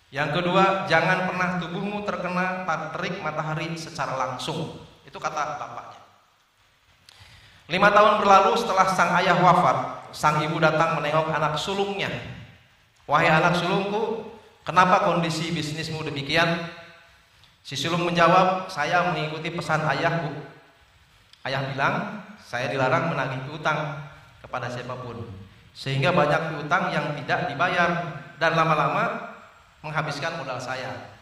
Yang kedua, jangan pernah tubuhmu terkena terik matahari secara langsung. Itu kata bapaknya. 5 tahun berlalu setelah sang ayah wafat, sang ibu datang menengok anak sulungnya. Wahai anak sulungku, kenapa kondisi bisnismu demikian? Si sulung menjawab, saya mengikuti pesan ayahku. Ayah bilang, saya dilarang menagih piutang kepada siapapun, sehingga banyak piutang yang tidak dibayar dan lama-lama menghabiskan modal saya.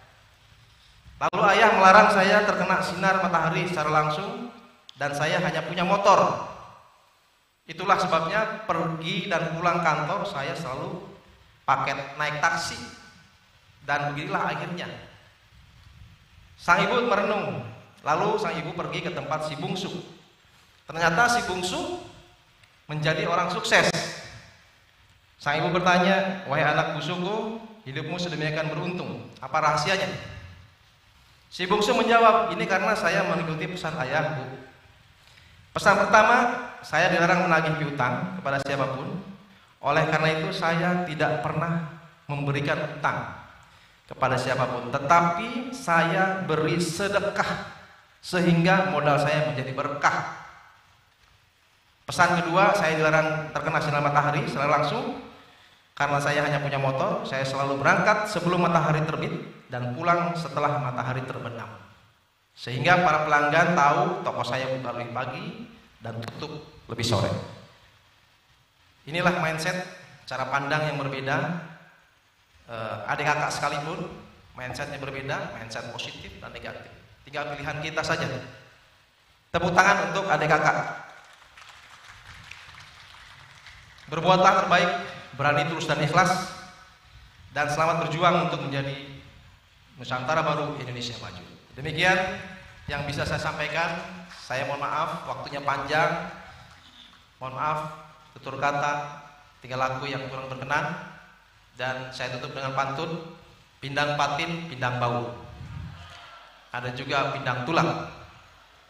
Lalu ayah melarang saya terkena sinar matahari secara langsung dan saya hanya punya motor. Itulah sebabnya pergi dan pulang kantor saya selalu paket naik taksi. Dan beginilah akhirnya. Sang ibu merenung, lalu sang ibu pergi ke tempat si bungsu. Ternyata si bungsu menjadi orang sukses. Sang ibu bertanya, wahai anak bungsuku, hidupmu sedemikian beruntung, apa rahasianya? Si bungsu menjawab, ini karena saya mengikuti pesan ayahku. Pesan pertama, saya dilarang menagih piutang kepada siapapun. Oleh karena itu saya tidak pernah memberikan utang kepada siapapun, tetapi saya beri sedekah sehingga modal saya menjadi berkah. Pesan kedua, saya dilarang terkena sinar matahari secara langsung. Karena saya hanya punya motor, saya selalu berangkat sebelum matahari terbit dan pulang setelah matahari terbenam. Sehingga para pelanggan tahu toko saya buka lebih pagi dan tutup lebih sore. Inilah mindset, cara pandang yang berbeda. Adik kakak sekalipun, mindsetnya berbeda, mindset positif dan negatif. Tinggal pilihan kita saja. Tepuk tangan untuk adik kakak. Berbuatlah terbaik berani, tulus dan ikhlas, dan selamat berjuang untuk menjadi Nusantara baru, Indonesia maju. Demikian yang bisa saya sampaikan. Saya mohon maaf waktunya panjang, mohon maaf tutur kata, tingkah laku yang kurang berkenan, dan saya tutup dengan pantun: pindang patin, pindang bau, ada juga pindang tulang,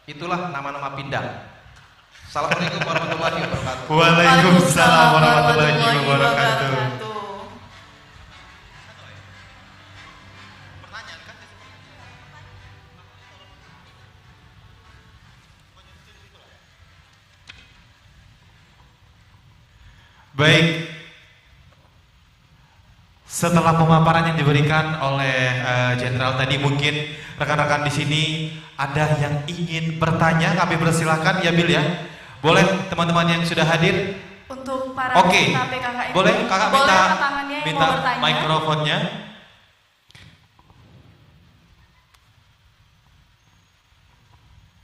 itulah nama-nama pindang. Assalamualaikum warahmatullahi wabarakatuh. Waalaikumsalam warahmatullahi wabarakatuh. Baik, setelah pemaparan yang diberikan oleh Jenderal tadi, mungkin rekan-rekan di sini ada yang ingin bertanya, kami persilahkan ya Bil ya. Boleh teman-teman yang sudah hadir? Untuk para Oke, peserta PKKMB, boleh kakak boleh angkat tangannya yang minta mau bertanya. mikrofonnya.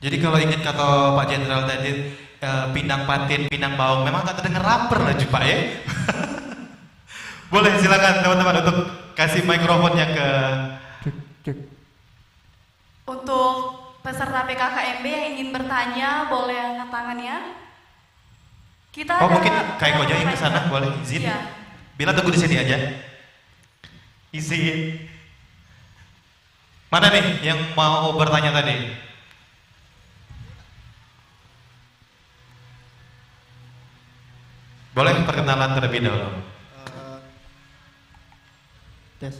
Jadi kalau ingin kata Pak Jenderal tadi, pindang patin, pindang bawang, memang agak terdengar rapper lah Pak ya. Boleh silakan teman-teman untuk kasih mikrofonnya ke. Untuk peserta PKKMB yang ingin bertanya, boleh angkat tangannya. Kita Oh ada mungkin kayak Ko Jaing ke sana, boleh izin. Iya. Bila tunggu di sini aja. Izin. Mana nih yang mau bertanya tadi? Boleh perkenalan terlebih dahulu. Tes.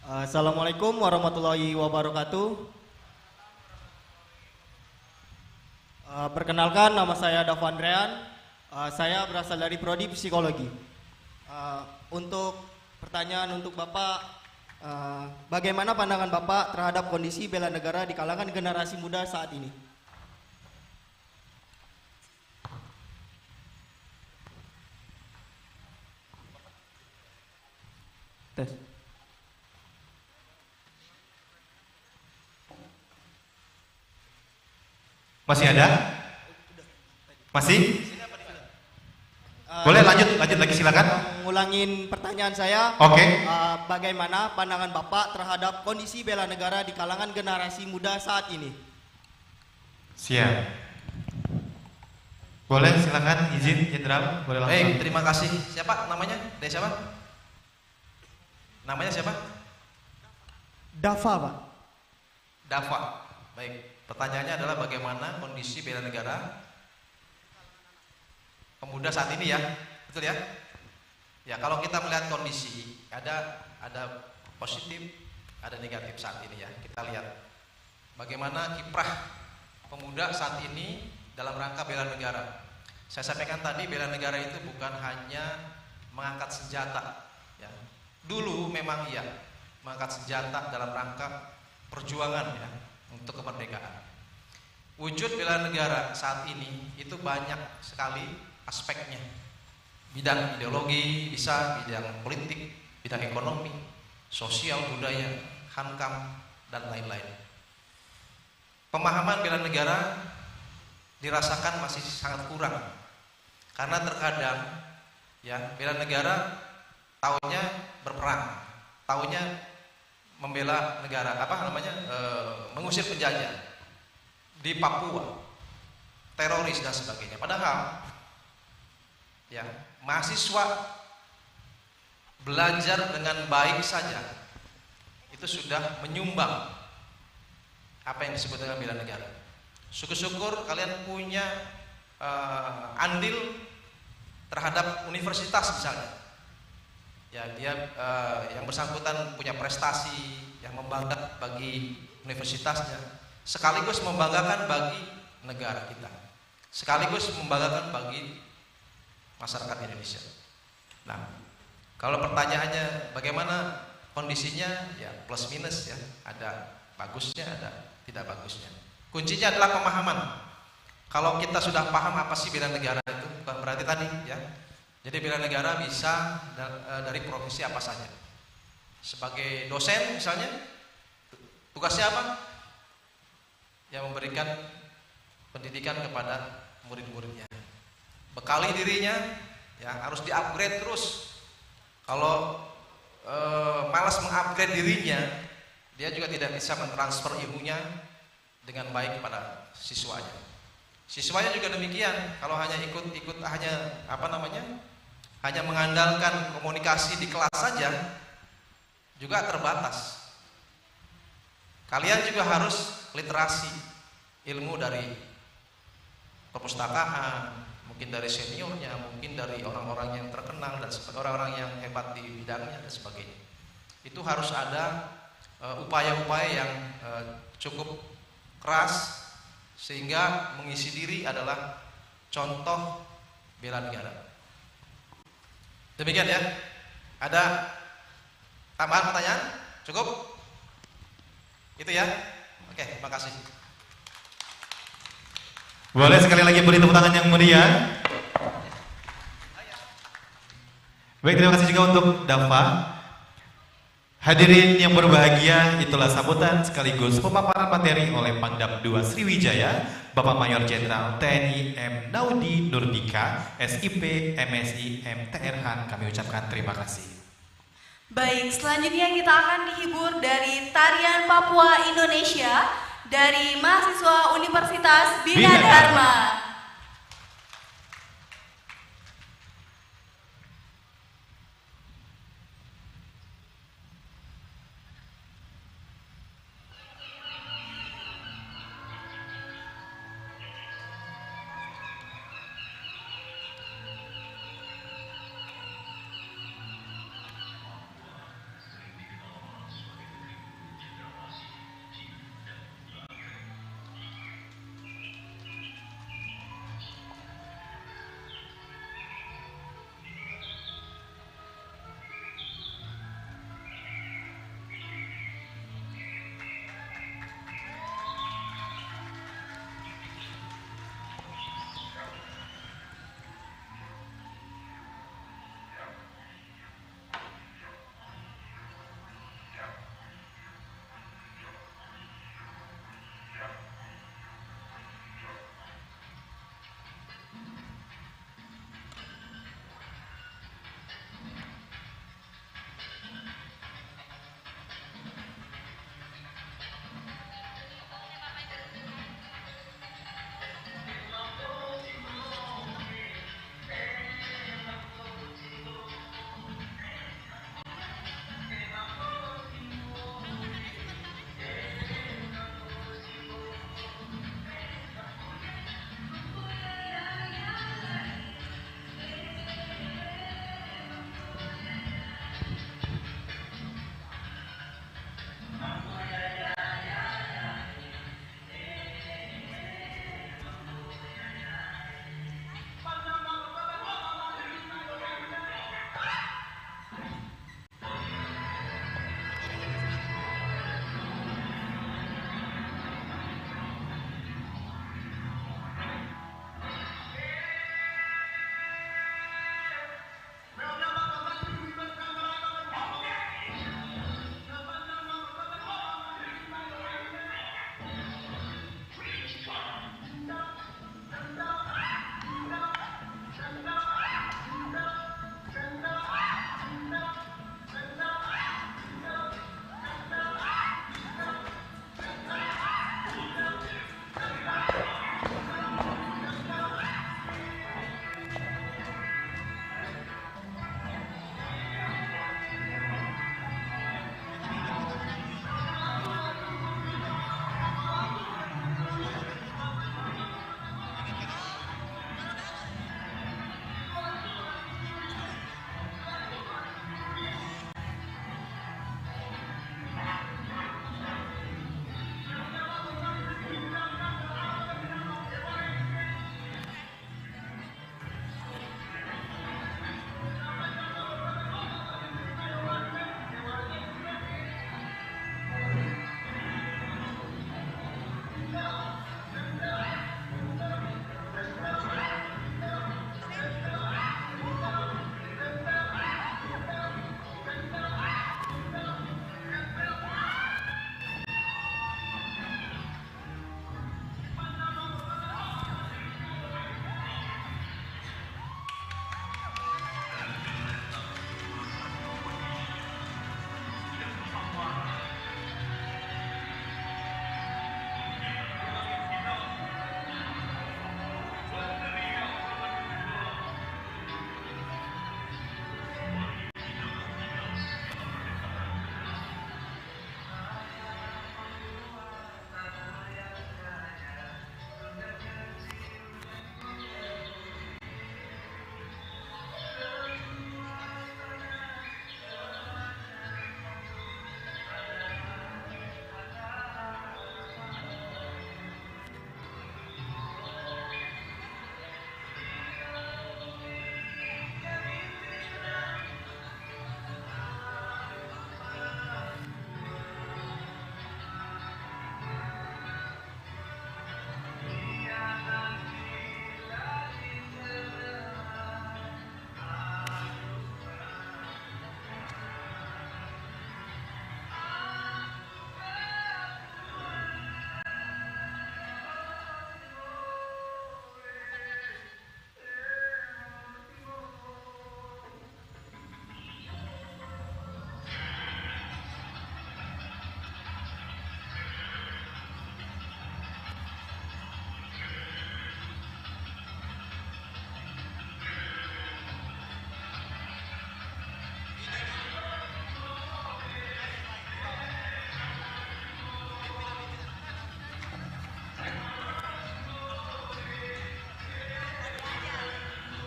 Assalamualaikum warahmatullahi wabarakatuh. Perkenalkan, nama saya Davandrean. Saya berasal dari Prodi Psikologi. Untuk pertanyaan untuk Bapak, bagaimana pandangan Bapak terhadap kondisi bela negara di kalangan generasi muda saat ini? Tes. Masih ada? Masih? Boleh lanjut lagi silakan. Ngulangin pertanyaan saya. Oke. Bagaimana pandangan Bapak terhadap kondisi bela negara di kalangan generasi muda saat ini? Siap. Boleh silakan, izin Jenderal, boleh langsung. Baik, terima kasih. Siapa namanya? Dari siapa? Namanya siapa? Dava, Pak. Dava. Baik. Pertanyaannya adalah bagaimana kondisi bela negara pemuda saat ini ya, betul ya? Ya, kalau kita melihat kondisi ada positif, ada negatif saat ini ya. Kita lihat bagaimana kiprah pemuda saat ini dalam rangka bela negara. Saya sampaikan tadi, bela negara itu bukan hanya mengangkat senjata. Ya. Dulu memang iya, mengangkat senjata dalam rangka perjuangan ya, untuk kemerdekaan. Wujud bela negara saat ini itu banyak sekali aspeknya. Bidang ideologi, bisa bidang politik, bidang ekonomi, sosial, budaya, hankam, dan lain-lain. Pemahaman bela negara dirasakan masih sangat kurang. Karena terkadang ya, bela negara taunya berperang, taunya membela negara, mengusir penjajah di Papua, teroris dan sebagainya. Padahal ya, mahasiswa belajar dengan baik saja itu sudah menyumbang apa yang disebut dengan bela negara. Syukur-syukur kalian punya andil terhadap universitas misalnya. Ya, dia yang bersangkutan punya prestasi yang membanggakan bagi universitasnya, sekaligus membanggakan bagi negara kita, sekaligus membanggakan bagi masyarakat Indonesia. Nah, kalau pertanyaannya bagaimana kondisinya, ya plus minus ya, ada bagusnya, ada tidak bagusnya. Kuncinya adalah pemahaman. Kalau kita sudah paham apa sih bela negara itu, bukan berarti tadi ya. Jadi bela negara bisa dari profesi apa saja. Sebagai dosen misalnya, tugasnya apa? yang memberikan pendidikan kepada murid-muridnya. Bekali dirinya, ya harus di-upgrade terus. Kalau malas mengupgrade dirinya, dia juga tidak bisa mentransfer ilmunya dengan baik kepada siswanya. Siswanya juga demikian. Kalau hanya ikut hanya mengandalkan komunikasi di kelas saja, juga terbatas. Kalian juga harus literasi ilmu dari perpustakaan, mungkin dari seniornya, mungkin dari orang-orang yang terkenal dan orang-orang yang hebat di bidangnya dan sebagainya. Itu harus ada upaya-upaya yang cukup keras sehingga mengisi diri adalah contoh bela negara. Demikian ya. Ada tambahan pertanyaan? Cukup? Itu ya. Oke, terima kasih. Boleh sekali lagi beri tepuk tangan yang meriah. Baik, terima kasih juga untuk Dava. Hadirin yang berbahagia, itulah sambutan sekaligus pemaparan materi oleh Pangdam 2 Sriwijaya, Bapak Mayor Jenderal TNI M. Naudi Nurdika, SIP, MSI, MTRH. Kami ucapkan terima kasih. Baik, selanjutnya kita akan dihibur dari tarian Papua Indonesia dari mahasiswa Universitas Bina Dharma.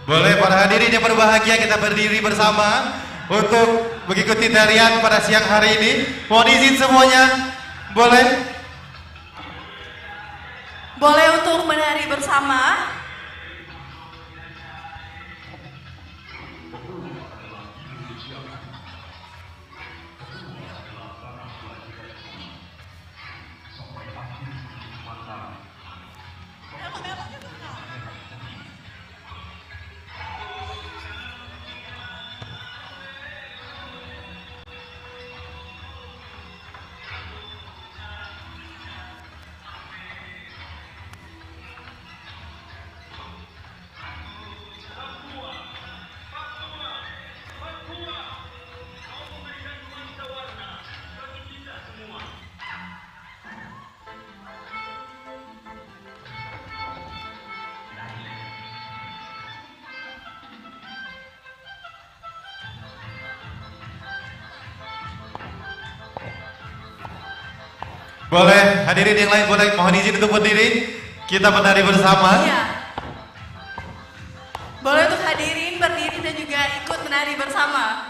Boleh para hadirin yang berbahagia, kita berdiri bersama untuk mengikuti tarian pada siang hari ini. Mohon izin semuanya, boleh? Boleh untuk menari bersama. Boleh, hadirin yang lain boleh mohon izin untuk berdiri. Kita menari bersama. Iya. Boleh untuk hadirin berdiri dan juga ikut menari bersama.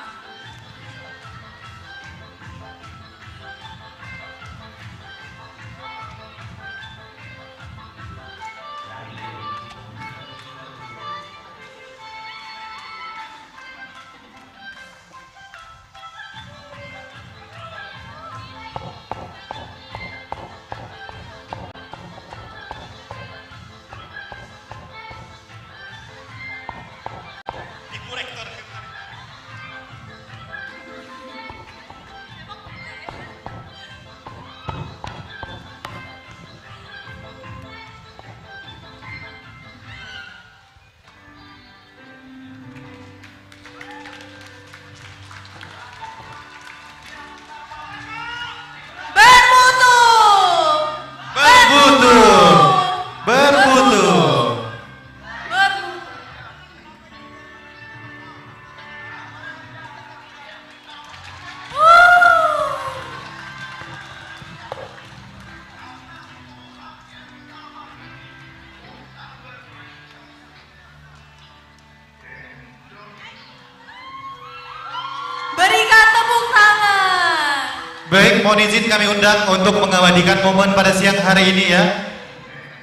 Berikan tepuk tangan. Baik, mohon izin kami undang untuk mengabadikan momen pada siang hari ini ya.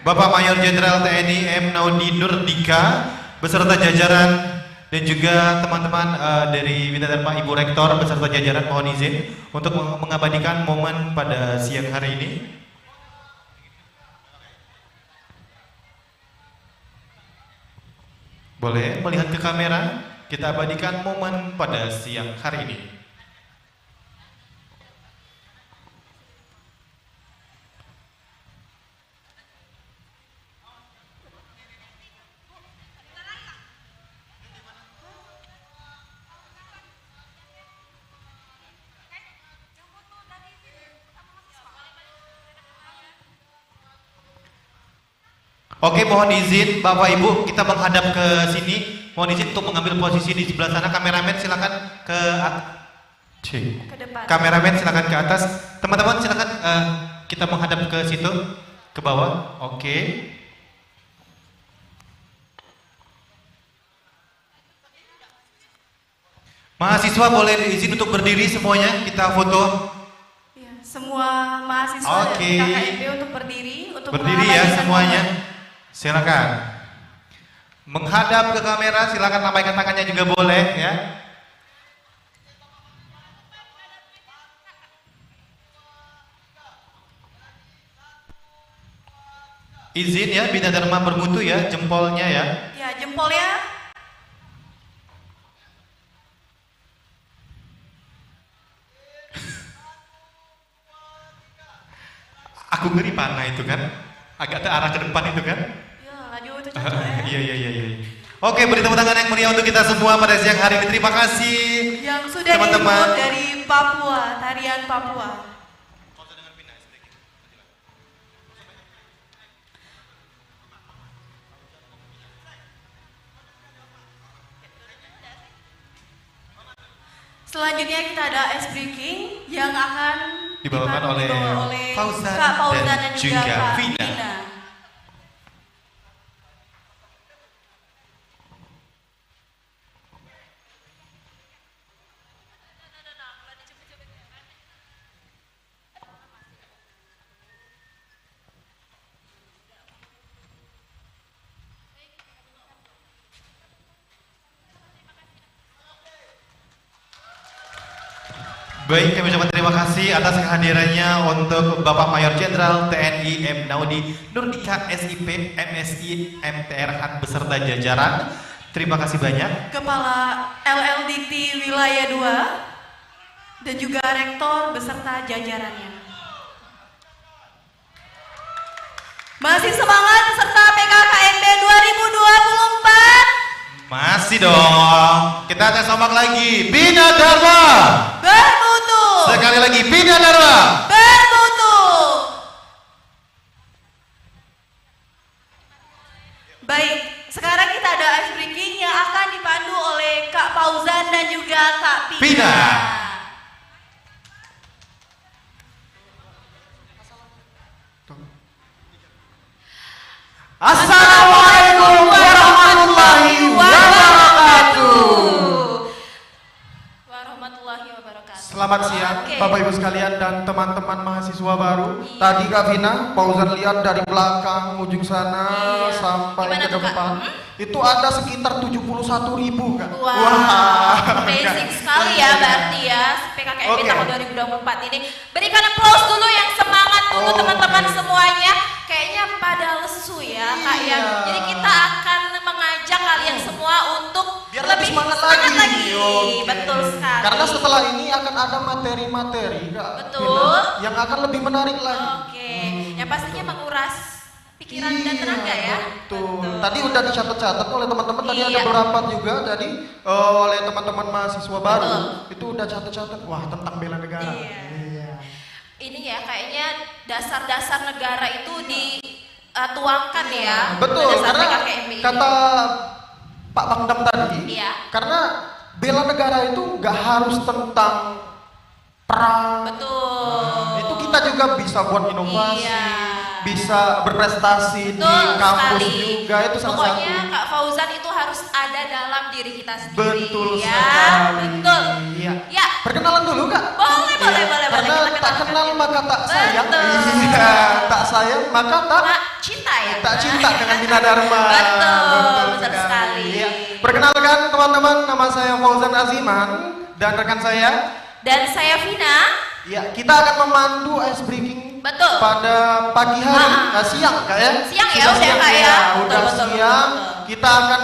Bapak Mayor Jenderal TNI M. Naudi Nurdika beserta jajaran dan juga teman-teman dari Bina Dharma Ibu Rektor beserta jajaran mohon izin untuk mengabadikan momen pada siang hari ini. Boleh melihat ke kamera, kita abadikan momen pada siang hari ini. Oke, mohon izin Bapak Ibu, kita menghadap ke sini. Mohon izin untuk mengambil posisi di sebelah sana. Kameramen silakan ke depan. Kameramen silakan ke atas. Teman-teman silakan kita menghadap ke situ, ke bawah. Oke. Mahasiswa boleh izin untuk berdiri semuanya, kita foto. Ya, semua mahasiswa dari KKIP untuk berdiri Berdiri ya semuanya. Silakan. Menghadap ke kamera, silakan lambaikan tangannya juga boleh ya. Izin ya, Bina Dharma bermutu ya, jempolnya ya. Ya, jempolnya. Aku ngeri panah itu kan, agak ke arah ke depan itu kan. Ya, laju itu cocok ya. Iya. Oke, beri tepuk tangan yang meriah untuk kita semua pada siang hari ini. Terima kasih Yang sudah teman-teman dari Papua, tarian Papua. Selanjutnya kita ada ice breaking yang akan dibawakan oleh Fauzan Kak Fauzan dan juga Kak Vina. Baik, kami ucapkan terima kasih atas kehadirannya untuk Bapak Mayor Jenderal TNI M. Naudi Nurdika SIP MSI MTRH beserta jajaran. Terima kasih banyak. Kepala LLDT Wilayah 2 dan juga Rektor beserta jajarannya. Masih semangat peserta PKKMB 2024? Masih dong. Kita tes ombak lagi. Bina Dharma bermutu. Sekali lagi Bina Dharma bermutu. Baik, sekarang kita ada ice breaking yang akan dipandu oleh Kak Fauzan dan juga Kak Pina. Assalamualaikum warahmatullahi wabarakatuh. Warahmatullahi wabarakatuh. Selamat siang Bapak Ibu sekalian dan teman-teman mahasiswa baru. Tadi Kak Vina, Fauzan lihat dari belakang ujung sana sampai ke depan. Itu ada sekitar 71.000 Kak. Wah, amazing sekali ya berarti ya PKKMB tahun 2024 ini. Berikan applause dulu yang semangat untuk teman-teman semuanya. Kayaknya pada lesu ya Kak ya. Jadi kita akan mengajak kalian semua untuk biar lebih semangat lagi. Oke. Betul sekali. Karena setelah ini akan ada materi-materi Kak Betul. Vina, yang akan lebih menarik lagi. Oke, yang pastinya menguras pikiran dan tenaga ya. Betul. Tadi udah dicatat-catat oleh teman-teman. Tadi ada beberapa juga tadi oleh teman-teman mahasiswa baru. Itu udah catat-catat. Wah, tentang bela negara. Ini ya kayaknya dasar-dasar negara itu dituangkan ya. Betul, dasar karena PKKMB ini. kata Pak Pangdam tadi, karena bela negara itu nggak harus tentang perang. Betul. Itu kita juga bisa buat inovasi, bisa berprestasi di kampus juga. Itu salah Pokoknya satu. Kak Fauzan itu harus ada dalam diri kita sendiri. Betul ya. sekali. Betul. Iya. Ya. Perkenalan dulu Kak. Boleh. Karena Kita tak kenal maka tak sayang. Betul. Iya, tak sayang maka tak cinta ya. Tak cinta dengan Bina Dharma. Betul sekali. Iya. Perkenalkan teman-teman, nama saya Fauzan Aziman dan rekan saya. Dan saya Vina. Ya, kita akan memandu ice breaking pada pagi hari, siang Kak ya. Siang ya, Sudah udah siang Kak ya. Udah siang. Kita akan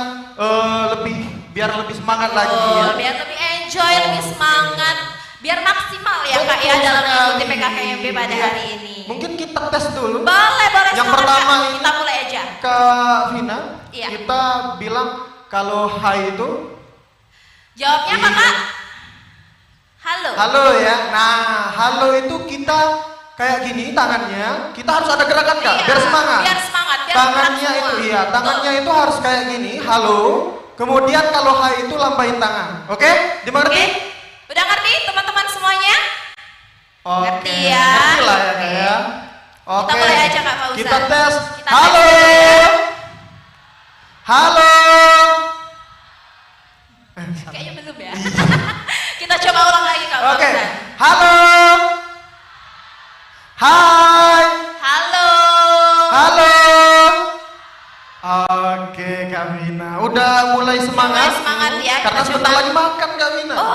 biar lebih semangat lagi ya. Biar lebih enjoy, lebih semangat, biar maksimal ya Kak ya dalam mengikuti PKKMB pada hari ini. Mungkin kita tes dulu. Boleh. Yang Silakan, pertama Kak. ini Kita mulai aja. Kak Vina, Iya. kita bilang kalau hai itu Jawabnya apa Kak? Halo. halo ya. Nah, halo itu kita kayak gini tangannya, kita harus ada gerakan Kak, biar semangat. Biar semangat, biar Tangannya gerak itu semua. tangannya itu harus kayak gini, halo. Kemudian kalau hai itu lambain tangan. Oke? Dimengerti? Udah ngerti teman-teman semuanya? Oke. Ngerti ya? Ngerti lah ya Kak ya. Oke. Kita mulai aja Kak Fauzan. Kita tes. Kita Halo. tes. Halo. Kayaknya belum ya. Kita coba ulang lagi Kak Oke. Fauzan. Halo. Hai. Halo. Halo. Oke Kak Vina, udah mulai semangat. Mulai semangat ya. Karena Kita sebentar coba. lagi makan Kak Vina. Oh,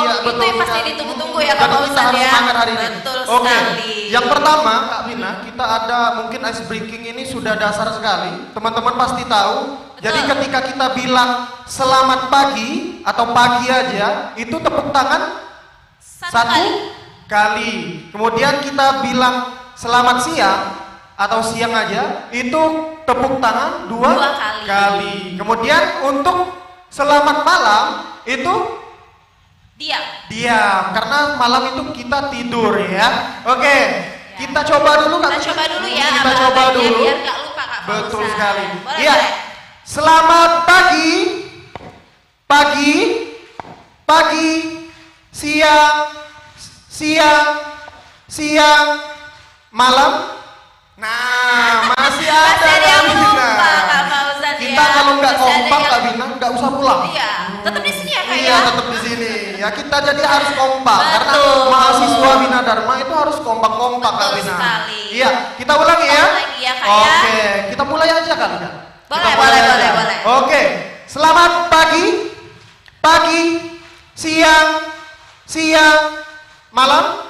iya, itu betul. yang pasti Kak. ditunggu-tunggu ya Kak Jadi kita Fauzan harus ya. semangat hari ini. Betul Oke. sekali. Yang pertama Kak Vina, kita ada mungkin ice breaking ini sudah dasar sekali. Teman-teman pasti tahu. Jadi ketika kita bilang selamat pagi atau pagi aja, itu tepuk tangan satu kali. Kemudian kita bilang selamat siang atau siang aja, itu tepuk tangan dua kali. Kemudian untuk selamat malam itu diam karena malam itu kita tidur ya. Oke, kita coba dulu Kak. Kita coba dulu ya. Kita coba abang-abangnya dulu. Biar gak lupa Kak Fauzan. Betul sekali. Boleh, Iya. boleh. Selamat pagi, pagi, siang, malam. Nah, masih ada Kak Bina. Kita kalau nggak kompak Kak Bina, nggak usah pulang. Iya, tetap di sini ya Kak Iya, ya. tetap di sini. Ya kita jadi harus kompak karena Betul. mahasiswa Bina Dharma itu harus kompak-kompak Kak Bina. sekali. Iya, kita ulangi ya. Ulangi ya, Kak, ya. Oke, kita mulai aja kali Kak. Boleh, Kita mulai boleh, aja. boleh. Oke, selamat pagi, siang, malam.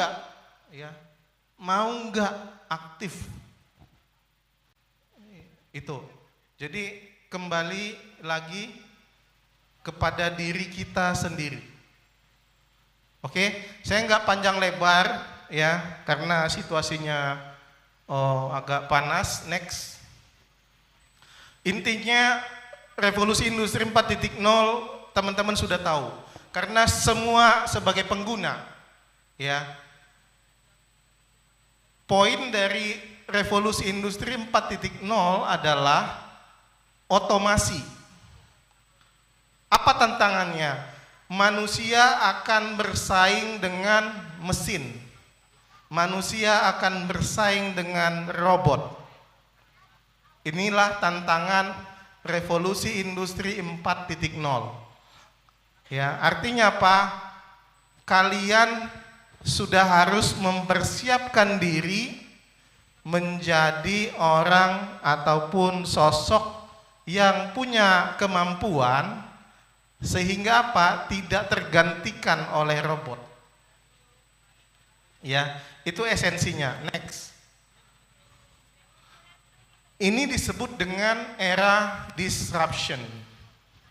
nggak, ya, mau nggak aktif. Itu. Jadi kembali lagi kepada diri kita sendiri. Oke, saya nggak panjang lebar ya, karena situasinya agak panas. Next. Intinya revolusi industri 4.0 teman-teman sudah tahu. Karena semua sebagai pengguna, ya, poin dari revolusi industri 4.0 adalah otomasi. Apa tantangannya? Manusia akan bersaing dengan mesin. Manusia akan bersaing dengan robot. Inilah tantangan revolusi industri 4.0. Ya, artinya apa? Kalian sudah harus mempersiapkan diri menjadi orang ataupun sosok yang punya kemampuan sehingga apa? Tidak tergantikan oleh robot. Ya, itu esensinya. Next. Ini disebut dengan era disruption.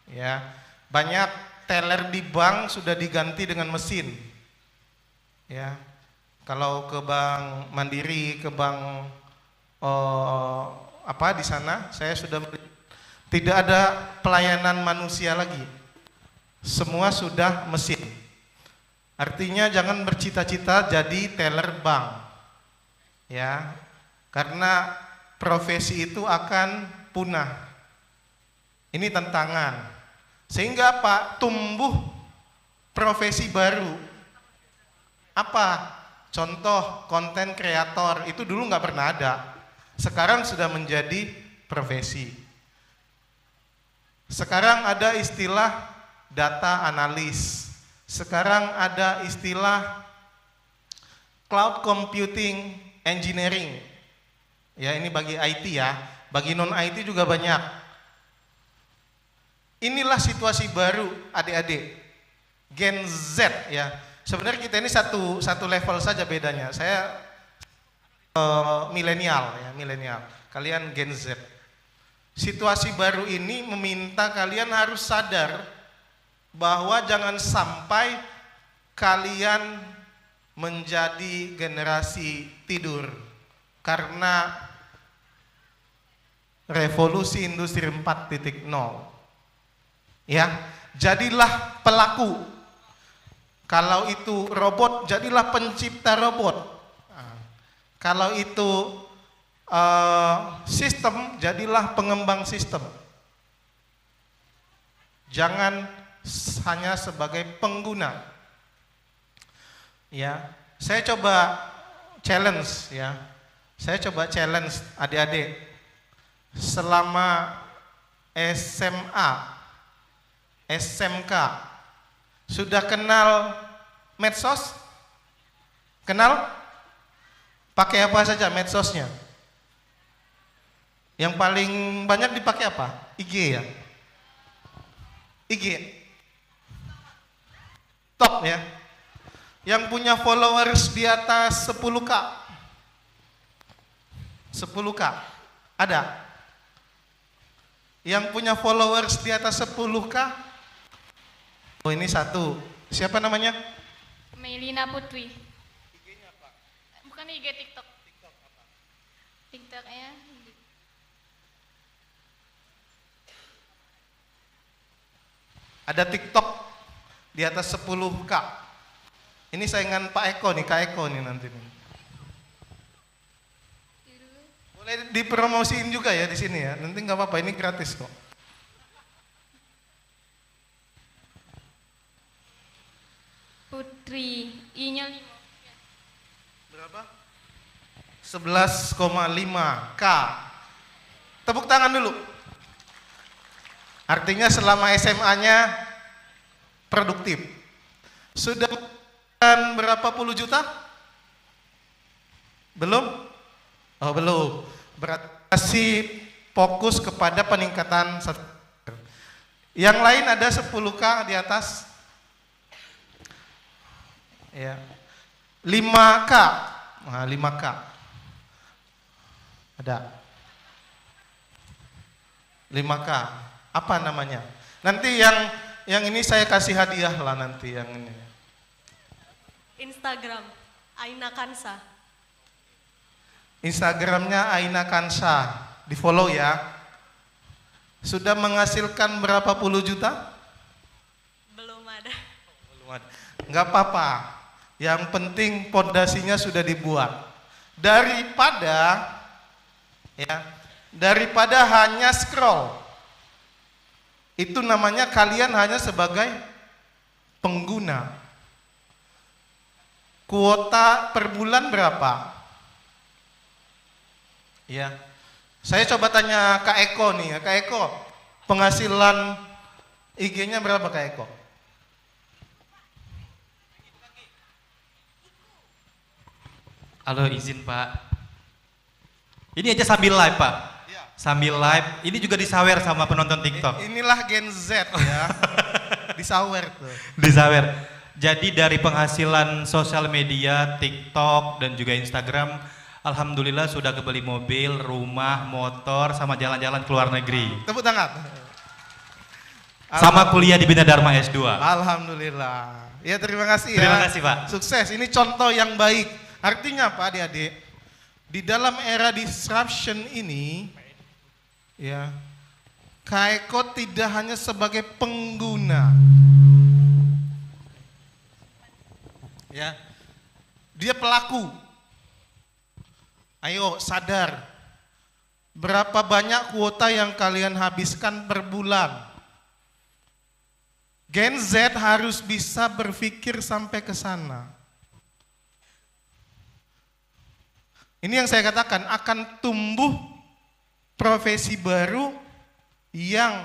Ya, banyak teller di bank sudah diganti dengan mesin. Ya, kalau ke Bank Mandiri, ke Bank di sana, saya sudah tidak ada pelayanan manusia lagi. Semua sudah mesin. Artinya jangan bercita-cita jadi teller bank. Ya, karena profesi itu akan punah. Ini tantangan. Sehingga apa? Tumbuh profesi baru. Apa? Contoh konten kreator itu dulu nggak pernah ada. Sekarang sudah menjadi profesi. Sekarang ada istilah data analis. Sekarang ada istilah cloud computing engineering. Ya, ini bagi IT ya, bagi non IT juga banyak. Inilah situasi baru adik-adik, Gen Z ya. Sebenarnya kita ini satu level saja bedanya. Saya milenial ya, milenial. Kalian Gen Z. Situasi baru ini meminta kalian harus sadar bahwa jangan sampai kalian menjadi generasi tidur karena revolusi industri 4.0. Ya, jadilah pelaku. Kalau itu robot, jadilah pencipta robot. Kalau itu sistem, jadilah pengembang sistem. Jangan hanya sebagai pengguna. Ya, saya coba challenge ya. Saya coba challenge adik-adik. Selama SMA, SMK, sudah kenal medsos? Kenal? Pakai apa saja medsosnya? Yang paling banyak dipakai apa? IG ya? IG top ya. Yang punya followers di atas 10k 10k ada? Yang punya followers di atas 10k? Oh, ini satu. Siapa namanya? Melina Putri. IG-nya apa? Bukan IG, TikTok. TikTok apa? TikToknya ada TikTok di atas 10k. Ini saingan Pak Eko nih, Kak Eko nih nanti nih. Boleh dipromosiin juga ya di sini ya. Nanti nggak apa-apa, ini gratis kok. Putri, I-nya 5. Berapa? 11,5k. Tepuk tangan dulu. Artinya selama SMA-nya produktif. Sudah berapa puluh juta? Belum? Oh, belum. Berarti masih fokus kepada peningkatan. Yang lain ada 10k di atas. Ya. 5K. Nah, 5K. Ada. 5K. Apa namanya? Nanti yang ini saya kasih hadiah lah nanti yang ini. Instagram Aina Kansa. Instagramnya Aina Kansa, di follow ya. Sudah menghasilkan berapa puluh juta? Belum ada. Belum ada. Nggak apa-apa. Yang penting pondasinya sudah dibuat. Daripada hanya scroll. Itu namanya kalian hanya sebagai pengguna. Kuota per bulan berapa? Ya. Saya coba tanya Kak Eko nih, Kak Eko, penghasilan IG-nya berapa Kak Eko? Halo, izin Pak. Ini aja sambil live Pak. Sambil live, ini juga disawer sama penonton TikTok. Inilah Gen Z ya. Disawer tuh. Disawer. Jadi dari penghasilan sosial media, TikTok dan juga Instagram, alhamdulillah sudah kebeli mobil, rumah, motor, sama jalan-jalan ke luar negeri. Tepuk tangan. Sama kuliah di Bina Dharma S2. Alhamdulillah. Ya terima kasih ya. Terima kasih Pak. Sukses, ini contoh yang baik. Artinya apa adik-adik? Di dalam era disruption ini, ya, Kak Eko tidak hanya sebagai pengguna. Ya, dia pelaku. Ayo sadar, berapa banyak kuota yang kalian habiskan per bulan? Gen Z harus bisa berpikir sampai ke sana. Ini yang saya katakan, akan tumbuh profesi baru yang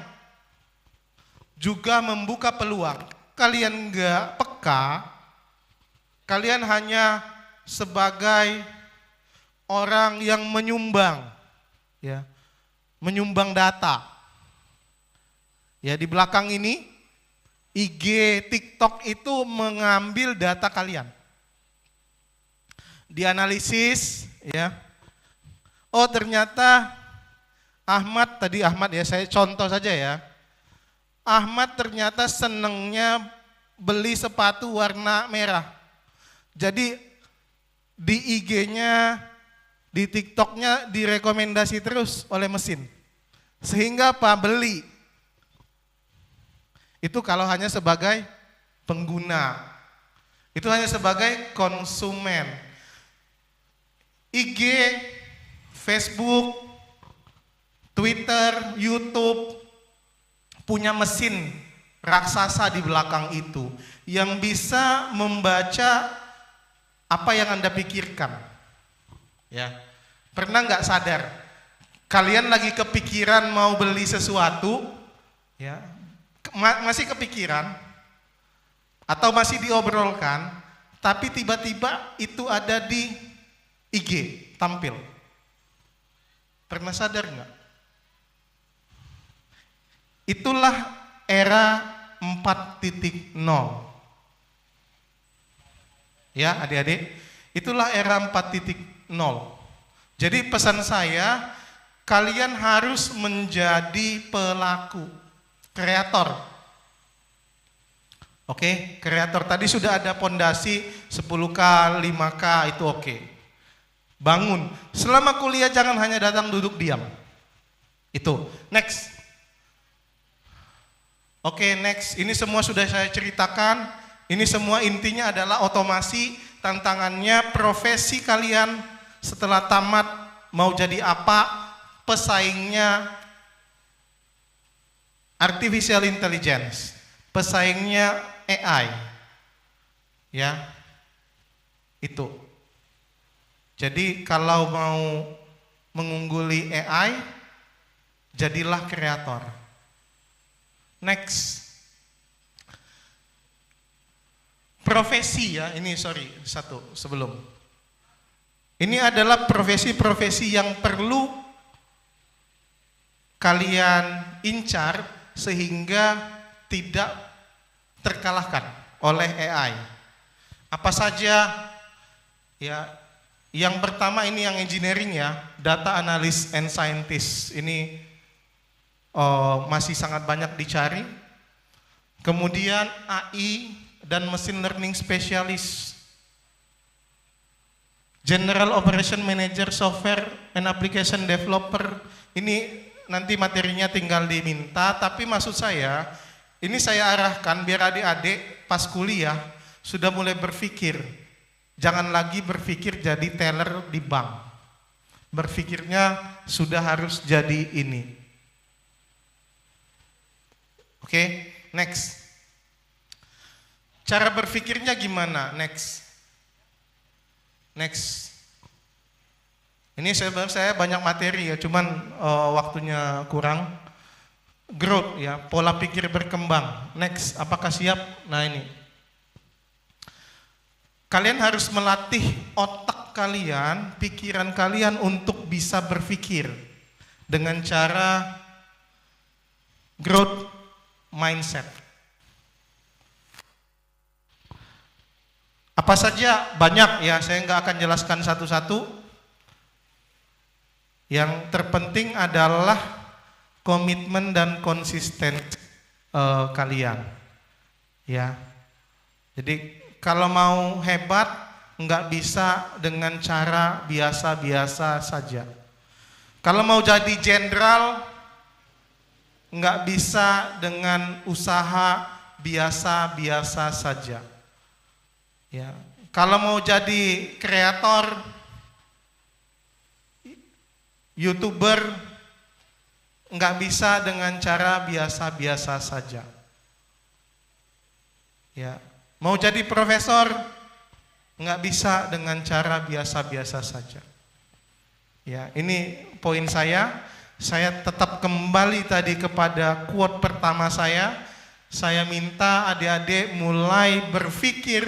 juga membuka peluang. Kalian enggak peka, kalian hanya sebagai orang yang menyumbang, ya, menyumbang data. Ya, di belakang ini IG, TikTok itu mengambil data kalian, dianalisis, ya. Oh ternyata Ahmad ya, saya contoh saja ya. Ahmad ternyata senengnya beli sepatu warna merah. Jadi di IG-nya, di TikTok-nya direkomendasi terus oleh mesin. Sehingga apa? Beli. Itu kalau hanya sebagai pengguna. Itu hanya sebagai konsumen. IG, Facebook, Twitter, YouTube punya mesin raksasa di belakang itu yang bisa membaca apa yang Anda pikirkan. Ya. Pernah nggak sadar? Kalian lagi kepikiran mau beli sesuatu, ya, masih kepikiran atau masih diobrolkan, tapi tiba-tiba itu ada di IG tampil. Pernah sadar nggak? Itulah era 4.0. Ya adik-adik, itulah era 4.0. Jadi pesan saya, kalian harus menjadi pelaku, kreator. Oke, kreator tadi sudah ada pondasi 10K, 5K itu oke. Bangun, selama kuliah jangan hanya datang duduk diam. Itu, next. Oke, next. Ini semua sudah saya ceritakan. Ini semua intinya adalah otomasi. Tantangannya profesi kalian setelah tamat mau jadi apa? Pesaingnya artificial intelligence, pesaingnya AI. Ya. Itu. Jadi kalau mau mengungguli AI, jadilah kreator. Next. Profesi ya, ini sorry, satu sebelum. Ini adalah profesi-profesi yang perlu kalian incar sehingga tidak terkalahkan oleh AI. Apa saja? Ya, yang pertama ini yang engineering ya, data analyst and scientist. Ini masih sangat banyak dicari. Kemudian AI dan machine learning specialist, General Operation Manager Software and Application Developer. Ini nanti materinya tinggal diminta, tapi maksud saya ini saya arahkan biar adik-adik pas kuliah sudah mulai berpikir. Jangan lagi berpikir jadi teller di bank. Berpikirnya sudah harus jadi ini. Oke, next. Cara berpikirnya gimana? Next. Ini saya banyak materi ya, cuman waktunya kurang. Growth ya, pola pikir berkembang. Next, apakah siap? Nah ini. Kalian harus melatih otak kalian, pikiran kalian untuk bisa berpikir dengan cara growth mindset. Apa saja? Banyak ya, saya nggak akan jelaskan satu-satu. Yang terpenting adalah komitmen dan konsisten kalian. Ya, jadi kalau mau hebat nggak bisa dengan cara biasa-biasa saja. Kalau mau jadi jenderal nggak bisa dengan usaha biasa-biasa saja. Ya, kalau mau jadi kreator, YouTuber, nggak bisa dengan cara biasa-biasa saja. Ya, mau jadi profesor, nggak bisa dengan cara biasa-biasa saja. Ya, ini poin saya. Saya tetap kembali tadi kepada quote pertama saya. Saya minta adik-adik mulai berpikir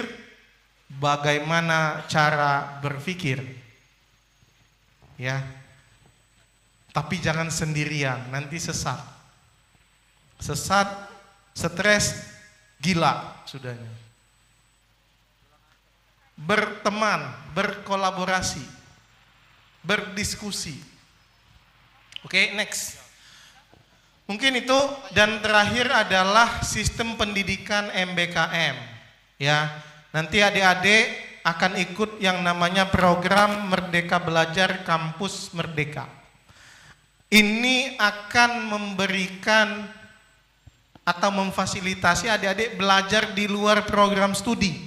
bagaimana cara berpikir. Ya. Tapi jangan sendirian, nanti sesat. Sesat, stres, gila sudahnya. Berteman, berkolaborasi, berdiskusi. Oke, next. Mungkin itu, dan terakhir adalah sistem pendidikan MBKM. Ya, nanti adik-adik akan ikut yang namanya program Merdeka Belajar Kampus Merdeka. Ini akan memberikan atau memfasilitasi adik-adik belajar di luar program studi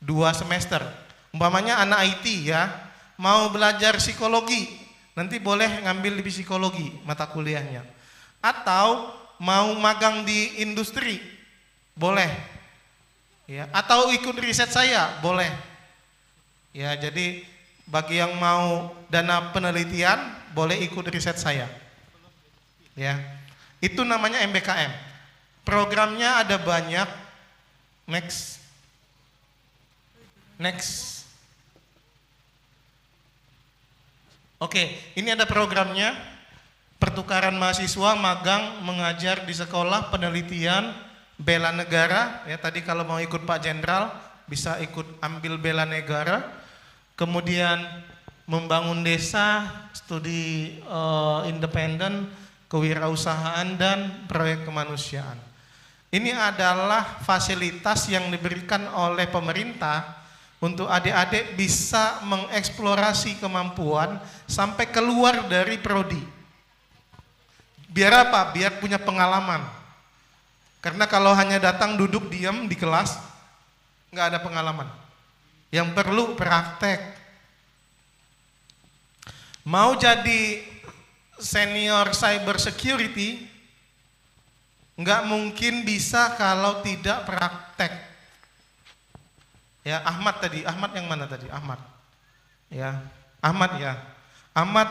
2 semester. Umpamanya anak IT ya, mau belajar psikologi, nanti boleh ngambil di psikologi mata kuliahnya. Atau mau magang di industri, boleh. Ya, atau ikut riset saya, boleh. Ya, jadi bagi yang mau dana penelitian, boleh ikut riset saya. Ya. Itu namanya MBKM. Programnya ada banyak. Next. Oke, ini ada programnya. Pertukaran mahasiswa magang mengajar di sekolah penelitian bela negara. Ya, tadi kalau mau ikut Pak Jenderal bisa ikut ambil bela negara. Kemudian membangun desa, studi independen, kewirausahaan dan proyek kemanusiaan. Ini adalah fasilitas yang diberikan oleh pemerintah untuk adik-adik bisa mengeksplorasi kemampuan sampai keluar dari prodi. Biar apa? Biar punya pengalaman. Karena kalau hanya datang duduk diam di kelas, nggak ada pengalaman. Yang perlu praktek. Mau jadi senior cyber security, nggak mungkin bisa kalau tidak praktek. Ya, Ahmad tadi, Ahmad yang mana tadi? Ahmad. Ya, Ahmad ya. Ahmad,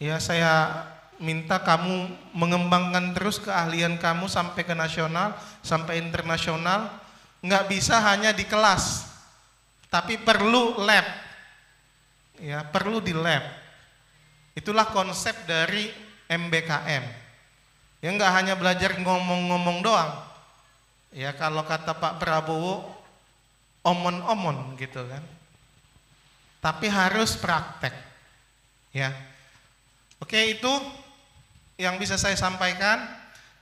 ya saya minta kamu mengembangkan terus keahlian kamu sampai ke nasional, sampai internasional. Nggak bisa hanya di kelas, tapi perlu lab. Ya, perlu di lab. Itulah konsep dari MBKM. Ya, nggak hanya belajar ngomong-ngomong doang. Ya, kalau kata Pak Prabowo, omon-omon gitu kan. tapi harus praktek. Ya. Oke, itu yang bisa saya sampaikan.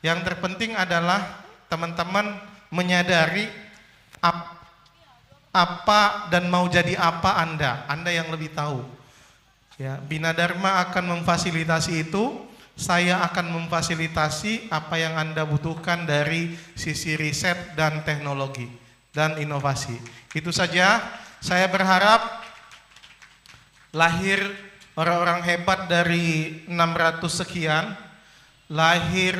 Yang terpenting adalah teman-teman menyadari apa dan mau jadi apa Anda yang lebih tahu. Ya, Bina Dharma akan memfasilitasi itu, saya akan memfasilitasi apa yang Anda butuhkan dari sisi riset dan teknologi dan inovasi. Itu saja, saya berharap lahir orang-orang hebat dari 600 sekian, lahir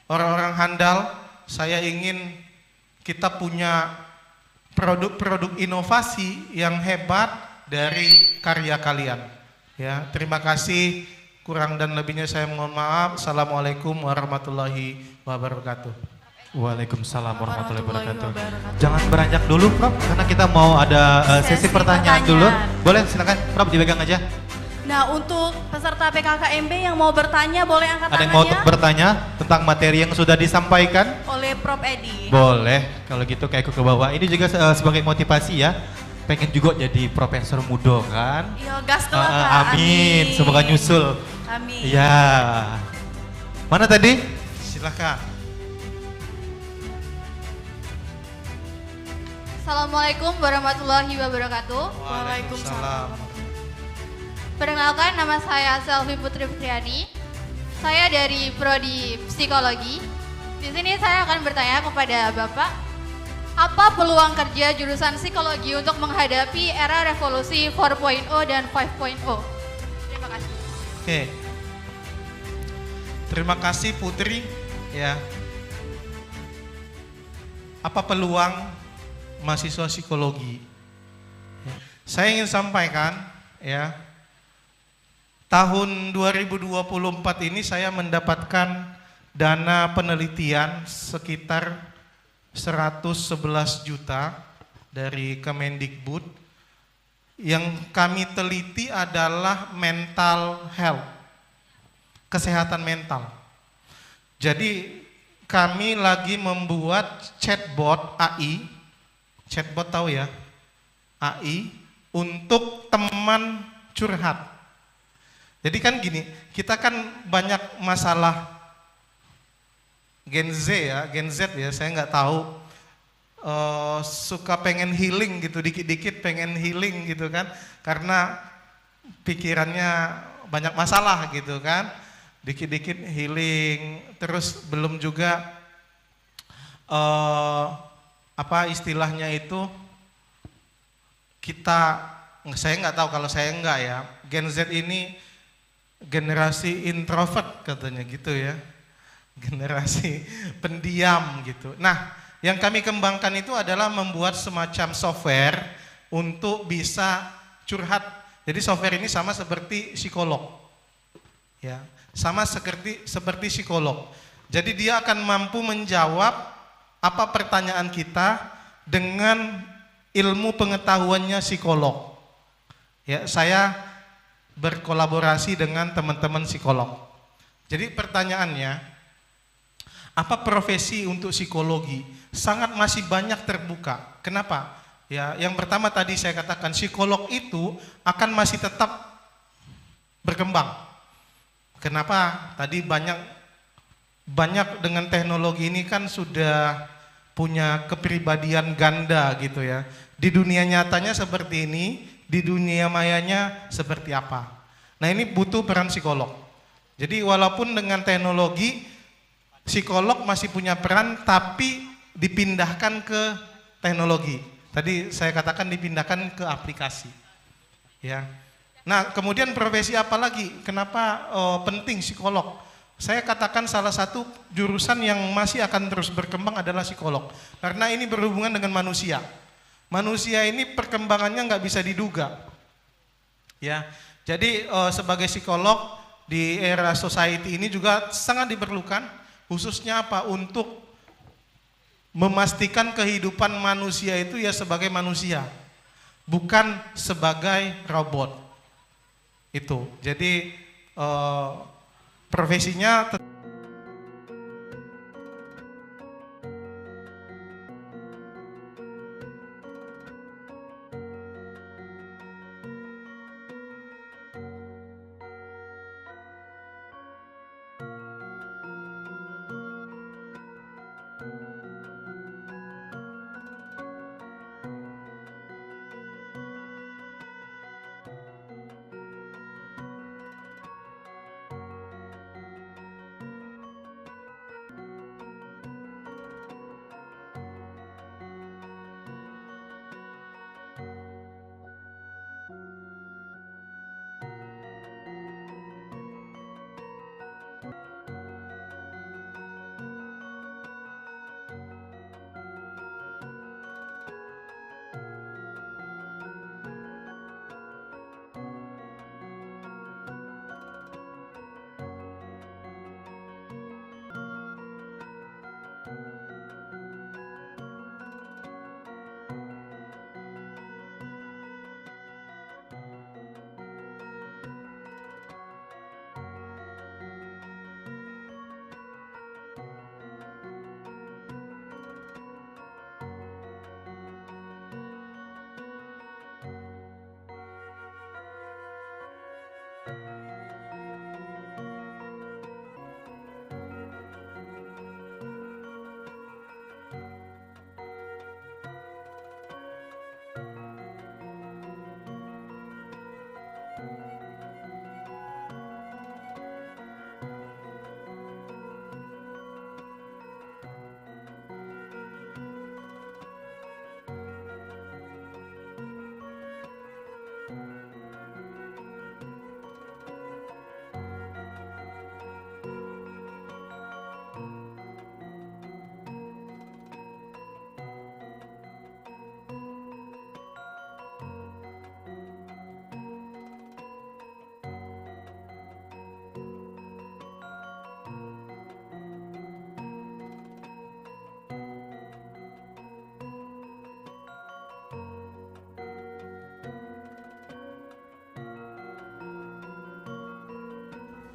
orang-orang handal. Saya ingin kita punya produk-produk inovasi yang hebat dari karya kalian. Ya, terima kasih. Kurang dan lebihnya saya mohon maaf. Assalamualaikum warahmatullahi wabarakatuh. Waalaikumsalam warahmatullahi wabarakatuh. Jangan beranjak dulu, Prof, karena kita mau ada sesi pertanyaan dulu. Boleh, silakan, Prof, dipegang aja. Nah, untuk peserta PKKMB yang mau bertanya boleh angkat Ada yang tangannya. mau bertanya tentang materi yang sudah disampaikan? Oleh Prof Edi. Boleh, kalau gitu kayak aku ke bawah. Ini juga sebagai motivasi ya. Pengen juga jadi profesor muda kan? Iya, gas kelak, Kak. Amin, semoga nyusul. Amin. Ya. Mana tadi? Silakan. Assalamualaikum warahmatullahi wabarakatuh. Waalaikumsalam. Perkenalkan, nama saya Selvi Putri Fitriani. Saya dari Prodi Psikologi. Di sini saya akan bertanya kepada Bapak, apa peluang kerja jurusan psikologi untuk menghadapi era revolusi 4.0 dan 5.0? Terima kasih. Oke. Terima kasih Putri. Ya. Apa peluang mahasiswa psikologi? Ya. Saya ingin sampaikan, ya, tahun 2024 ini saya mendapatkan dana penelitian sekitar 111 juta dari Kemendikbud. Yang kami teliti adalah mental health, kesehatan mental. Jadi kami lagi membuat chatbot AI, chatbot tahu ya, AI, untuk teman curhat. Jadi kan gini, kita kan banyak masalah Gen Z ya, saya nggak tahu, suka pengen healing gitu, dikit-dikit pengen healing gitu kan, karena pikirannya banyak masalah gitu kan, dikit-dikit healing, terus belum juga apa istilahnya itu, saya nggak tahu, kalau saya enggak ya, Gen Z ini generasi introvert katanya gitu ya, generasi pendiam gitu. Nah, yang kami kembangkan itu adalah membuat semacam software untuk bisa curhat. Jadi software ini sama seperti psikolog, ya, sama seperti psikolog. Jadi dia akan mampu menjawab apa pertanyaan kita dengan ilmu pengetahuannya psikolog. Ya, saya berkolaborasi dengan teman-teman psikolog. Jadi pertanyaannya, apa profesi untuk psikologi? Sangat masih banyak terbuka. Kenapa? Ya, yang pertama tadi saya katakan, psikolog itu akan masih tetap berkembang. Kenapa? Tadi banyak dengan teknologi ini kan sudah punya kepribadian ganda gitu ya. Di dunia nyatanya seperti ini, di dunia mayanya seperti apa. Nah, ini butuh peran psikolog. Jadi walaupun dengan teknologi, psikolog masih punya peran, tapi dipindahkan ke teknologi. Tadi saya katakan dipindahkan ke aplikasi. Ya. Nah, kemudian profesi apa lagi? Kenapa penting psikolog? Saya katakan salah satu jurusan yang masih akan terus berkembang adalah psikolog. Karena ini berhubungan dengan manusia. Manusia ini perkembangannya nggak bisa diduga, ya. Jadi sebagai psikolog di era society ini juga sangat diperlukan, khususnya apa? Untuk memastikan kehidupan manusia itu ya sebagai manusia, bukan sebagai robot. Itu. Jadi profesinya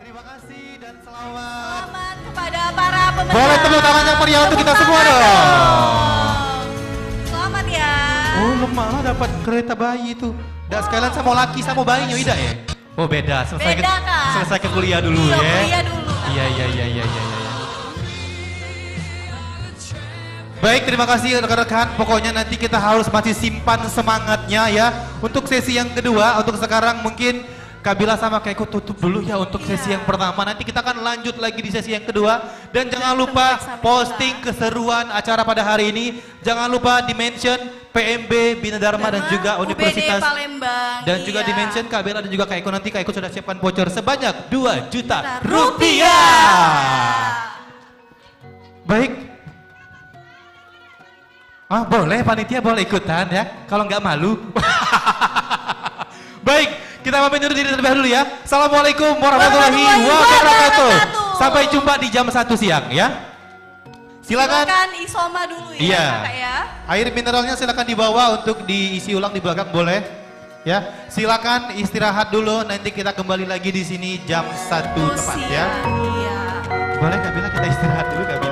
Terima kasih dan selamat. Selamat kepada para pemenang. Boleh tepuk tangan yang meriah untuk kita semua dong. Selamat ya. Oh, lemah dapat kereta bayi itu. Dan sekalian saya mau laki, saya mau bayinya, tidak ya? Oh beda, selesai Beda, Kak. selesai ke kuliah dulu Iya, ya. kuliah dulu. Iya. Baik, terima kasih rekan-rekan. Pokoknya nanti kita harus masih simpan semangatnya ya. Untuk sesi yang kedua, untuk sekarang mungkin Kabila sama Keiko tutup dulu ya untuk sesi yang pertama. Nanti kita akan lanjut lagi di sesi yang kedua. Dan jangan lupa posting keseruan acara pada hari ini. Jangan lupa di-mention PMB Bina Dharma dan juga Universitas UBD Palembang. dan juga di-mention Kabila dan juga Keiko. Nanti Keiko sudah siapkan voucher sebanyak 2 juta rupiah. Baik. Boleh panitia boleh ikutan ya. Kalau nggak malu. Baik, kita pamit undur diri terlebih dahulu ya. Assalamualaikum warahmatullahi wabarakatuh. Sampai jumpa di jam 1 siang ya. Silakan isoma dulu ya, iya. Kakak ya. Air mineralnya silakan dibawa untuk diisi ulang di belakang boleh. Ya, silakan istirahat dulu. Nanti kita kembali lagi di sini jam 1 tepat ya. Iya. Boleh Kabila kita istirahat dulu Kabila?